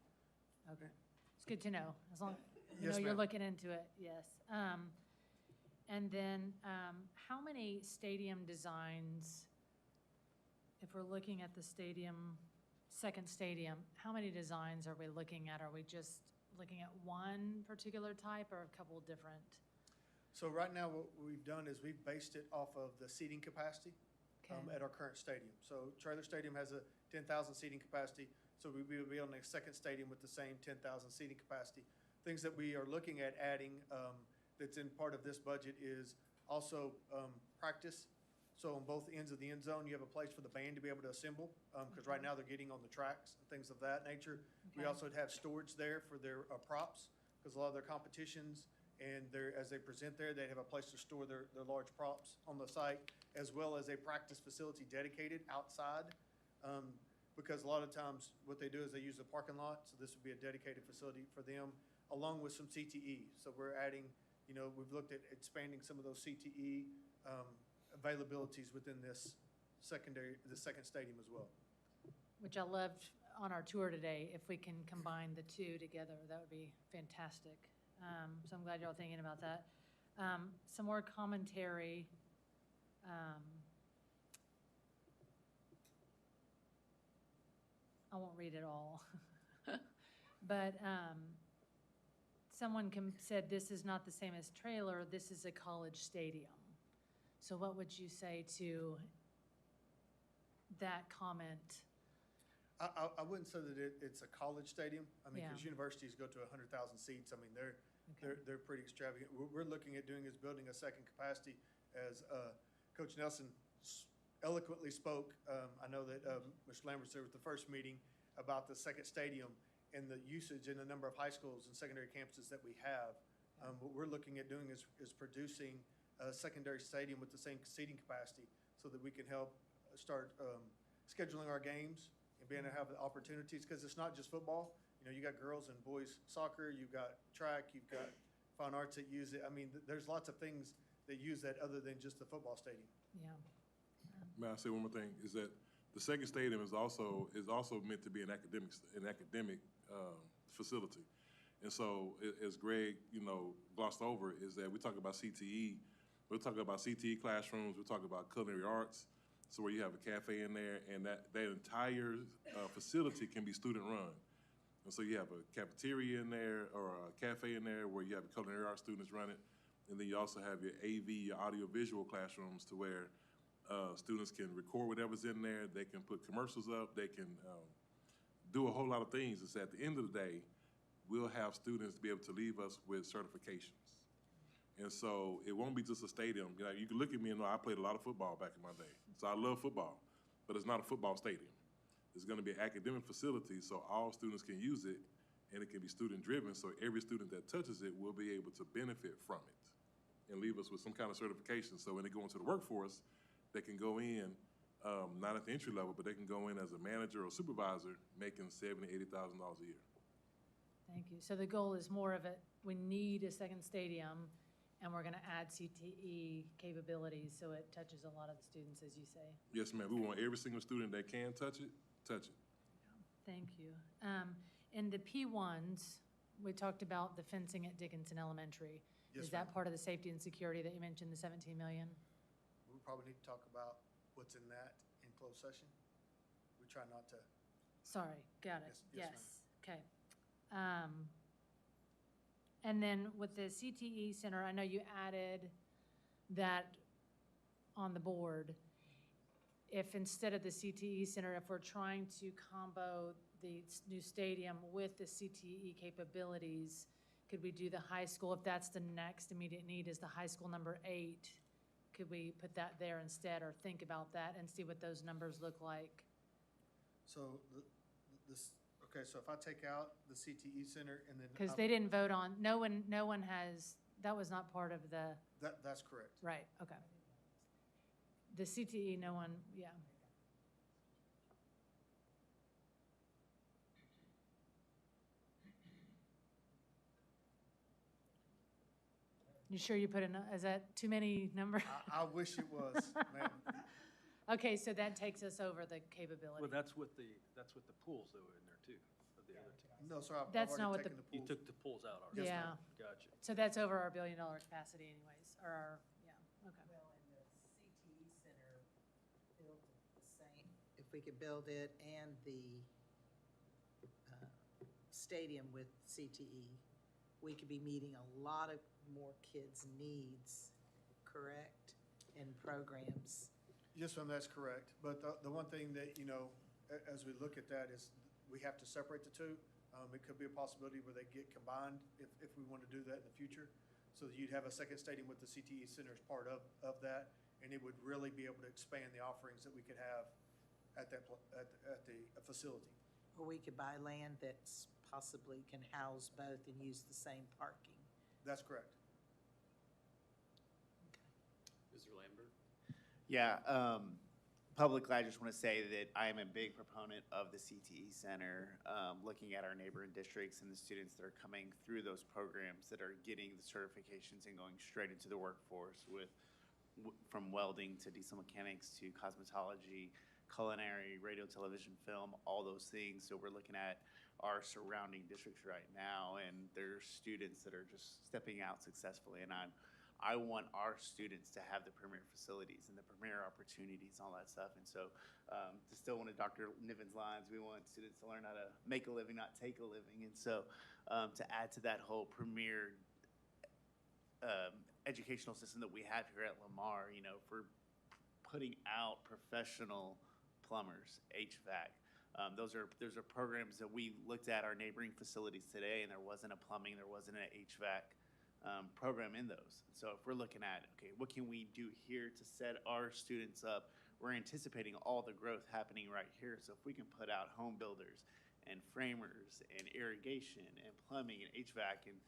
Okay, it's good to know, as long, you Yes, know, you're ma'am. looking into it, yes. And then, how many stadium designs, if we're looking at the stadium, second stadium, how many designs are we looking at? Are we just looking at one particular type or a couple different? So right now, what we've done is we've based it off of the seating capacity at our current stadium. So Trailer Stadium has a 10,000 seating capacity, so we will be on a second stadium with the same 10,000 seating capacity. Things that we are looking at adding that's in part of this budget is also practice. So on both ends of the end zone, you have a place for the band to be able to assemble, because right now they're getting on the tracks and things of that nature. We Okay. also have storage there for their props, because a lot of their competitions and as they present there, they have a place to store their large props on the site, as well as a practice facility dedicated outside. Because a lot of times what they do is they use the parking lot, so this would be a dedicated facility for them, along with some CTE. So we're adding, we've looked at expanding some of those CTE availabilities within this second stadium as well. Which I loved on our tour today. If we can combine the two together, that would be fantastic. So I'm glad y'all thinking about that. Some more commentary. I won't read it all. But someone said this is not the same as trailer, this is a college stadium. So what would you say to that comment? I wouldn't say that it's a college stadium. I mean, Yeah. because universities go to 100,000 seats. I mean, they're pretty extravagant. What we're looking at doing is building a second capacity, as Coach Nelson eloquently spoke. I know that Mr. Lambert said at the first meeting about the second stadium and the usage and the number of high schools and secondary campuses that we have. What we're looking at doing is producing a secondary stadium with the same seating capacity, so that we can help start scheduling our games and being able to have the opportunities, because it's not just football. You got girls and boys soccer, you've got track, you've got fine arts that use it. I mean, there's lots of things that use that other than just the football stadium. Yeah. May I say one more thing? Is that the second stadium is also meant to be an academic facility. And so, as Greg, glossed over, is that we talk about CTE. We're talking about CTE classrooms. We're talking about culinary arts. So where you have a cafe in there, and that entire facility can be student-run. And so you have a cafeteria in there, or a cafe in there, where you have culinary arts students run it. And then you also have your AV, your audio-visual classrooms, to where students can record whatever's in there. They can put commercials up. They can do a whole lot of things. It's at the end of the day, we'll have students be able to leave us with certifications. And so it won't be just a stadium. You know, you can look at me and know I played a lot of football back in my day. So I love football, but it's not a football stadium. It's gonna be an academic facility, so all students can use it, and it can be student-driven, so every student that touches it will be able to benefit from it and leave us with some kind of certification. So when they go into the workforce, they can go in, not at the entry level, but they can go in as a manager or supervisor making $70,000, $80,000 a year. Thank you. So the goal is more of it, we need a second stadium, and we're gonna add CTE capabilities, so it touches a lot of the students, as you say. Yes, ma'am. We want every single student that can touch it, touch it. Thank you. In the P1s, we talked about the fencing at Dickinson Elementary. Yes, Is that ma'am. part of the safety and security that you mentioned, the 17 million? We probably need to talk about what's in that in closed session. We try not to. Sorry, got it. Yes, Yes, okay. And then with the CTE Center, I know you added that on the board. If instead of the CTE Center, if we're trying to combo the new stadium with the CTE capabilities, could we do the high school? If that's the next immediate need, is the high school number 8, could we put that there instead, or think about that and see what those numbers look like? So okay, so if I take out the CTE Center and then. Because they didn't vote on, no one has, that was not part of the, That's correct. right, okay. The CTE, no one, yeah. You sure you put in, is that too many numbers? I wish it was, ma'am. Okay, so that takes us over the capability. Well, that's with the pools though in there too, of the other two. No, sir, I've That's not already what taken the You pools. took the pools out already? Yeah. Gotcha. So that's over our $1 billion capacity anyways, or our, yeah, okay. Well, and the CTE Center built the same, if we could build it and the stadium with CTE, we could be meeting a lot of more kids' needs, correct, in programs. Yes, ma'am, that's correct. But the one thing that, you know, as we look at that is we have to separate the two. It could be a possibility where they get combined if we want to do that in the future. So that you'd have a second stadium with the CTE Center as part of that, and it would really be able to expand the offerings that we could have at the facility. Or we could buy land that's possibly can house both and use the same parking. That's correct. Mr. Lambert? Yeah, publicly, I just want to say that I am a big proponent of the CTE Center, looking at our neighboring districts and the students that are coming through those programs that are getting the certifications and going straight into the workforce with, from welding to diesel mechanics to cosmetology, culinary, radio, television, film, all those things. So we're looking at our surrounding districts right now, and there's students that are just stepping out successfully, and I want our students to have the premier facilities and the premier opportunities and all that stuff. And so to still one of Dr. Niven's lines, we want students to learn how to make a living, not take a living. And so to add to that whole premier educational system that we have here at Lamar, you know, for putting out professional plumbers, HVAC. Those are programs that we looked at our neighboring facilities today, and there wasn't a plumbing, there wasn't an HVAC program in those. So if we're looking at, okay, what can we do here to set our students up? We're anticipating all the growth happening right here. So if we can put out home builders and framers and irrigation and plumbing and HVAC and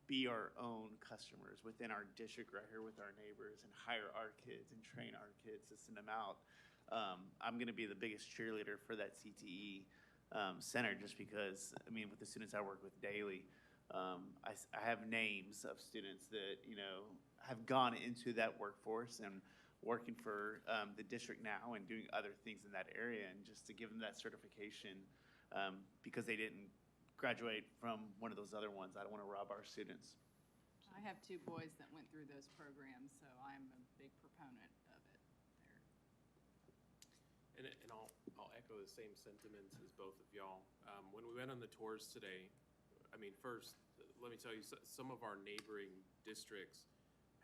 be our own customers within our district right here with our neighbors and hire our kids and train our kids to send them out, I'm going to be the biggest cheerleader for that CTE center, just because, I mean, with the students I work with daily, I have names of students that, you know, have gone into that workforce and working for the district now and doing other things in that area, and just to give them that certification because they didn't graduate from one of those other ones. I don't want to rob our students. I have 2 boys that went through those programs, so I'm a big proponent of it there. And I'll echo the same sentiments as both of y'all. When we went on the tours today, I mean, first, let me tell you, some of our neighboring districts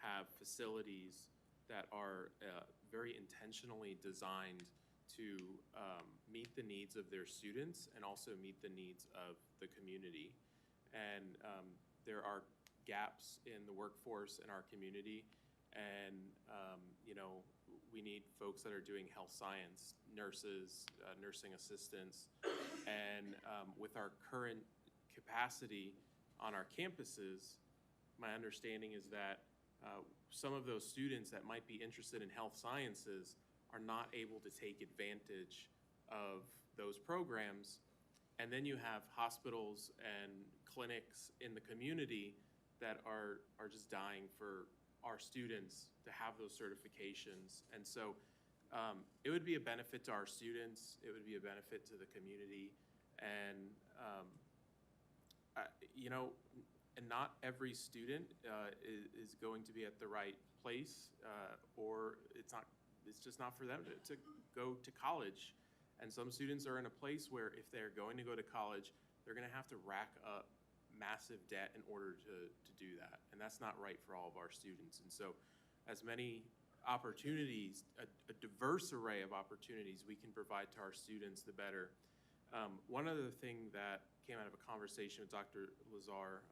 have facilities that are very intentionally designed to meet the needs of their students and also meet the needs of the community. And there are gaps in the workforce in our community. And, we need folks that are doing health science, nurses, nursing assistants. And with our current capacity on our campuses, my understanding is that some of those students that might be interested in health sciences are not able to take advantage of those programs. And then you have hospitals and clinics in the community that are just dying for our students to have those certifications. And so it would be a benefit to our students, it would be a benefit to the community, and and not every student is going to be at the right place, or it's just not for them to go to college. And some students are in a place where if they're going to go to college, they're going to have to rack up massive debt in order to do that. And that's not right for all of our students. And so as many opportunities, a diverse array of opportunities we can provide to our students, the better. One other thing that came out of a conversation with Dr. Lazar,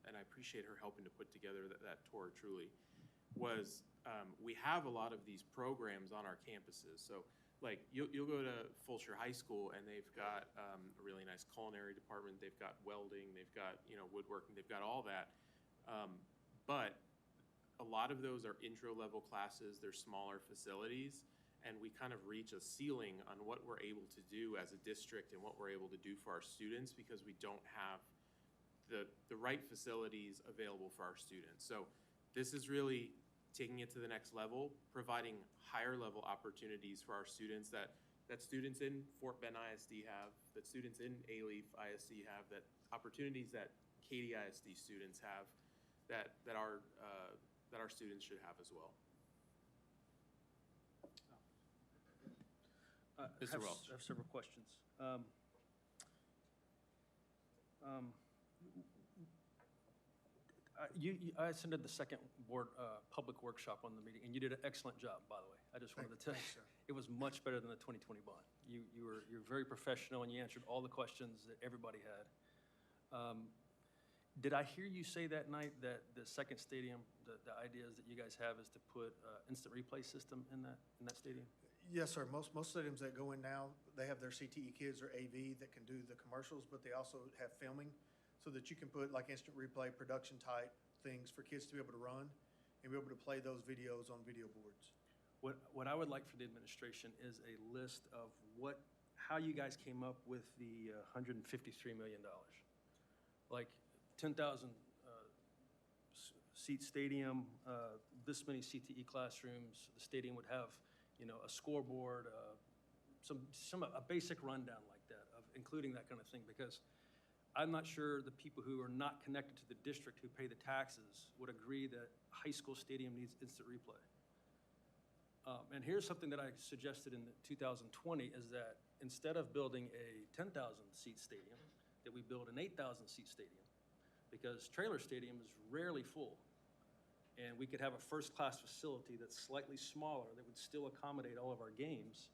and I appreciate her helping to put together that tour truly, was we have a lot of these programs on our campuses. So like you'll go to Fulshire High School and they've got a really nice culinary department, they've got welding, they've got woodworking, they've got all that. But a lot of those are intro level classes, they're smaller facilities, and we kind of reach a ceiling on what we're able to do as a district and what we're able to do for our students because we don't have the right facilities available for our students. So this is really taking it to the next level, providing higher level opportunities for our students that students in Fort Bend ISD have, that students in Alief ISD have, that opportunities that Katy ISD students have, that our students should have as well. Mr. Welch. I have several questions. I attended the second board public workshop on the meeting, and you did an excellent job, by the way. I just wanted to tell you, it was much better than the 2020 bond. You're very professional, and you answered all the questions that everybody had. Did I hear you say that night that the second stadium, the ideas that you guys have is to put instant replay system in that stadium? Yes, sir. Most stadiums that go in now, they have their CTE kids or AV that can do the commercials, but they also have filming so that you can put like instant replay, production type things for kids to be able to run and be able to play those videos on video boards. What I would like for the administration is a list of how you guys came up with the $153 million. Like 10,000 seat stadium, this many CTE classrooms, the stadium would have a scoreboard, a basic rundown like that, of including that kind of thing, because I'm not sure the people who are not connected to the district who pay the taxes would agree that high school stadium needs instant replay. And here's something that I suggested in 2020 is that instead of building a 10,000 seat stadium, that we build an 8,000 seat stadium, because trailer stadium is rarely full. And we could have a first-class facility that's slightly smaller that would still accommodate all of our games.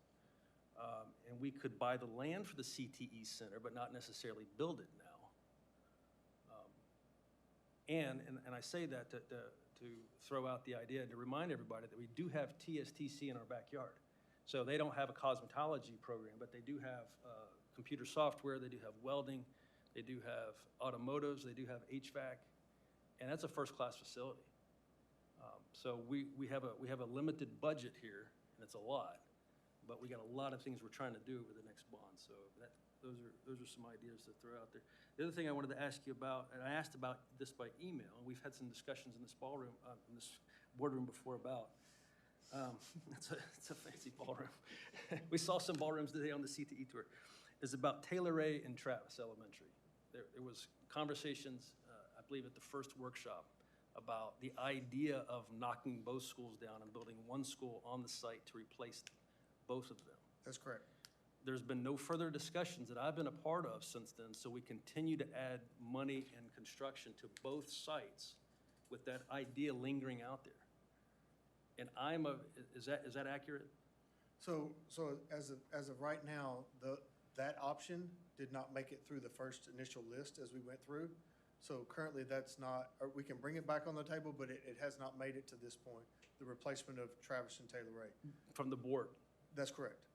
And we could buy the land for the CTE Center, but not necessarily build it now. And I say that to throw out the idea, to remind everybody that we do have TSTC in our backyard. So they don't have a cosmetology program, but they do have computer software, they do have welding, they do have automotives, they do have HVAC, and that's a first-class facility. So we have a limited budget here, and it's a lot, but we got a lot of things we're trying to do over the next bond. So those are some ideas to throw out there. The other thing I wanted to ask you about, and I asked about this by email, and we've had some discussions in this ballroom, in this boardroom before about. It's a fancy ballroom. We saw some ballrooms today on the CTE tour. Is about Taylor Ray and Travis Elementary. There was conversations, I believe, at the first workshop about the idea of knocking both schools down and building one school on the site to replace both of them. That's correct. There's been no further discussions that I've been a part of since then, so we continue to add money and construction to both sites with that idea lingering out there. And is that accurate? So as of right now, that option did not make it through the first initial list as we went through. So currently, that's not, or we can bring it back on the table, but it has not made it to this point, the replacement of Travis and Taylor Ray. From the board. That's correct.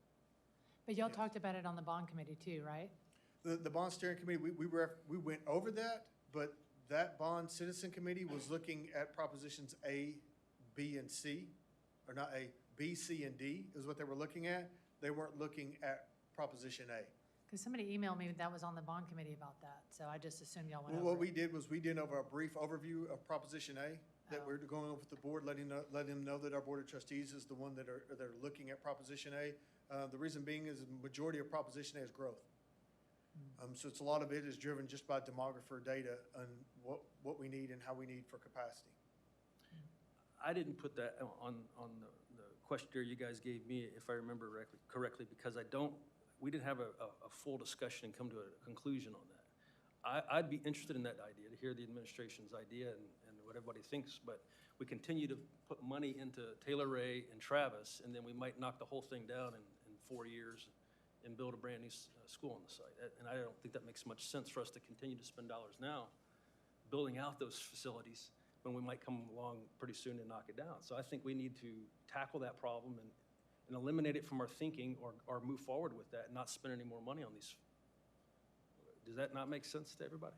But y'all talked about it on the bond committee too, right? The bond steering committee, we went over that, but that bond citizen committee was looking at propositions A, B, and C, or not A, B, C, and D is what they were looking at. They weren't looking at proposition A. Because somebody emailed me that was on the bond committee about that, so I just assumed y'all went Well, over what we it. did was we did over a brief overview of proposition A that Oh. we're going over with the board, letting them know that our board of trustees is the one that are looking at proposition A. The reason being is the majority of proposition A is growth. So it's a lot of it is driven just by demographer data and what we need and how we need for capacity. I didn't put that on the questionnaire you guys gave me, if I remember correctly, because we didn't have a full discussion and come to a conclusion on that. I'd be interested in that idea, to hear the administration's idea and what everybody thinks, but we continue to put money into Taylor Ray and Travis, and then we might knock the whole thing down in 4 years and build a brand-new school on the site. And I don't think that makes much sense for us to continue to spend dollars now building out those facilities when we might come along pretty soon and knock it down. So I think we need to tackle that problem and eliminate it from our thinking or move forward with that and not spend any more money on these. Does that not make sense to everybody?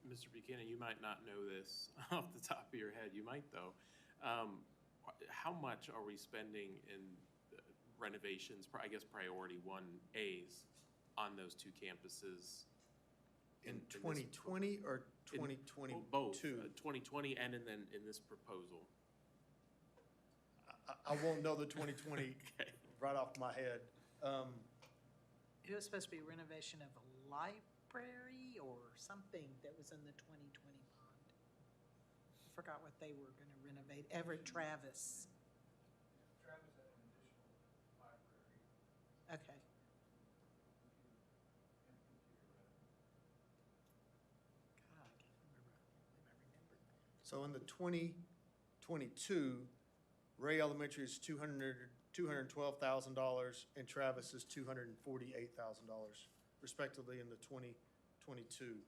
Mr. Buchanan, you might not know this off the top of your head. You might, though. How much are we spending in renovations, I guess priority 1As, on those two campuses? In 2020 or 2022? Both, 2020 and then in this proposal. I won't know the 2020 right off my head. It was supposed to be renovation of a library or something that was in the 2020 bond. I forgot what they were going to renovate. Everett Travis. Travis had an additional library. Okay. God, I can't remember. So in the 2022, Ray Elementary is $212,000 and Travis is $248,000 respectively in the 2022.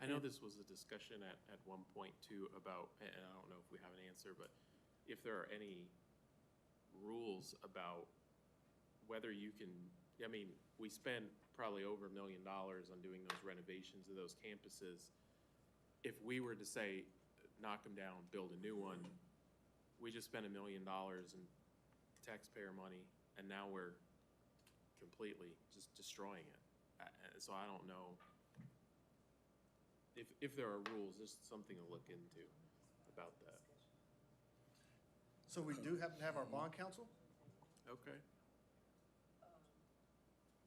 I know this was a discussion at one point too about, and I don't know if we have an answer, but if there are any rules about whether you can, I mean, we spend probably over $1 million on doing those renovations of those campuses. If we were to say, knock them down, build a new one, we just spent $1 million in taxpayer money, and now we're completely just destroying it. So I don't know. If there are rules, there's something to look into about that. So we do happen to have our bond counsel? Okay.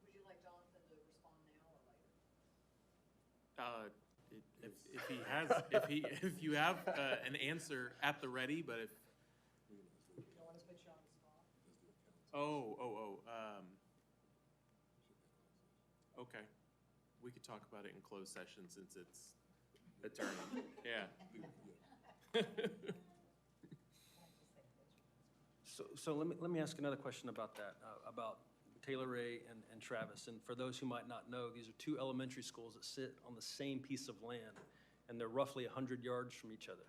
Would you like Jonathan to respond now or later? If he has, if you have an answer at the ready, but if. You don't want us to put you on the spot? Okay. We could talk about it in closed session since it's attorney, yeah. So let me ask another question about that, about Taylor Ray and Travis. And for those who might not know, these are two elementary schools that sit on the same piece of land, and they're roughly 100 yards from each other.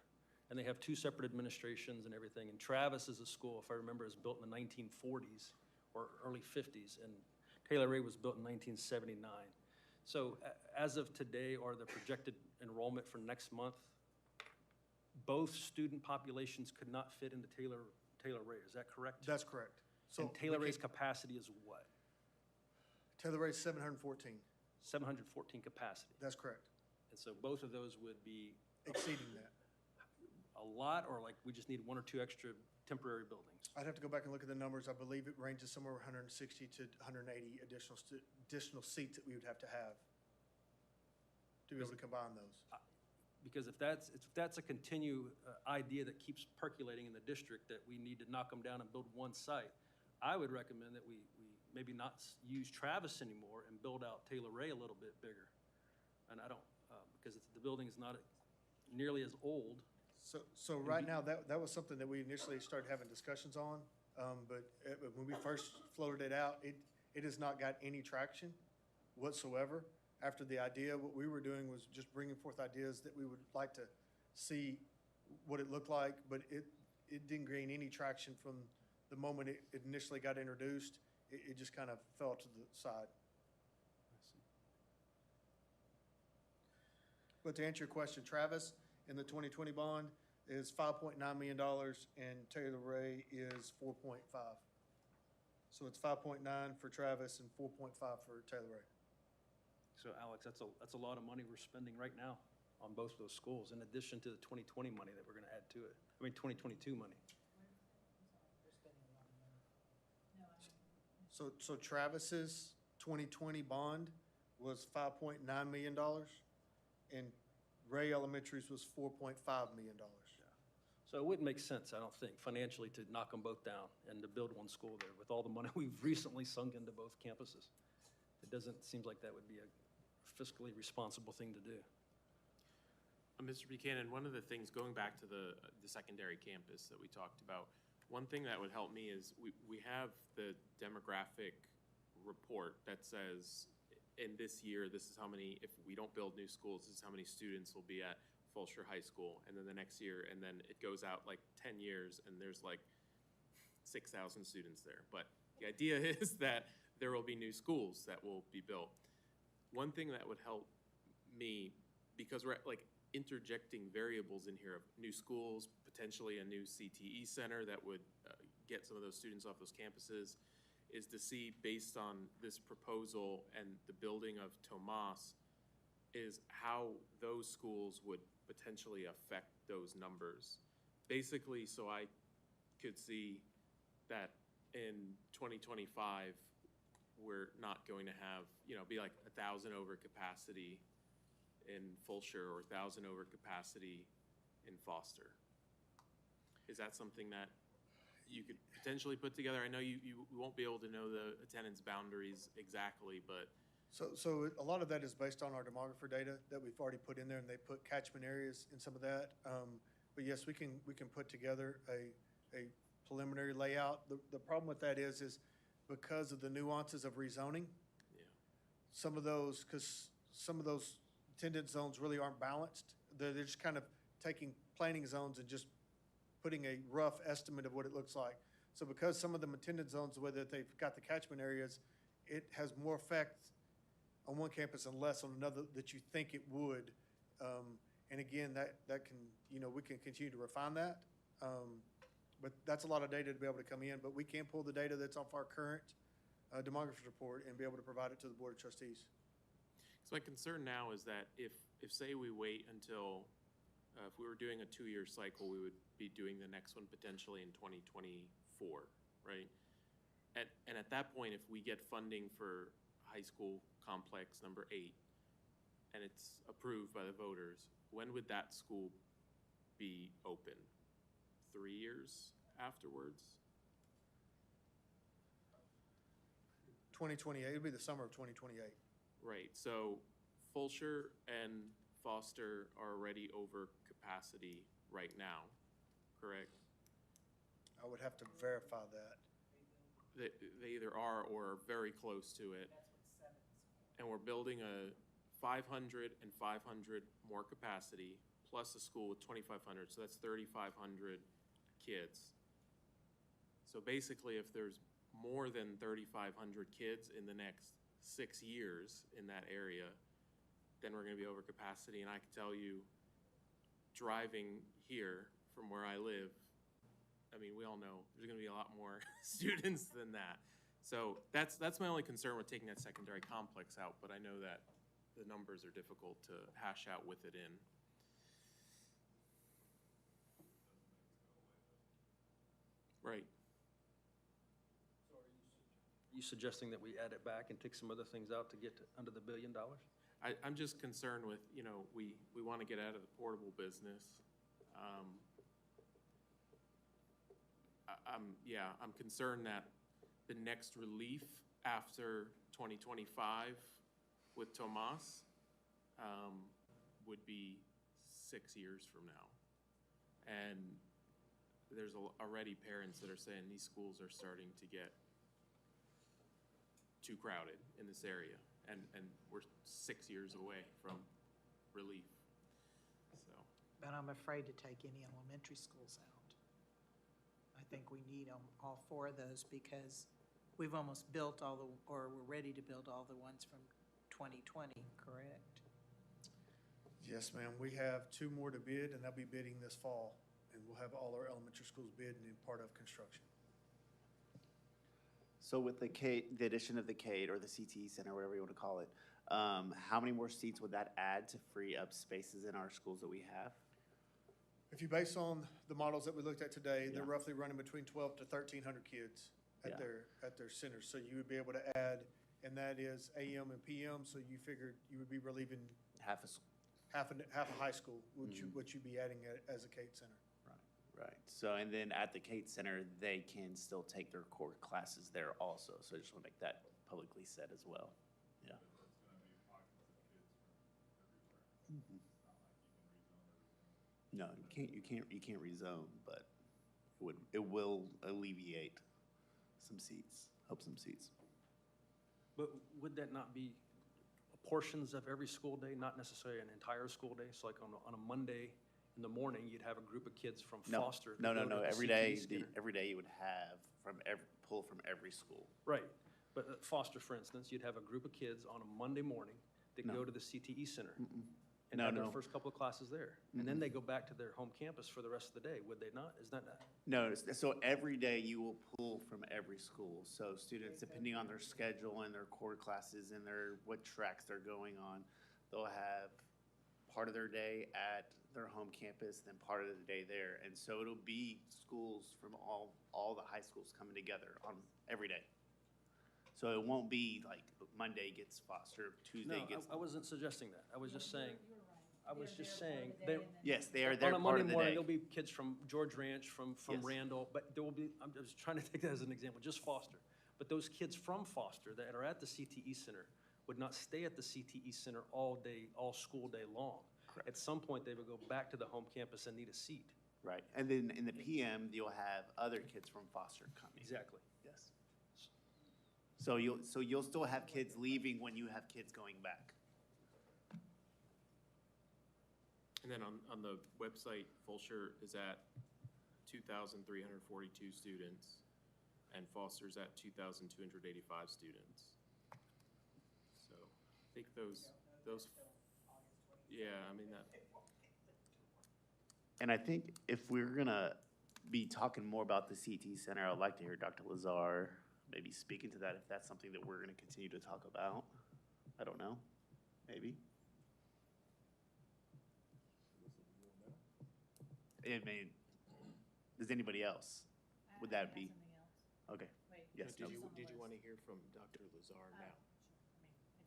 And they have two separate administrations and everything. And Travis is a school, if I remember, is built in the 1940s or early 50s, and Taylor Ray was built in 1979. So as of today, or the projected enrollment for next month, both student populations could not fit into Taylor Ray, is that correct? That's correct. So And Taylor Ray's capacity is what? Taylor Ray is 714. 714 capacity. That's correct. And so both of those would be Exceeding that. a lot, or like we just need one or two extra temporary buildings? I'd have to go back and look at the numbers. I believe it ranges somewhere 160 to 180 additional seats that we would have to be able to combine those. Because if that's a idea that keeps percolating in the district, that we need to knock them down and build one site, I would recommend that we maybe not use Travis anymore and build out Taylor Ray a little bit bigger. And I don't, because the building is not nearly as old. So right now, that was something that we initially started having discussions on, but when we first floated it out, it has not got any traction whatsoever. After the idea, what we were doing was just bringing forth ideas that we would like to see what it looked like, but it didn't gain any traction from the moment it initially got introduced. It just kind of fell to the side. But to answer your question, Travis, in the 2020 bond is $5.9 million and Taylor Ray is 4.5. So it's 5.9 for Travis and 4.5 for Taylor Ray. So Alex, that's a lot of money we're spending right now on both of those schools, in addition to the 2020 money that we're gonna add to it. I mean, 2022 money. So Travis's 2020 bond was $5.9 million and Ray Elementary's was $4.5 million. So it wouldn't make sense, I don't think, financially to knock them both down and to build one school there with all the money we've recently sunk into both campuses. It doesn't seem like that would be a fiscally responsible thing to do. Mr. Buchanan, one of the things, going back to the secondary campus that we talked about, one thing that would help me is we have the demographic report that says in this year, this is how many, if we don't build new schools, this is how many students will be at Fulshire High School, and then the next year, and then it goes out like 10 years, and there's like 6,000 students there. But the idea is that there will be new schools that will be built. One thing that would help me, because we're like interjecting variables in here of new schools, potentially a new CTE center that would get some of those students off those campuses, is to see, based on this proposal and the building of Tomas, is how those schools would potentially affect those numbers. Basically, so I could see that in 2025, we're not going to have, be like 1,000 over capacity in Fulshire or 1,000 over capacity in Foster. Is that something that you could potentially put together? I know you won't be able to know the attendance boundaries exactly, but. So a lot of that is based on our demographer data that we've already put in there, and they put catchment areas in some of that. But yes, we can put together a preliminary layout. The problem with that is because of the nuances of rezoning, some of those attendance zones really aren't balanced. They're just kind of taking planning zones and just putting a rough estimate of what it looks like. So because some of them attendance zones, the way that they've got the catchment areas, it has more effect on one campus and less on another that you think it would. And again, that can, we can continue to refine that. But that's a lot of data to be able to come in, but we can pull the data that's off our current demography report and be able to provide it to the Board of Trustees. So my concern now is that if say we wait until, if we were doing a 2-year cycle, we would be doing the next one potentially in 2024, right? And at that point, if we get funding for high school complex number 8 and it's approved by the voters, when would that school be open? 3 years afterwards? 2028, it'll be the summer of 2028. Right, so Fulshire and Foster are already over capacity right now, correct? I would have to verify that. They either are or are very close to it. And we're building a 500 and 500 more capacity, plus a school with 2,500, so that's 3,500 kids. So basically, if there's more than 3,500 kids in the next 6 years in that area, then we're gonna be over capacity. And I can tell you, driving here from where I live, I mean, we all know there's gonna be a lot more students than that. So that's my only concern with taking that secondary complex out, but I know that the numbers are difficult to hash out with it in. Right. Are you suggesting that we add it back and take some other things out to get to under the $1 billion? I'm just concerned with, we want to get out of the portable business. I'm concerned that the next relief after 2025 with Tomas would be 6 years from now. And there's already parents that are saying these schools are starting to get too crowded in this area. And we're 6 years away from relief, so. But I'm afraid to take any elementary schools out. I think we need all four of those because we've almost built or we're ready to build all the ones from 2020, correct? Yes, ma'am. We have 2 more to bid, and they'll be bidding this fall. And we'll have all our elementary schools bid and part of construction. So with the addition of the CADE or the CTE Center, whatever you want to call it, how many more seats would that add to free up spaces in our schools that we have? If you base on the models that we looked at today, they're Yeah. roughly running between 12 to 1,300 kids at Yeah. their centers. So you would be able to add, and that is AM and PM, so you figured you would be relieving Half half a high school, which you'd be adding as a CATE center. Right. So, and then at the CATE Center, they can still take their core classes there also. So I just want to make that publicly said as well. Yeah. No, you can't rezone, but it will alleviate some seats, help some seats. But would that not be portions of every school day, not necessarily an entire school day? So like on a Monday in the morning, you'd have a group of kids from No, Foster. no, that no, go to no. the Every CTE day, Skinner. every day you would have pull from every school. Right, but at Foster, for instance, you'd have a group of kids on a Monday morning that No. go to the CTE Center and No, have their no. first couple of classes there. And then they go back to their home campus for the rest of the day, would they not? Is that not? No, so every day you will pull from every school. So students, depending on their schedule and their core classes and what tracks they're going on, they'll have part of their day at their home campus, then part of the day there. And so it'll be schools from all the high schools coming together on every day. So it won't be like Monday gets Foster, Tuesday No, gets. I wasn't suggesting that. I was just saying, Yes, they are on there a part Monday of the morning, day. there'll be kids from George Ranch, from Yes. Randall, but there will be, I'm just trying to take that as an example, just Foster. But those kids from Foster that are at the CTE Center would not stay at the CTE Center all day, all school day long. Correct. At some point, they would go back to the home campus and need a seat. Right, and then in the PM, you'll have other kids from Foster coming. Exactly. Yes. So you'll still have kids leaving when you have kids going back. And then on the website, Fulshear is at 2,342 students, and Foster's at 2,285 students. So I think those, yeah, I mean, that. And I think if we're gonna be talking more about the CT Center, I'd like to hear Dr. Lazar maybe speaking to that, if that's something that we're gonna continue to talk about. I don't know, maybe. I mean, does anybody else? Would that be? Okay. Yes. Did no. you want to hear from Dr. Lazar now?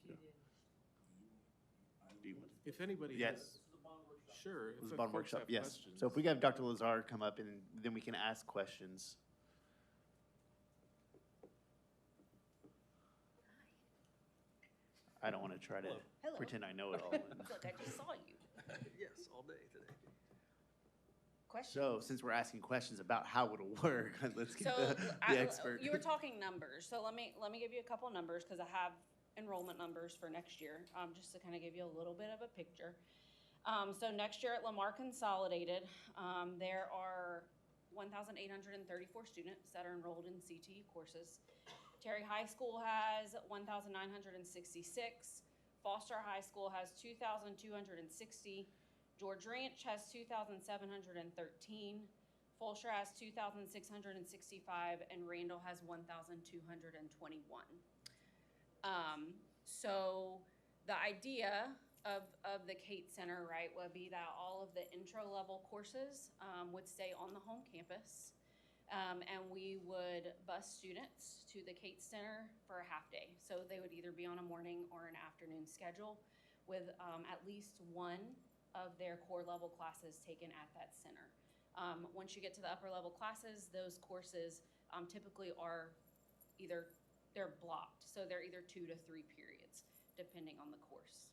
If you did. Do you want- If anybody Yes. has. Sure. It was if a bond folks workshop, have yes. questions. So if we have Dr. Lazar come up and then we can ask questions. I don't want to try to Hello. pretend I know it all. Look, I just saw you. Yes, all day today. Question? So since we're asking questions about how it'll work, let's get So, the expert. you were talking numbers, so let me give you a couple numbers, because I have enrollment numbers for next year, just to kind of give you a little bit of a picture. So next year at Lamar Consolidated, there are 1,834 students that are enrolled in CTE courses. Terry High School has 1,966. Foster High School has 2,260. George Ranch has 2,713. Fulshear has 2,665, and Randall has 1,221. So the idea of the CATE Center, right, would be that all of the intro-level courses would stay on the home campus, and we would bus students to the CATE Center for a half day. So they would either be on a morning or an afternoon schedule with at least one of their core level classes taken at that center. Once you get to the upper level classes, those courses typically are they're blocked. So they're either 2 to 3 periods, depending on the course.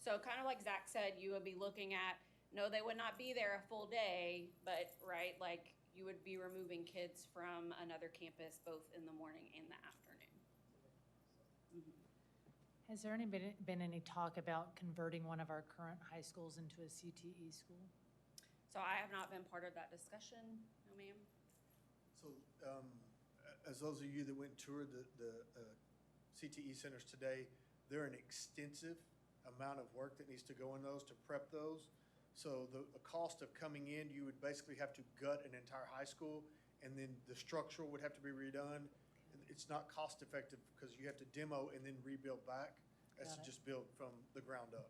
So kind of like Zach said, you would be looking at, no, they would not be there a full day, but, right, like, you would be removing kids from another campus both in the morning and the afternoon. Has there been any talk about converting one of our current high schools into a CTE school? So I have not been part of that discussion, no ma'am. So, as those of you that went and toured the CTE centers today, there are an extensive amount of work that needs to go in those to prep those. So the cost of coming in, you would basically have to gut an entire high school, and then the structural would have to be redone. It's not cost effective because you have to demo and then rebuild back, as to Got it. just build from the ground up.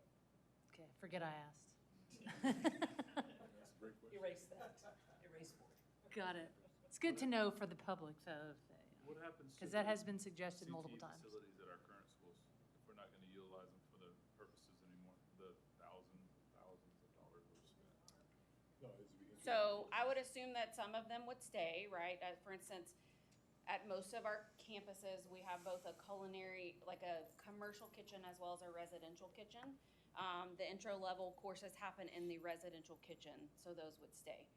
Okay, forget I asked. Erase that. Erase board. Got it. It's good to know for the public, though, What happens to because that the has been suggested multiple CTE times. facilities at our current schools, if we're not gonna utilize them for the purposes anymore, the thousands of dollars we've spent? So I would assume that some of them would stay, right? For instance, at most of our campuses, we have both a culinary, like a commercial kitchen as well as a residential kitchen. The intro level courses happen in the residential kitchen, so those would stay.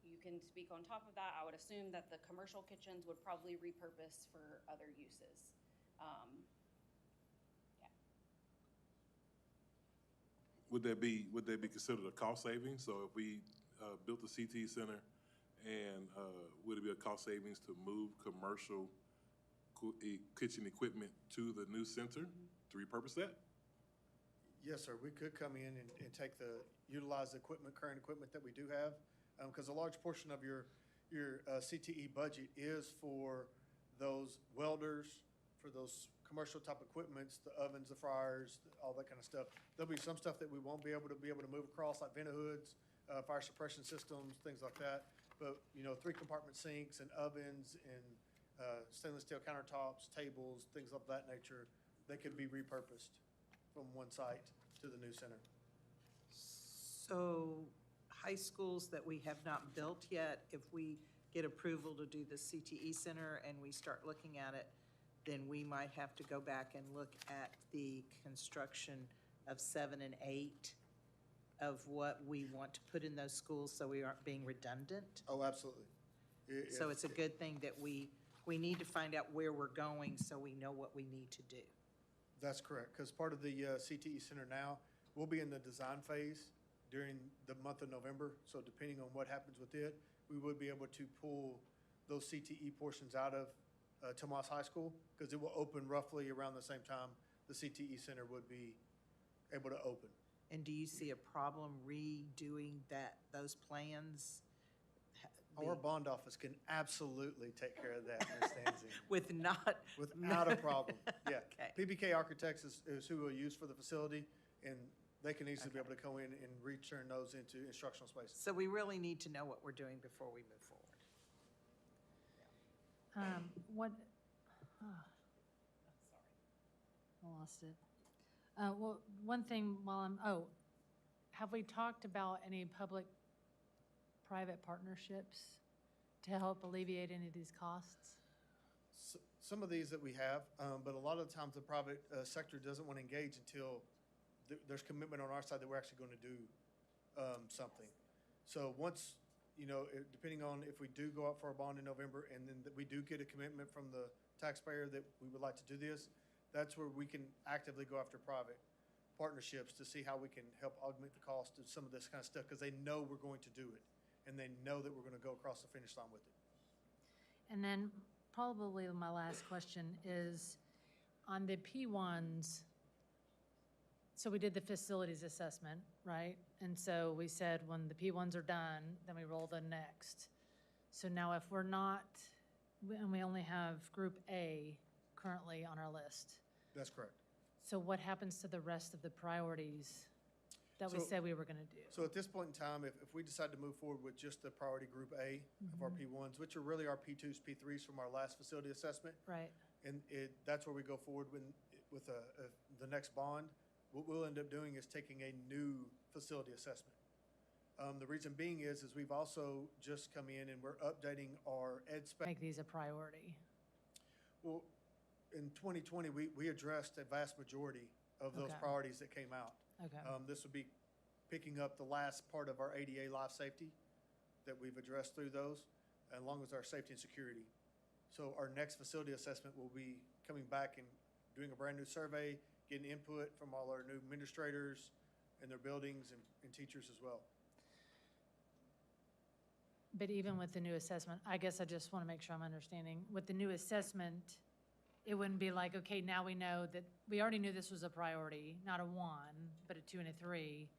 You can speak on top of that. I would assume that the commercial kitchens would probably repurpose for other uses. Yeah. Would that be considered a cost savings? So if we built a CT center, and would it be a cost savings to move commercial kitchen equipment to the new center to repurpose that? Yes, sir. We could come in and utilize the equipment, current equipment that we do have. Because a large portion of your CTE budget is for those welders, for those commercial type equipments, the ovens, the fryers, all that kind of stuff. There'll be some stuff that we won't be able to move across, like vent hoods, fire suppression systems, things like that. But, 3-compartment sinks and ovens and stainless steel countertops, tables, things of that nature, they could be repurposed from one site to the new center. So high schools that we have not built yet, if we get approval to do the CTE center and we start looking at it, then we might have to go back and look at the construction of 7 and 8 of what we want to put in those schools so we aren't being redundant. Oh, absolutely. So it's a good thing that we need to find out where we're going so we know what we need to do. That's correct, because part of the CTE Center now, we'll be in the design phase during the month of November. So depending on what happens with it, we would be able to pull those CTE portions out of Tomas High School, because it will open roughly around the same time the CTE Center would be able to open. And do you see a problem redoing those plans? Our bond office can absolutely take care of that, Ms. Stanzi. Without a problem, yeah. Okay. PBK Architects is who we'll use for the facility, and they can easily be able to go in and return those into instructional spaces. So we really need to know what we're doing before we move forward. I lost it. Well, one thing have we talked about any public-private partnerships to help alleviate any of these costs? Some of these that we have, but a lot of the times the private sector doesn't want to engage until there's commitment on our side that we're actually going to do something. So once, depending on if we do go out for a bond in November and then we do get a commitment from the taxpayer that we would like to do this, that's where we can actively go after private partnerships to see how we can help augment the cost of some of this kind of stuff, because they know we're going to do it and they know that we're going to go across the finish line with it. And then probably my last question is on the P1s. So we did the facilities assessment, right? And so we said when the P1s are done, then we roll the next. So now if we're not, and we only have Group A currently on our list. That's correct. So what happens to the rest of the priorities that we said we were going to do? So at this point in time, if we decide to move forward with just the priority Group A of our P1s, which are really our P2s, P3s from our last facility assessment, Right. and that's where we go forward with the next bond, what we'll end up doing is taking a new facility assessment. The reason being is we've also just come in and we're updating our ed spec. Make these a priority. Well, in 2020, we addressed a vast majority of those Okay. priorities that came out. Okay. This would be picking up the last part of our ADA life safety that we've addressed through those, along with our safety and security. So our next facility assessment will be coming back and doing a brand-new survey, getting input from all our new administrators and their buildings and teachers as well. But even with the new assessment, I guess I just want to make sure I'm understanding. With the new assessment, it wouldn't be like, okay, now we know that, we already knew this was a priority, not a 1, but a 2 and a 3.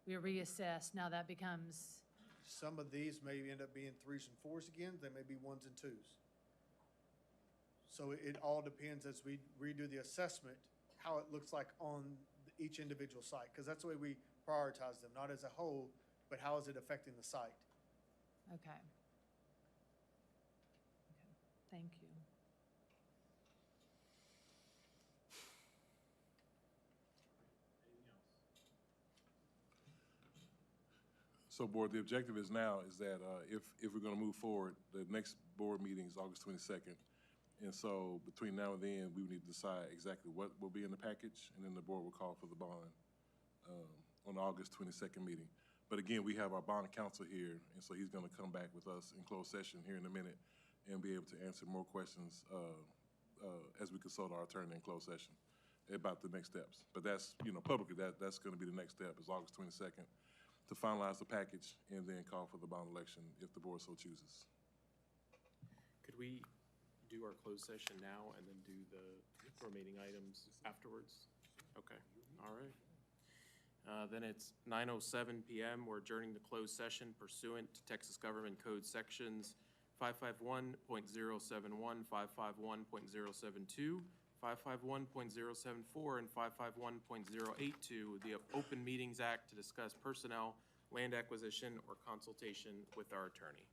We reassess, now that becomes, Some of these may end up being 3s and 4s again, they may be 1s and 2s. So it all depends as we redo the assessment, how it looks like on each individual site, because that's the way we prioritize them, not as a whole, but how is it affecting the site? okay. Okay, thank you. So board, the objective is now is that if we're gonna move forward, the next board meeting is August 22nd. And so between now and then, we need to decide exactly what will be in the package, and then the board will call for the bond on the August 22nd meeting. But again, we have our bond counsel here, and so he's gonna come back with us in closed session here in a minute and be able to answer more questions as we consult our attorney in closed session about the next steps. But that's, publicly, that's gonna be the next step, is August 22nd, to finalize the package and then call for the bond election if the board so chooses. Could we do our closed session now and then do the remaining items afterwards? Okay, all right. Then it's 9:07 PM. We're adjourning the closed session pursuant to Texas Government Code Sections 551.071, 551.072, 551.074, and 551.082, the Open Meetings Act, to discuss personnel, land acquisition, or consultation with our attorney.